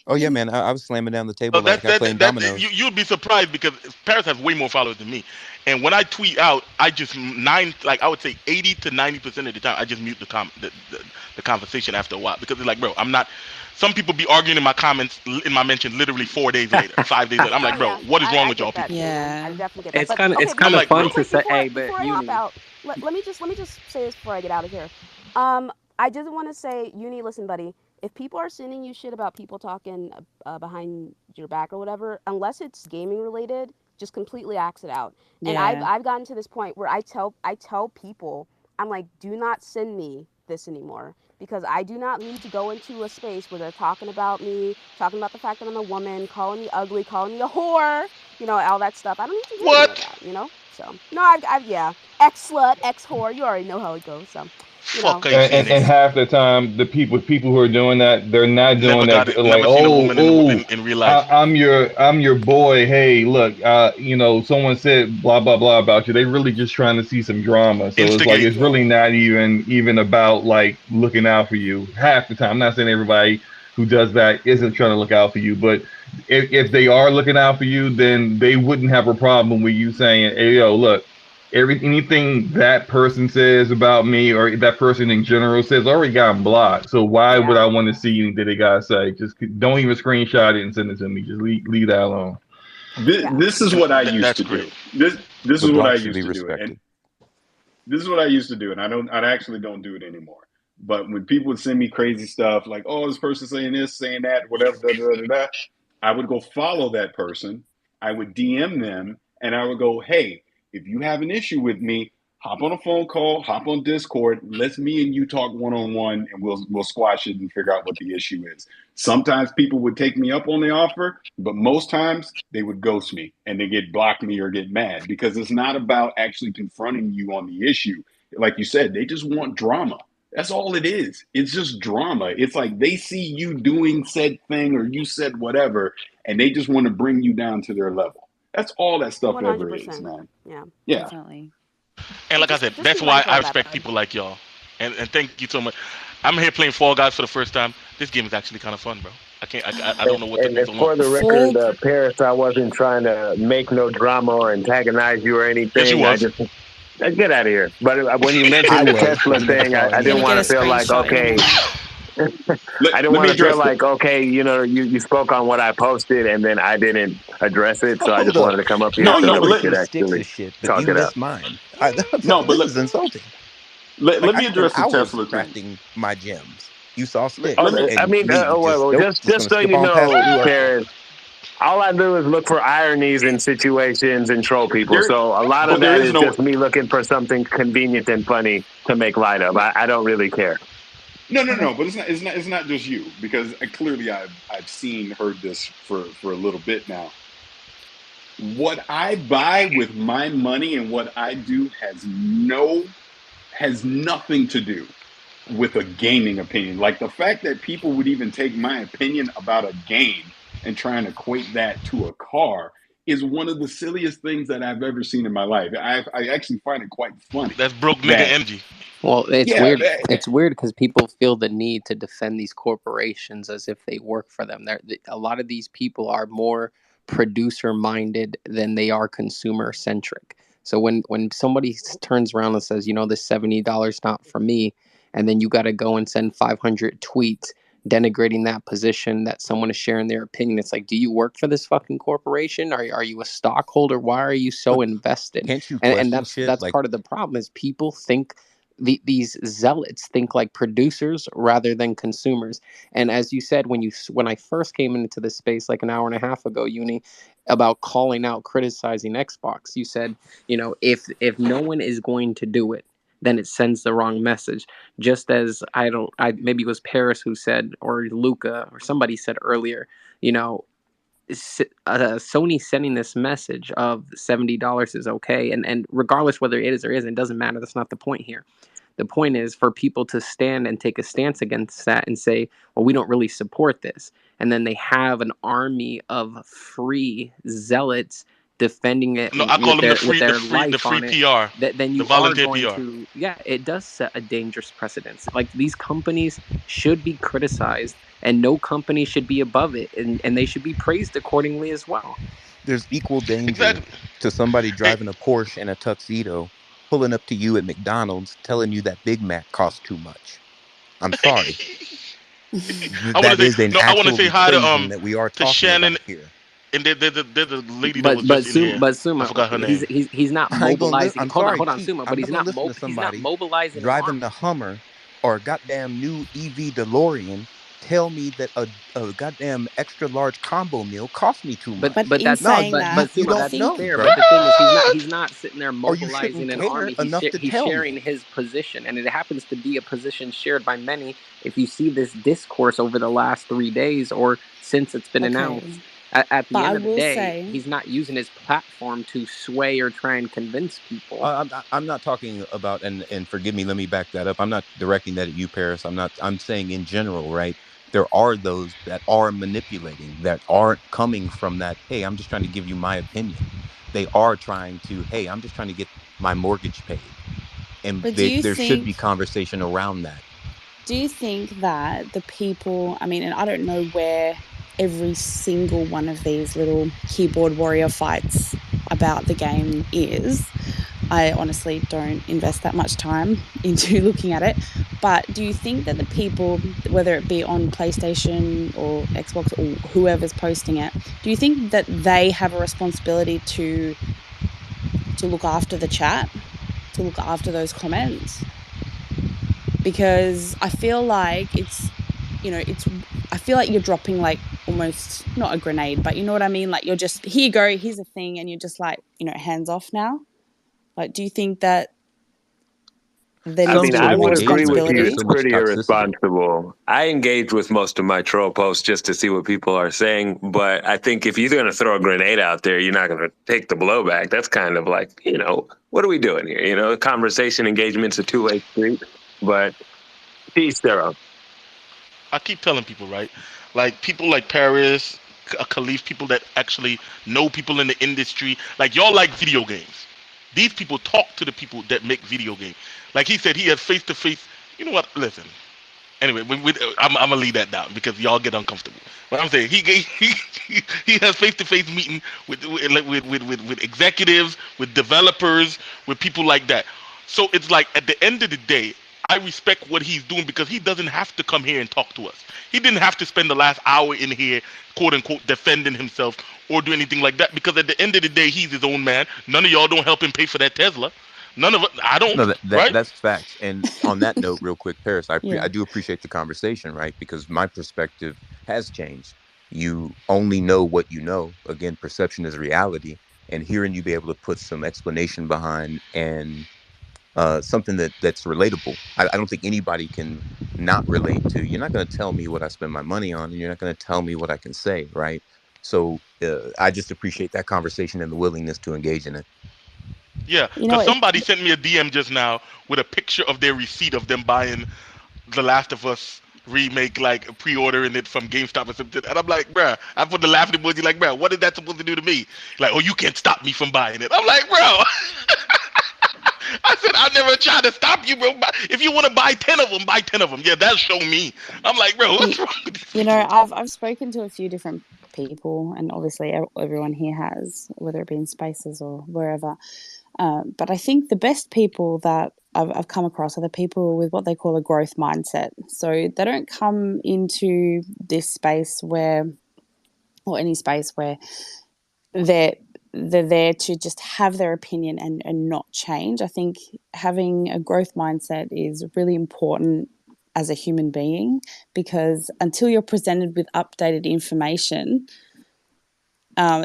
Oh yeah, man! I was slamming down the table like I playing dominoes. You'd be surprised, because Paris has way more followers than me, and when I tweet out, I just I would say 80 to 90% of the time, I just mute the conversation after a while, because it's like, bro, I'm not. Some people be arguing in my comments, in my mention, literally 4 days later, 5 days later. I'm like, bro, what is wrong with y'all people? Yeah, I definitely get that. It's kind of fun to say, hey, but Uni. Let me just say this before I get out of here. I just want to say, Uni, listen, buddy. If people are sending you shit about people talking behind your back or whatever, unless it's gaming related, just completely axe it out. And I've gotten to this point where I tell people, I'm like, do not send me this anymore, because I do not need to go into a space where they're talking about me, talking about the fact that I'm a woman, calling me ugly, calling me a whore, you know, all that stuff. I don't need to hear any of that, you know? So, no, I've ex-slut, ex-whore, you already know how it goes, so. You know. And half the time, the people who are doing that, they're not doing that like, in real life. I'm your boy. Hey, look, you know, someone said blah blah blah about you. They really just trying to see some drama. So it's like, it's really not even about like looking out for you. Half the time, I'm not saying everybody who does that isn't trying to look out for you, but if they are looking out for you, then they wouldn't have a problem with you saying, hey, yo, look. Anything that person says about me, or that person in general says, already got them blocked. So why would I want to see anything they gotta say? Just don't even screenshot it and send it to me. Just leave that alone. This is what I used to do. This is what I used to do. And this is what I used to do, and I actually don't do it anymore. But when people would send me crazy stuff like, oh, this person saying this, saying that, whatever, I would go follow that person. I would DM them, and I would go, hey, if you have an issue with me, hop on a phone call, hop on Discord, let's me and you talk one-on-one, and we'll squash it and figure out what the issue is. Sometimes people would take me up on the offer, but most times they would ghost me and they get blocked me or get mad, because it's not about actually confronting you on the issue. Like you said, they just want drama. That's all it is. It's just drama. It's like they see you doing said thing or you said whatever, and they just want to bring you down to their level. That's all that stuff 100%. Ever is, man. Yeah. Definitely. And like I said, that's why I respect people like y'all. And thank you so much. I'm here playing Fall Guys for the first time. This game is actually kind of fun, bro. I don't know what to do. And for the record, Paris, I wasn't trying to make no drama or antagonize you or anything. Yes, you was. Get out of here. But when you mentioned the Tesla thing, I didn't want to feel like, okay. I didn't want to feel like, okay, you know, you spoke on what I posted and then I didn't address it, so I just wanted to come up here so that we could actually talk it out. Mine. But this is insulting. Let me address the Tesla thing. My gems. You saw sticks. I mean, just so you know, Paris, all I do is look for ironies in situations and troll people. So a lot of that is just me looking for something convenient and funny to make light of. I don't really care. No, but it's not just you, because clearly I've heard this for a little bit now. What I buy with my money and what I do has nothing to do with a gaming opinion. Like the fact that people would even take my opinion about a game and try and equate that to a car is one of the silliest things that I've ever seen in my life. I actually find it quite funny. That's broke nigga energy. Well, it's weird. It's weird because people feel the need to defend these corporations as if they work for them. A lot of these people are more producer-minded than they are consumer-centric. So when somebody turns around and says, this $70 not for me, and then you got to go and send 500 tweets denigrating that position that someone is sharing their opinion, it's like, do you work for this fucking corporation? Are you a stockholder? Why are you so invested? Can't you And question that's shit? that's Like, part of the problem is people think these zealots think like producers rather than consumers. And as you said, when I first came into this space like an hour and a half ago, Uni, about calling out criticizing Xbox, you said, if no one is going to do it, then it sends the wrong message. Just as maybe it was Paris who said, or Luca, or somebody said earlier, Sony sending this message of $70 is okay, and regardless whether it is or isn't, it doesn't matter. That's not the point here. The point is for people to stand and take a stance against that and say, well, we don't really support this, and then they have an army of free zealots defending it. No, I call them the free PR. Then you the volunteer are going PR. to, it does set a dangerous precedence. Like, these companies should be criticized, and no company should be above it, and they should be praised accordingly as well. There's equal danger to somebody driving a Porsche and a tuxedo pulling up to you at McDonald's telling you that Big Mac costs too much. I'm sorry. That is an actual equation that we are talking Shannon about here. And there's a lady that was just in here. But Suma, I forgot her name. He's not mobilizing. Hold on, Suma. But he's not somebody mobilizing. Driving the Hummer or a goddamn new EV DeLorean tell me that a goddamn extra large combo meal cost me too much. But that's not. But you don't know. Fair, but the thing is, he's not sitting there mobilizing an army. He's sharing his position, and it happens to be a position shared by many. If you see this discourse over the last 3 days or since it's been announced. At the end of the day, he's not using his platform to sway or try and convince people. I'm not talking about, and forgive me, let me back that up. I'm not directing that at you, Paris. I'm saying in general, right? There are those that are manipulating, that aren't coming from that, hey, I'm just trying to give you my opinion. They are trying to, hey, I'm just trying to get my mortgage paid. And there should be conversation around that. Do you think that the people, and I don't know where every single one of these little keyboard warrior fights about the game is. I honestly don't invest that much time into looking at it. But do you think that the people, whether it be on PlayStation or Xbox or whoever's posting it, do you think that they have a responsibility to look after the chat, to look after those comments? Because I feel like I feel like you're dropping like almost not a grenade, but you know what I mean? Like, you're just, here you go, here's a thing, and you're just like, hands off now. Like, do you think that I would agree with you. It's pretty irresponsible. I engage with most of my troll posts just to see what people are saying, but I think if you're going to throw a grenade out there, you're not going to take the blowback. That's kind of like, what are we doing here? Conversation, engagement's a two-way street, but peace their own. I keep telling people, right? Like, people like Paris, Khalif, people that actually know people in the industry. Like, y'all like video games. These people talk to the people that make video games. Like he said, he has face-to-face. You know what? Listen. Anyway, I'm going to leave that down because y'all get uncomfortable. But I'm saying he has face-to-face meeting with executives, with developers, with people like that. So it's like, at the end of the day, I respect what he's doing because he doesn't have to come here and talk to us. He didn't have to spend the last hour in here, quote unquote, defending himself or do anything like that, because at the end of the day, he's his own man. None of y'all don't help him pay for that Tesla. None of us. I don't. No, right? That's facts. And on that note, real quick, Paris, I do appreciate the conversation, right? Because my perspective has changed. You only know what you know. Again, perception is reality. And hearing you be able to put some explanation behind and something that's relatable. I don't think anybody can not relate to. You're not going to tell me what I spend my money on, and you're not going to tell me what I can say, right? So I just appreciate that conversation and the willingness to engage in it. Yeah, because somebody sent me a DM just now with a picture of their receipt of them buying The Last of Us remake, like pre-ordering it from GameStop or something. And I'm like, bruh, I put the laughing emoji like, bruh, what is that supposed to do to me? Like, oh, you can't stop me from buying it. I'm like, bro. I said, I never tried to stop you, bro. If you want to buy 10 of them, buy 10 of them. Yeah, that'll show me. I'm like, bro, what's wrong with these people? I've spoken to a few different people, and obviously everyone here has, whether it be in Spaces or wherever. But I think the best people that I've come across are the people with what they call a growth mindset. So they don't come into this space or any space where they're there to just have their opinion and not change. I think having a growth mindset is really important as a human being, because until you're presented with updated information,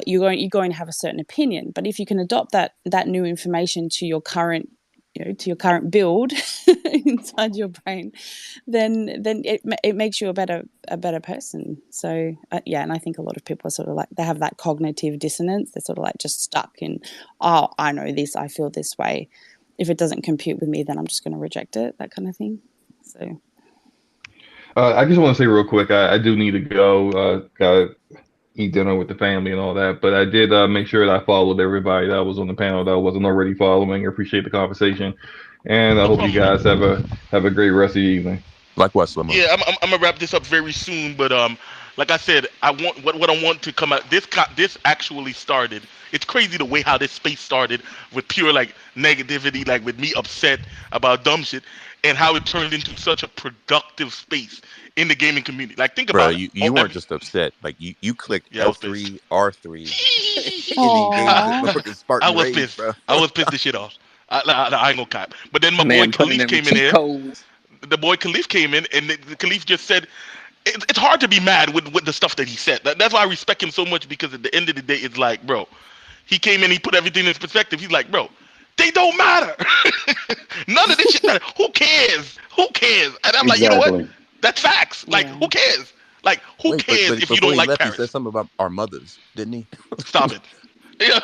you're going to have a certain opinion. But if you can adopt that new information to your current build inside your brain, then it makes you a better person. So and I think a lot of people are sort of like, they have that cognitive dissonance. They're sort of like just stuck in, oh, I know this, I feel this way. If it doesn't compute with me, then I'm just going to reject it, that kind of thing. So I just want to say real quick, I do need to go. Gotta eat dinner with the family and all that. But I did make sure that I followed everybody that was on the panel that I wasn't already following. I appreciate the conversation, and I hope you guys have a great rest of the evening. Likewise, Slimmer. Yeah, I'm gonna wrap this up very soon, but like I said, I want what I want to come out. This actually started. It's crazy the way how this space started with pure like negativity, like with me upset about dumb shit, and how it turned into such a productive space in the gaming community. Like, think about it. You weren't just upset. Like you clicked L3, R3. I was pissed. Bro. I was pissed the shit off. I ain't gonna cap. But then my boy Khalif came in here. The boy Khalif came in, and the Khalif just said, it's hard to be mad with the stuff that he said. That's why I respect him so much, because at the end of the day, it's like, bro, he came in, he put everything in perspective. He's like, bro, they don't matter. None of this shit matters. Who cares? Who cares? And I'm like, you know what? That's facts. Like, who cares? Like, who cares if you don't like Paris? He said something about our mothers, didn't he? Stop it. Yeah.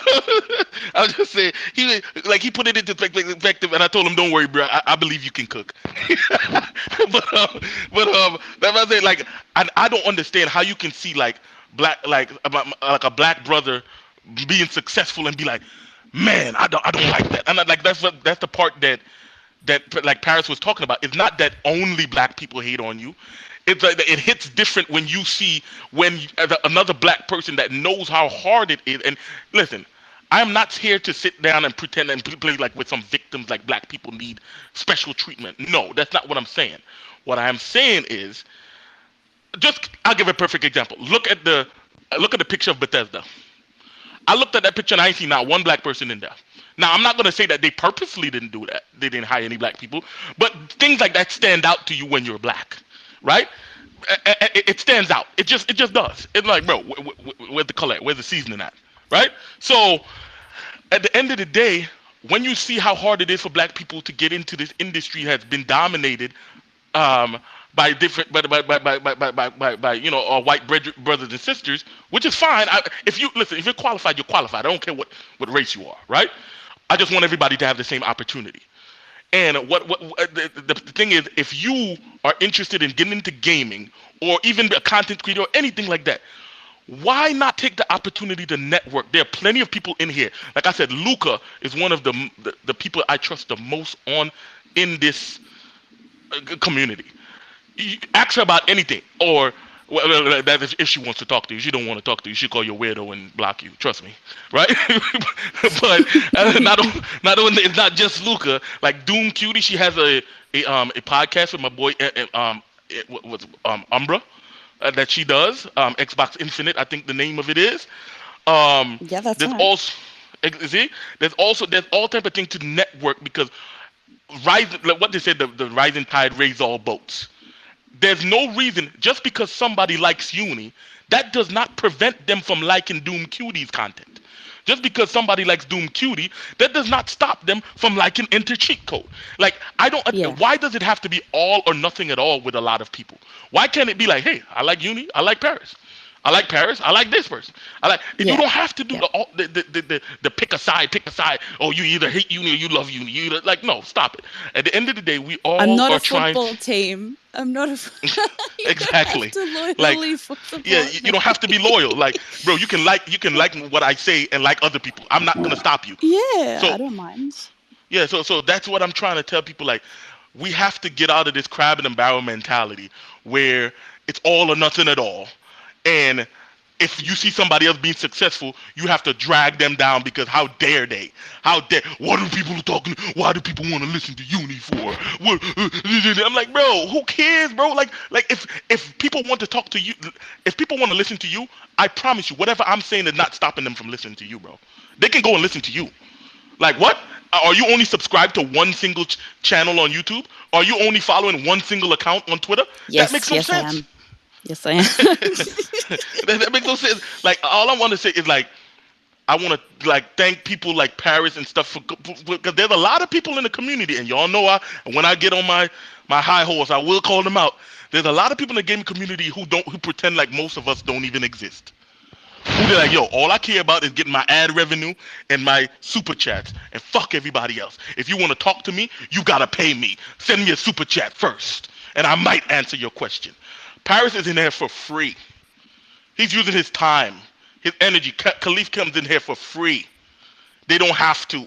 I was just saying, he put it into perspective, and I told him, don't worry, bro. I believe you can cook. but that's what I say. Like, I don't understand how you can see like a black brother being successful and be like, man, I don't like that. And that's the part that like Paris was talking about. It's not that only black people hate on you. It's like it hits different when you see another black person that knows how hard it is. And listen, I am not here to sit down and pretend and play like with some victims, like black people need special treatment. No, that's not what I'm saying. What I am saying is, I'll give a perfect example. Look at the picture of Bethesda. I looked at that picture and I ain't seen not one black person in there. Now, I'm not going to say that they purposely didn't do that. They didn't hire any black people. But things like that stand out to you when you're black, right? It stands out. It just does. It's like, bro, where's the color? Where's the seasoning at? Right? So, at the end of the day, when you see how hard it is for black people to get into this industry, has been dominated by different, by our white brothers and sisters, which is fine. If you're qualified, you're qualified. I don't care what race you are, right? I just want everybody to have the same opportunity. And the thing is, if you are interested in getting into gaming or even a content creator or anything like that, why not take the opportunity to network? There are plenty of people in here. Like I said, Luca is one of the people I trust the most in this community. You ask her about anything, or that if she wants to talk to you. She don't want to talk to you. She call you a weirdo and block you. Trust me, right? But not only it's not just Luca. Like Doom Cutie, she has a podcast with my boy Umbra that she does. Xbox Infinite, I think the name of it is. Yeah, that's there's right. Also, see, there's all type of things to network, because what they said, the rising tide raises all boats. There's no reason, just because somebody likes Uni, that does not prevent them from liking Doom Cutie's content. Just because somebody likes Doom Cutie, that does not stop them from liking Enter Cheat Code. Like, why does it have to be all or nothing at all with a lot of people? Why can't it be like, hey, I like Uni, I like Paris. I like Paris. I like this person. I like. You Yeah. don't have to do Yeah. the pick a side, pick a side. Oh, you either hate uni or you love uni. You either, like, no, stop it. At the end of the day, we I'm all not are a trying. football team. I'm not a. You Exactly. don't have to Like, loyally support yeah, you me. don't have to be loyal. Like, bro, you can like what I say and like other people. I'm not gonna stop you. Yeah, So I don't mind. yeah, so that's what I'm trying to tell people. Like, we have to get out of this crab and barrel mentality where it's all or nothing at all. And if you see somebody else being successful, you have to drag them down because how dare they? How dare? What are people talking? Why do people want to listen to Uni for? What, I'm like, bro, who cares, bro? Like if people want to talk to you, if people want to listen to you, I promise you, whatever I'm saying is not stopping them from listening to you, bro. They can go and listen to you. Like, what? Are you only subscribed to one single channel on YouTube? Are you only following one single account on Twitter? That makes Yes, no yes, I sense. am. Yes, I am. That makes no sense. Like, all I want to say is, like, I want to, like, thank people like Paris and stuff because there's a lot of people in the community, and y'all know when I get on my high horse, I will call them out. There's a lot of people in the gaming community who pretend like most of us don't even exist. Who they're like, yo, all I care about is getting my ad revenue and my super chats, and fuck everybody else. If you want to talk to me, you gotta pay me. Send me a super chat first, and I might answer your question. Paris is in there for free. He's using his time, his energy. Khalif comes in here for free. They don't have to.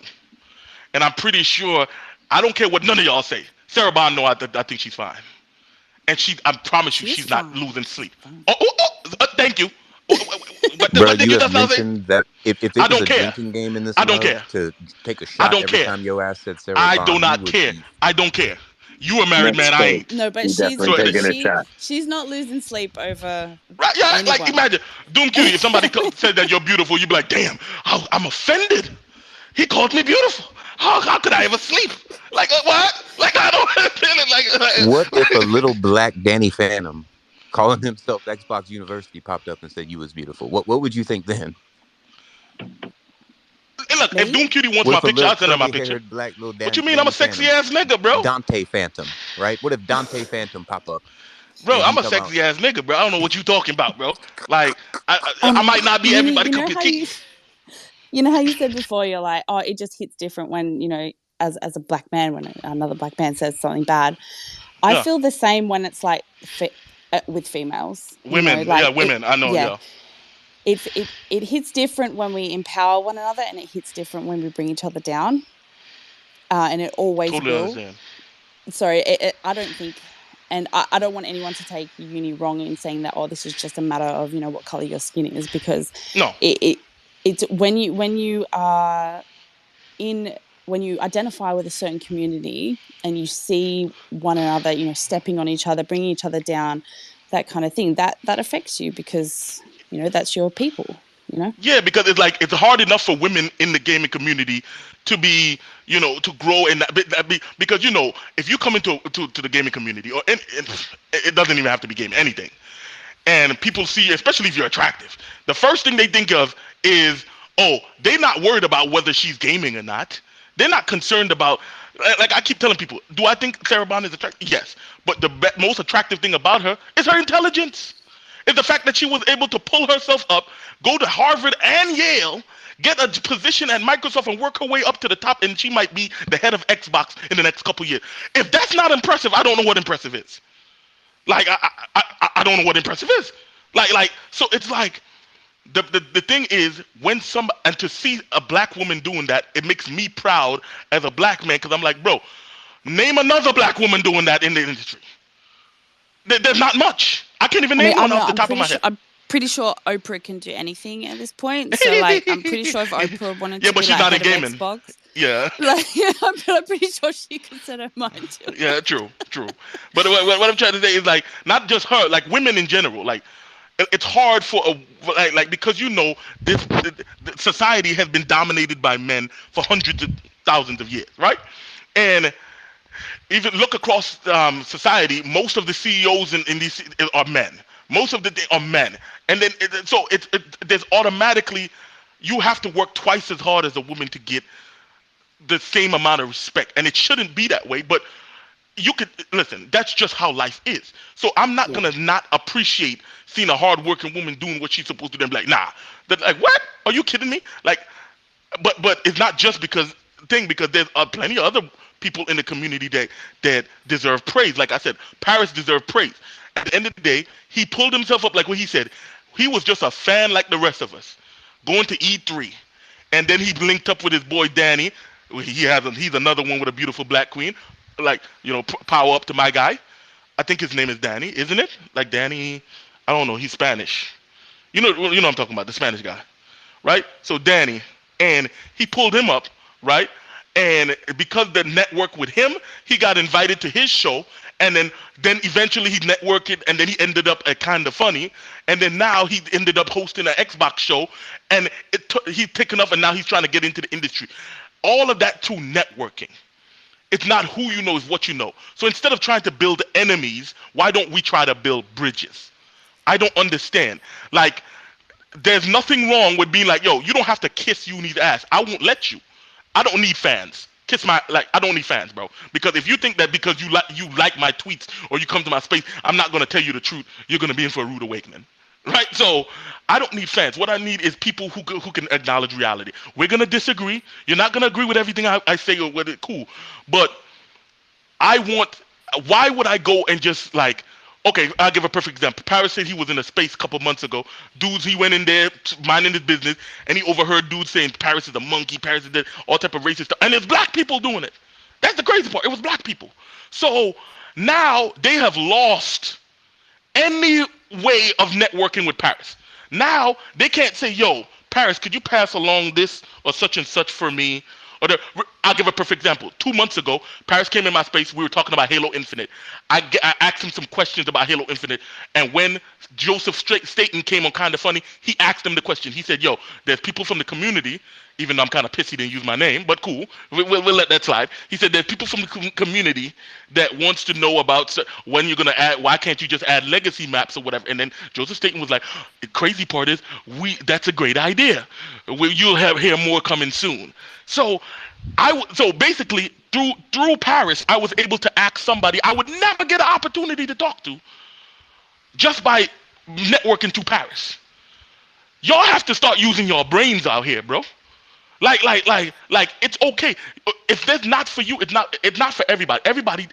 And I'm pretty sure, I don't care what none of y'all say. Sarah Bond, no, I think she's fine. And I promise you, she's not losing sleep. Thank you. Bro, you have mentioned that if it was a care. drinking game in this I don't love, care. to take a shot every care. time your ass said Sarah I Bond, do not care. I don't care. You a married man, I ain't. No, but she's not losing sleep over. Right, yeah, anyone. like, imagine Doom Cutie. If somebody said that you're beautiful, you'd be like, damn, I'm offended. He called me beautiful. How could I ever sleep? Like, what? Like, I don't understand it. Like, what if a little black Danny Phantom calling himself Xbox University popped up and said you was beautiful? What would you think then? Hey, look, if Doom Cutie wants my picture, I'll send her my picture. Black little What you mean? I'm a sexy ass nigga, bro. Dante Phantom, right? What if Dante Phantom pop up? Bro, I'm a sexy ass nigga, bro. I don't know what you talking about, bro. Like, I might not be everybody cup of tea. You know how you said before, you're like, oh, it just hits different when, as a black man, when another black man says something bad. I feel the same when it's like with females. Women, women. I know, yeah. It hits different when we empower one another, and it hits different when we bring each other down. And it always totally will. Understand. Sorry, I don't think, and I don't want anyone to take Uni wrong in saying that, oh, this is just a matter of, what color your skin is, because no, it's when you identify with a certain community and you see one another, stepping on each other, bringing each other down, that kind of thing, that affects you because, that's your people, Yeah, because it's hard enough for women in the gaming community to be, to grow in that because, if you come into the gaming community, or it doesn't even have to be gaming, anything, and people see you, especially if you're attractive, the first thing they think of is, oh, they're not worried about whether she's gaming or not. They're not concerned about, like I keep telling people, do I think Sarah Bond is attractive? Yes. But the most attractive thing about her is her intelligence. It's the fact that she was able to pull herself up, go to Harvard and Yale, get a position at Microsoft and work her way up to the top, and she might be the head of Xbox in the next couple years. If that's not impressive, I don't know what impressive is. Like, I don't know what impressive is. Like, so it's like, the thing is, and to see a black woman doing that, it makes me proud as a black man, because I'm like, bro, name another black woman doing that in the industry. There's not much. I can't even name one off the top of my head. I'm pretty sure Oprah can do anything at this point. So, like, I'm pretty sure if Oprah wanted to but be she's not in head gaming. of Xbox, yeah. But I'm pretty sure she can set her mind to it. Yeah, true. But what I'm trying to say is, like, not just her, like women in general, like, it's hard for because this society has been dominated by men for hundreds of thousands of years, right? And even look across society, most of the CEOs in these are men. Most of they are men, and then there's automatically, you have to work twice as hard as a woman to get the same amount of respect, and it shouldn't be that way. But you could listen. That's just how life is. So I'm not gonna not appreciate seeing a hardworking woman doing what she's supposed to do. And be like, nah, like what? Are you kidding me? Like, but it's not just because there's plenty of other people in the community that deserve praise. Like I said, Paris deserved praise. At the end of the day, he pulled himself up like what he said. He was just a fan like the rest of us, going to E3, and then he linked up with his boy Danny. He's another one with a beautiful black queen. Like, power up to my guy. I think his name is Danny, isn't it? Like Danny, I don't know. He's Spanish. You know I'm talking about, the Spanish guy, right? So Danny, and he pulled him up, right? And because the network with him, he got invited to his show, and then eventually he networked, and then he ended up at Kinda Funny, and then now he ended up hosting an Xbox show, and he's picking up, and now he's trying to get into the industry. All of that through networking. It's not who you know, it's what you know. So instead of trying to build enemies, why don't we try to build bridges? I don't understand. Like, there's nothing wrong with being like, yo, you don't have to kiss Uni's ass. I won't let you. I don't need fans. I don't need fans, bro. Because if you think that because you like my tweets or you come to my space, I'm not gonna tell you the truth, you're gonna be in for a rude awakening. Right? So I don't need fans. What I need is people who can acknowledge reality. We're gonna disagree. You're not gonna agree with everything I say or whether it's cool. But why would I go and just like, okay, I'll give a perfect example. Paris said he was in a space a couple months ago. He went in there minding his business, and he overheard dudes saying Paris is a monkey, Paris is all type of racist stuff. And there's black people doing it. That's the crazy part. It was black people. So now they have lost any way of networking with Paris. Now they can't say, yo, Paris, could you pass along this or such and such for me? I'll give a perfect example. 2 months ago, Paris came in my space. We were talking about Halo Infinite. I asked him some questions about Halo Infinite. And when Joseph Staten came on Kinda Funny, he asked him the question. He said, yo, there's people from the community, even though I'm kind of pissed he didn't use my name, but cool. We'll let that slide. He said there's people from the community that wants to know about when you're going to add, why can't you just add legacy maps or whatever? And then Joseph Staten was like, the crazy part is, that's a great idea. You'll hear more coming soon. So basically, through Paris, I was able to ask somebody I would never get an opportunity to talk to just by networking through Paris. Y'all have to start using your brains out here, bro. Like, it's okay. If that's not for you, it's not for everybody.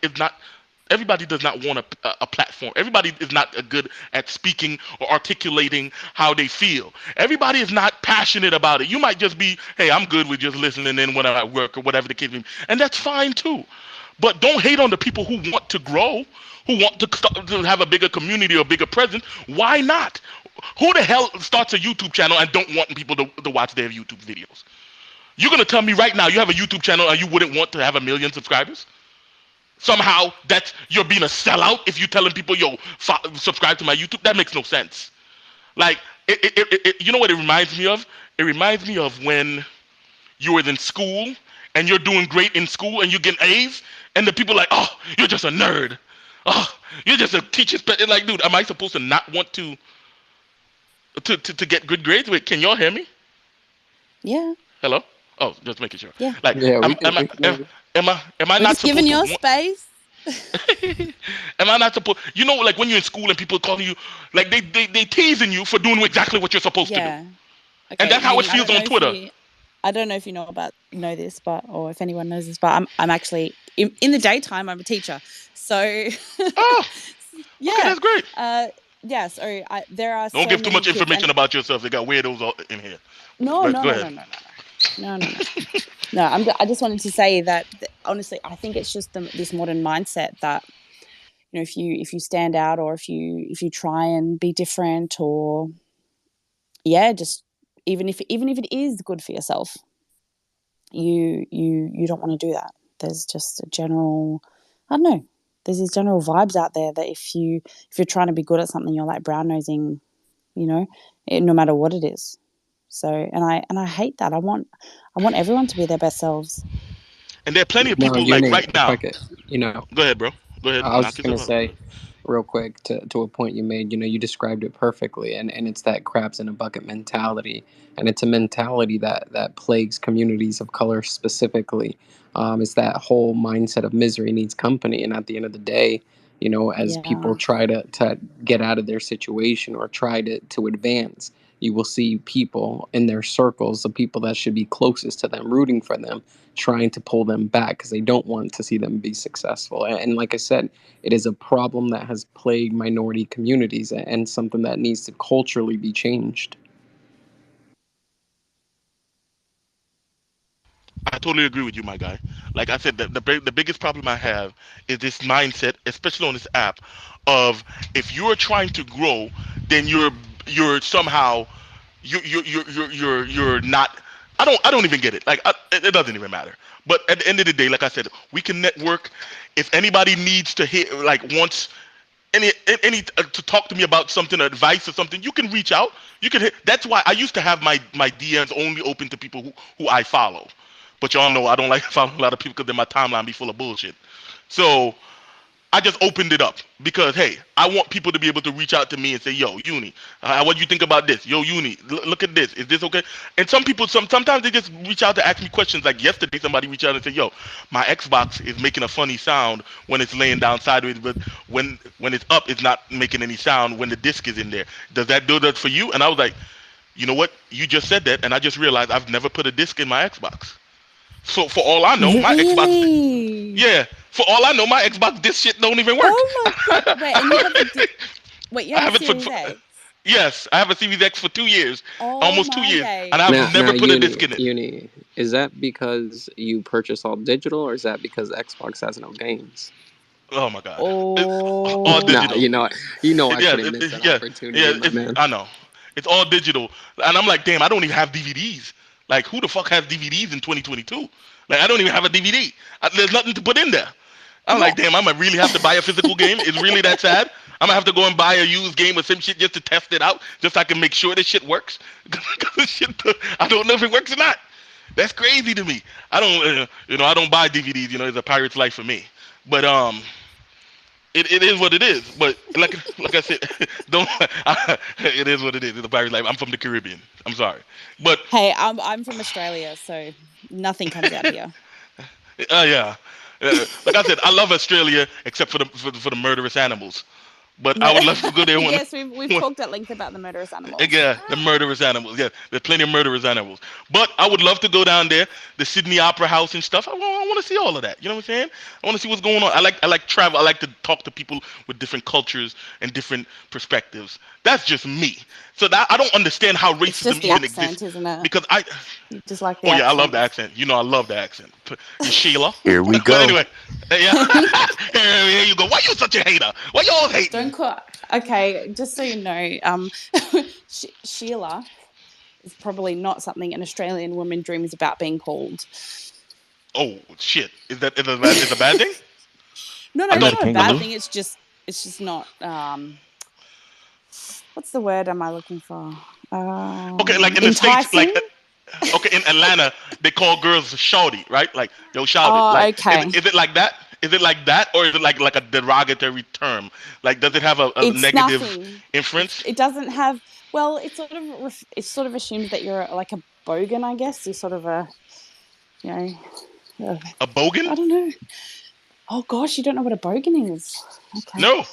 Everybody does not want a platform. Everybody is not good at speaking or articulating how they feel. Everybody is not passionate about it. You might just be, hey, I'm good with just listening in when I'm at work or whatever the case may be. And that's fine too. But don't hate on the people who want to grow, who want to have a bigger community or bigger presence. Why not? Who the hell starts a YouTube channel and don't want people to watch their YouTube videos? You're going to tell me right now you have a YouTube channel and you wouldn't want to have 1 million subscribers? Somehow you're being a sellout if you're telling people, yo, subscribe to my YouTube. That makes no sense. Like, you know what it reminds me of? It reminds me of when you were in school and you're doing great in school and you get A's and the people are like, oh, you're just a nerd. Oh, you're just a teacher's pet. Like, dude, am I supposed to not want to get good grades? Wait, can y'all hear me? Yeah. Hello? Oh, just making sure. Yeah. Like, Yeah, am I We're not just giving supposed you to space. am I not supposed? You know, like when you're in school and people calling you, like they teasing you for doing exactly what you're supposed to do. Okay, And that's how it feels on Twitter. I don't know if you know this, or if anyone knows this, but I'm actually in the daytime. I'm a teacher, so oh, yeah, okay, that's great. Yeah, so there are. Don't give too much information about yourself. They got weirdos all in here. No. I just wanted to say that honestly, I think it's just this modern mindset that, you know, if you stand out or if you try and be different, or just even if it is good for yourself, you don't want to do that. There's just a general, I don't know, there's these general vibes out there that if you're trying to be good at something, you're like brown nosing, you know, no matter what it is. So and I hate that. I want everyone to be their best selves. And there are plenty of people like right now. You know, go ahead, bro. Go ahead. I was just gonna say, real quick to a point you made. You described it perfectly, and it's that crabs in a bucket mentality, and it's a mentality that plagues communities of color specifically. It's that whole mindset of misery needs company, and at the end of the day, as people try to get out of their situation or try to advance, you will see people in their circles, the people that should be closest to them, rooting for them, trying to pull them back because they don't want to see them be successful. And like I said, it is a problem that has plagued minority communities and something that needs to culturally be changed. I totally agree with you, my guy. Like I said, the biggest problem I have is this mindset, especially on this app, of if you're trying to grow, then you're somehow you're not. I don't even get it. Like it doesn't even matter. But at the end of the day, like I said, we can network. If anybody needs to hit, like wants any to talk to me about something, advice or something, you can reach out. You can hit. That's why I used to have my DMs only open to people who I follow. But y'all know I don't like following a lot of people because then my timeline be full of bullshit. So I just opened it up because, hey, I want people to be able to reach out to me and say, yo, Uni, what do you think about this? Yo, Uni, look at this. Is this okay? And some people, sometimes they just reach out to ask me questions. Like yesterday, somebody reached out and said, yo, my Xbox is making a funny sound when it's laying down sideways, but when it's up, it's not making any sound when the disc is in there. Does that do that for you? And I was like, you know what? You just said that, and I just realized I've never put a disc in my Xbox. So for all I know, my Xbox, for all I know, my Xbox, this shit don't even work. Oh my god! Wait, and you have wait, you have a Series X? Yes, I have a Series X for 2 years, almost 2 years, and I've never put a disc in it. Uni, is that because you purchase all digital, or is that because Xbox has no games? Oh my god! Oh, all digital. Nah, I couldn't miss that opportunity, my man. I know. It's all digital, and I'm like, damn, I don't even have DVDs. Like, who the fuck has DVDs in 2022? Like, I don't even have a DVD. There's nothing to put in there. I'm like, damn, I'm going to really have to buy a physical game? It's really that sad? I'm going to have to go and buy a used game or some shit just to test it out, just so I can make sure this shit works? I don't know if it works or not. That's crazy to me. I don't buy DVDs. It's a pirate's life for me. But, It is what it is, but like I said, it is what it is. It's a pirate's life. I'm from the Caribbean. I'm sorry, but hey, I'm from Australia, so nothing comes out here. Yeah, like I said, I love Australia except for the murderous animals. But I would love to go there. Yes, we've talked at length about the murderous animals. Yeah, the murderous animals. Yeah, there's plenty of murderous animals. But I would love to go down there, the Sydney Opera House and stuff. I want to see all of that. You know what I'm saying? I want to see what's going on. I like travel. I like to talk to people with different cultures and different perspectives. That's just me. So I don't understand how racism it's just the even accent, exists. Isn't it? Because you just like the accent. I love the accent. I love the accent. Sheila. Here we go. But anyway, here you go. Why you such a hater? Why you all hate? Don't call. Okay, just so you know, Sheila is probably not something an Australian woman dreams about being called. Oh shit! Is that a bad thing? No, it's not a bad thing. It's just not. What's the word am I looking for? Okay, like in the States, like in Atlanta, they call girls shawty, right? Like yo, shawty. Oh, like, okay. Is it like that? Is it like that, or is it like a derogatory term? Like, does it have a negative inference? It doesn't have. Well, it sort of assumes that you're like a bogan, I guess. You're sort of a bogan. I don't know. Oh gosh, you don't know what a bogan is? Okay. No.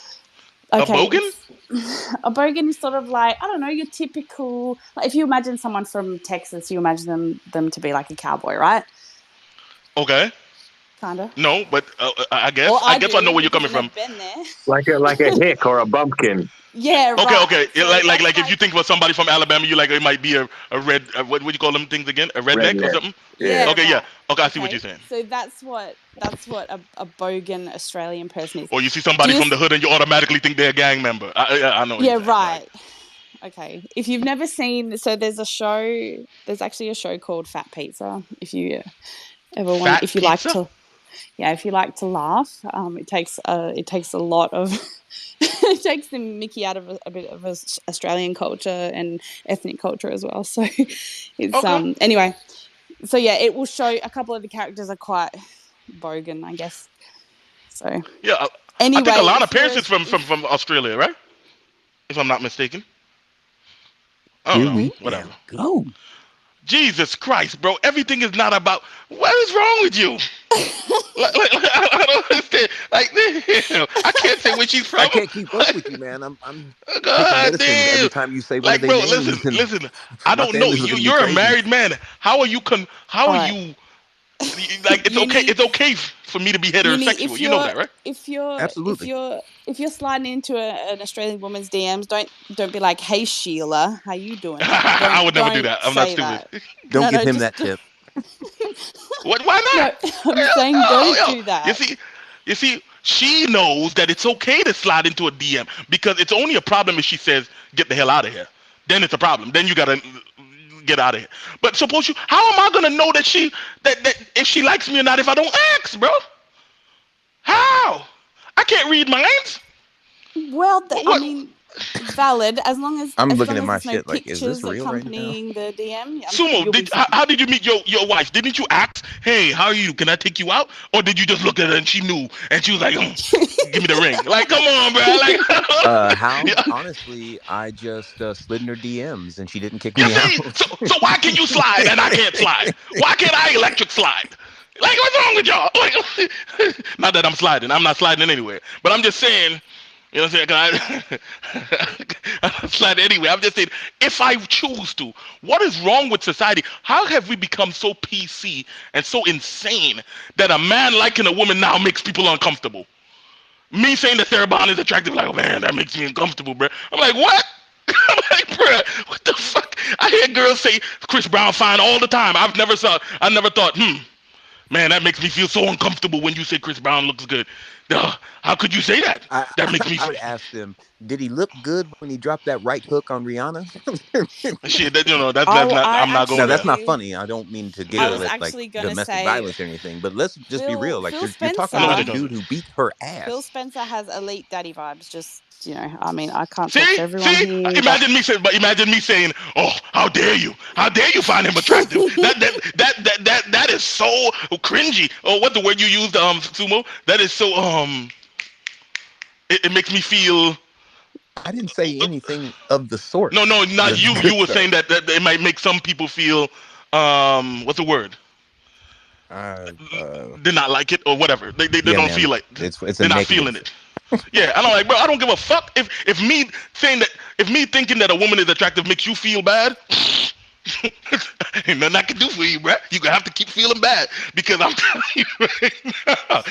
Okay. A bogan? A bogan is sort of like, I don't know, your typical. Like if you imagine someone from Texas, you imagine them to be like a cowboy, right? Okay. Kinda. No, but I guess I know where you're coming from. Been there. Like a hick or a bumpkin. Yeah. Right. Okay. So like if you think about somebody from Alabama, you like it might be a red. What do you call them things again? A redneck or something? Yeah. Okay. Right. Yeah. Okay. I see what you're saying. So that's what a bogan Australian person is. Or you see somebody from the hood and you automatically think they're a gang member. I know. Yeah. Right. Okay. If you've never seen, so there's actually a show called Fat Pizza. If you ever want, if you like to. Yeah, if you like to laugh, it takes a lot of it takes the Mickey out of a bit of Australian culture and ethnic culture as well. So it's anyway. So yeah, it will show a couple of the characters are quite bogan, I guess. So yeah, Anyway, I think Alana Pierce is from Australia, right? If I'm not mistaken. I don't know. Whatever. Go. Jesus Christ, bro. Everything is not about. What is wrong with you? I don't understand. Like, damn, I can't say where she's from. I can't keep up with you, man. I'm God taking medicine every time you say one of their names. Listen. I don't know. You're a married man. How are you? Like, it's okay. It's okay for me to be heterosexual. You know that, right? Absolutely. If you're sliding into an Australian woman's DMs, don't be like, "Hey Sheila, how you doing?" I would never do that. I'm not stupid. Don't give him that tip. What? Why not? No, I'm saying don't do that. You see, she knows that it's okay to slide into a DM because it's only a problem if she says, "Get the hell out of here." Then it's a problem. Then you gotta get out of here. But suppose how am I gonna know that that if she likes me or not if I don't ask, bro? How? I can't read minds. Well, I mean, valid as long as I'm looking long at my as there's shit no like, is this pictures real right accompanying the DM. Sumo, how did you meet your wife? Didn't you ask, "Hey, how are you? Can I take you out?" Or did you just look at her and she knew and she was like, "Give me the ring"? Like, come on, bro. Like, how? Honestly, I just slid in her DMs and she didn't kick me out. So why can you slide and I can't slide? Why can't I electric slide? Like, what's wrong with y'all? Like, not that I'm sliding. I'm not sliding anywhere. But I'm just saying, you know what I'm saying? I'm not sliding anywhere. I'm just saying, if I choose to, what is wrong with society? How have we become so PC and so insane that a man liking a woman now makes people uncomfortable? Me saying that Sarah Bond is attractive, like, oh man, that makes me uncomfortable, bro. I'm like, what? I'm like, bro, what the fuck? I hear girls say Chris Brown fine all the time. I never thought, man, that makes me feel so uncomfortable when you say Chris Brown looks good. How could you say that? That makes me. I would ask them, did he look good when he dropped that right hook on Rihanna? Shit, that's not. I'm not going. No, that's not funny. I don't mean to giggle at like domestic say, violence or anything. But let's just be real. Like you're talking Spencer, about a dude who beat her ass. Phil Spencer has elite daddy vibes. Just I mean, I can't talk to everyone here. Imagine me saying, "Oh, how dare you? How dare you find him attractive?" that is so cringy. Oh, what the word you used, Sumo? That is so It makes me feel. I didn't say anything of the sort. No, not you. You were saying that it might make some people feel. What's the word? Did not like it or whatever. They don't feel like they're not feeling it. Yeah, I don't like, bro. I don't give a fuck if me thinking that a woman is attractive makes you feel bad. Ain't nothing I can do for you, bro. You gonna have to keep feeling bad because I'm telling you right now.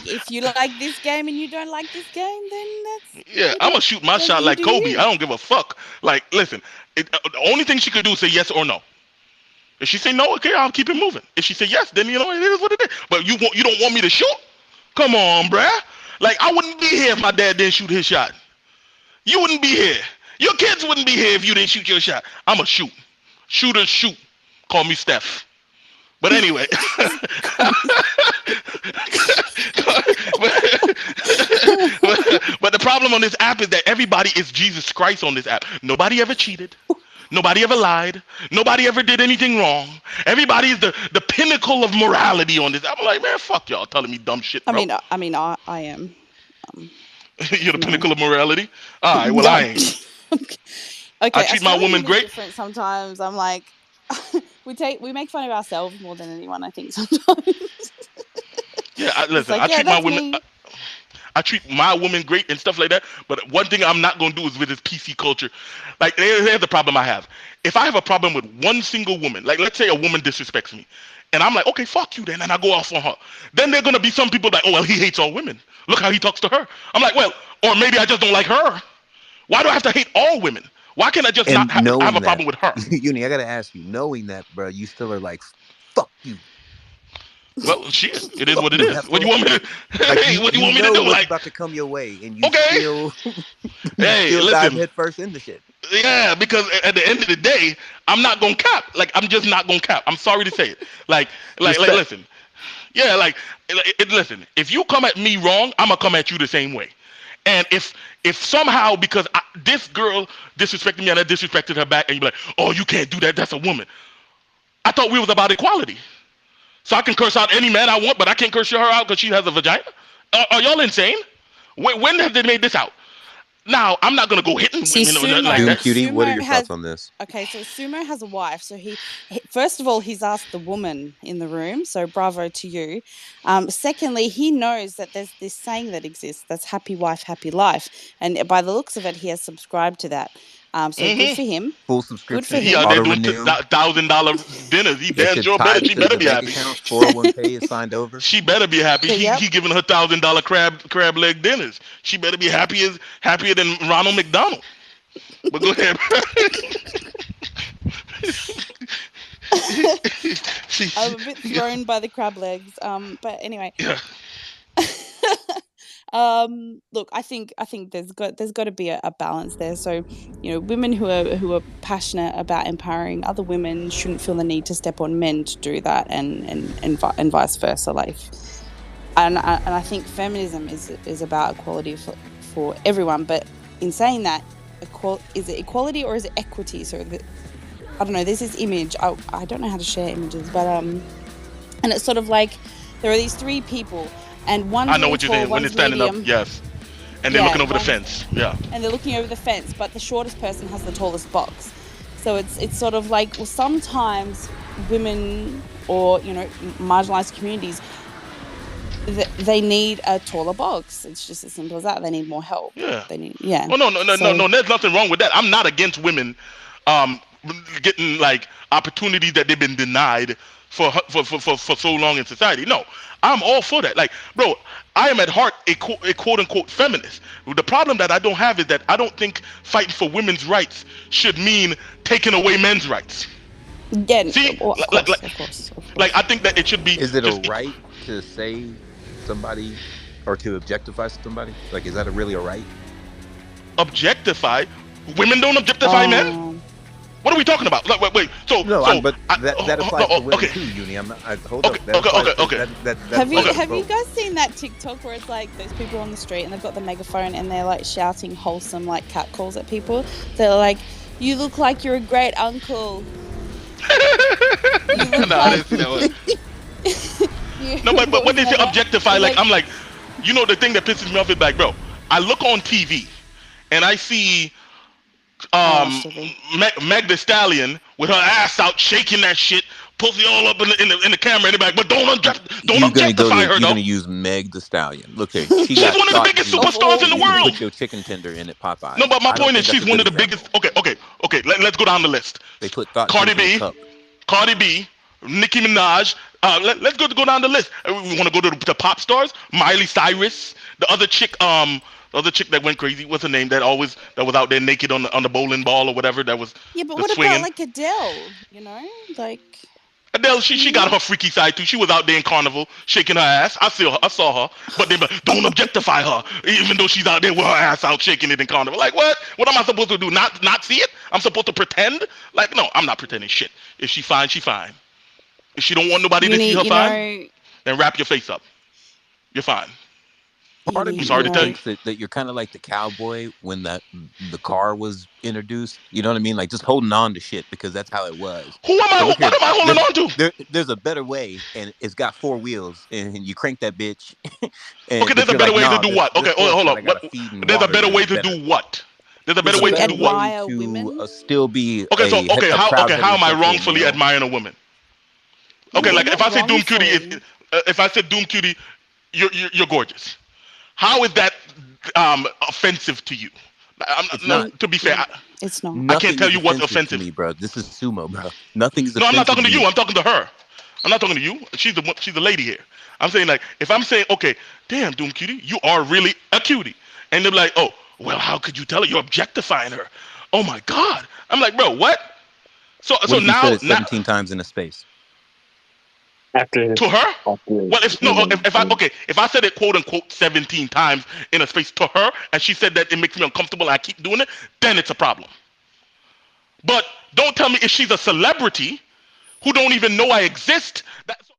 If you like this game and you don't like this game, then that's I'm gonna shoot my shot like Kobe. I don't give a fuck. Like, listen, the only thing she could do is say yes or no. If she say no, okay, I'll keep it moving. If she say yes, then it is what it is. But you don't want me to shoot? Come on, bruh. Like, I wouldn't be here if my dad didn't shoot his shot. You wouldn't be here. Your kids wouldn't be here if you didn't shoot your shot. I'm a shoot. Shooters shoot. Call me Steph. But anyway. but the problem on this app is that everybody is Jesus Christ on this app. Nobody ever cheated. Nobody ever lied. Nobody ever did anything wrong. Everybody is the pinnacle of morality on this. I'm like, man, fuck y'all telling me dumb shit, bro. I am. You're the pinnacle of morality? All right, well, I ain't. Okay, I treat my woman great. Different sometimes. I'm like, we make fun of ourselves more than anyone, I think, sometimes. Yeah, listen, I treat my women. I treat my women great and stuff like that. But one thing I'm not going to do is with this PC culture. Like, here's the problem I have. If I have a problem with one single woman, like let's say a woman disrespects me, and I'm like, okay, fuck you then, and I go off on her. Then there are going to be some people like, oh, well, he hates all women. Look how he talks to her. I'm like, well, or maybe I just don't like her. Why do I have to hate all women? Why can't I just not have a problem with her? Uni, I got to ask you, knowing that, bro, you still are like, fuck you. Well, shit, it is what it is. What do you want me to? Hey, what do you want me to do? Like, about to come your way, and you still, listen, dive head first into shit. Yeah, because at the end of the day, I'm not gonna cap. Like, I'm just not gonna cap. I'm sorry to say it. Like, listen. Yeah, listen. If you come at me wrong, I'm gonna come at you the same way. And if somehow because this girl disrespected me and I disrespected her back, and you're like, oh, you can't do that. That's a woman. I thought we was about equality. So I can curse out any man I want, but I can't curse her out because she has a vagina? Are y'all insane? When have they made this out? Now, I'm not gonna go hitting See, women like Doom that. Cutie, what are Sumo your has thoughts on this? okay. So Sumo has a wife. So he first of all, he's asked the woman in the room. So bravo to you. Secondly, he knows that there's this saying that exists. That's happy wife, happy life. And by the looks of it, he has subscribed to that. So good for him. Full Good for subscription, He him. out there auto doing renew. $1,000 dinners. He That damn shit sure better. tied She to better the be bank happy. account. 401k is signed over. She better be happy. So, yep. He giving her $1,000 crab leg dinners. She better be happier than Ronald McDonald. But go ahead. I'm a bit thrown by the crab legs. But anyway. Yeah. Look, I think there's got to be a balance there. So, women who are passionate about empowering other women shouldn't feel the need to step on men to do that, and vice versa. Like, and I think feminism is about equality for everyone. But in saying that, is it equality or is it equity? So I don't know. There's this image. I don't know how to share images, but and it's sort of like there are these three people. And one's I know really what you're tall, saying. When one's they're standing medium, up, yes. And they're looking over the fence. Yeah. and they're looking over the fence, but the shortest person has the tallest box. So it's sort of like, well, sometimes women or marginalized communities, they need a taller box. It's just as simple as that. They need more help. Yeah. They need Oh no. There's nothing wrong with that. I'm not against women getting like opportunities that they've been denied for so long in society. No, I'm all for that. Like, bro, I am at heart a quote unquote feminist. The problem that I don't have is that I don't think fighting for women's rights should mean taking away men's rights. Yeah. See, of course. like I think that it should be. Is it a right to say somebody or to objectify somebody? Like, is that really a right? Objectify? Women don't objectify men? What are we talking about? Like, wait. But that applies to women too, Uni. Hold up. Okay. Have you guys seen that TikTok where it's like those people on the street and they've got the megaphone and they're like shouting wholesome like cat calls at people? They're like, "You look like you're a great uncle." I didn't know it. No, but when they say objectify, like I'm like, the thing that pisses me off is like, bro, I look on TV and I see Meg Thee Stallion with her ass out shaking that shit, pussy all up in the camera, and they're like, but don't objectify her. You're gonna use Meg Thee Stallion. Look here, she's one of the biggest superstars in the world. Put your chicken tender in at Popeye. No, but my point is she's one of the biggest. Okay. Let's go down the list. They put Cardi B, Nicki Minaj. Let's go down the list. We want to go to the pop stars. Miley Cyrus, the other chick. The other chick that went crazy. What's her name? That was out there naked on the bowling ball or whatever. That was but what swinging. about like Adele? Like Adele, she got her freaky side too. She was out there in Carnival shaking her ass. I saw her, but they don't objectify her, even though she's out there with her ass out shaking it in Carnival. Like what? What am I supposed to do? Not see it? I'm supposed to pretend? Like no, I'm not pretending shit. If she fine, she fine. If she don't want nobody to see her fine, then wrap your face up. You're fine. Part of me thinks that you're kind of like the cowboy when the car was introduced. You know what I mean? Like just holding on to shit because that's how it was. What am I holding on to? There's a better way, and it's got 4 wheels, and you crank that bitch. Okay, there's a better way to do what? Okay, hold on. There's a better way to do what? There's a better way to do what? To still be. How am I wrongfully admiring a woman? Okay, like if I say Doom Cutie, you're gorgeous. How is that offensive to you? To be fair, it's not. I can't tell you what's offensive to me, bro. This is sumo, bro. Nothing's. No, I'm not talking to you. I'm talking to her. I'm not talking to you. She's the lady here. I'm saying like if I'm saying okay, damn Doom Cutie, you are really a cutie, and they're like, oh, well, how could you tell her? You're objectifying her. Oh my God. I'm like, bro, what? So now said it 17 times in a space. To her? Well, if I said it quote unquote 17 times in a space to her, and she said that it makes me uncomfortable, and I keep doing it, then it's a problem. But don't tell me if she's a celebrity who don't even know I exist. That's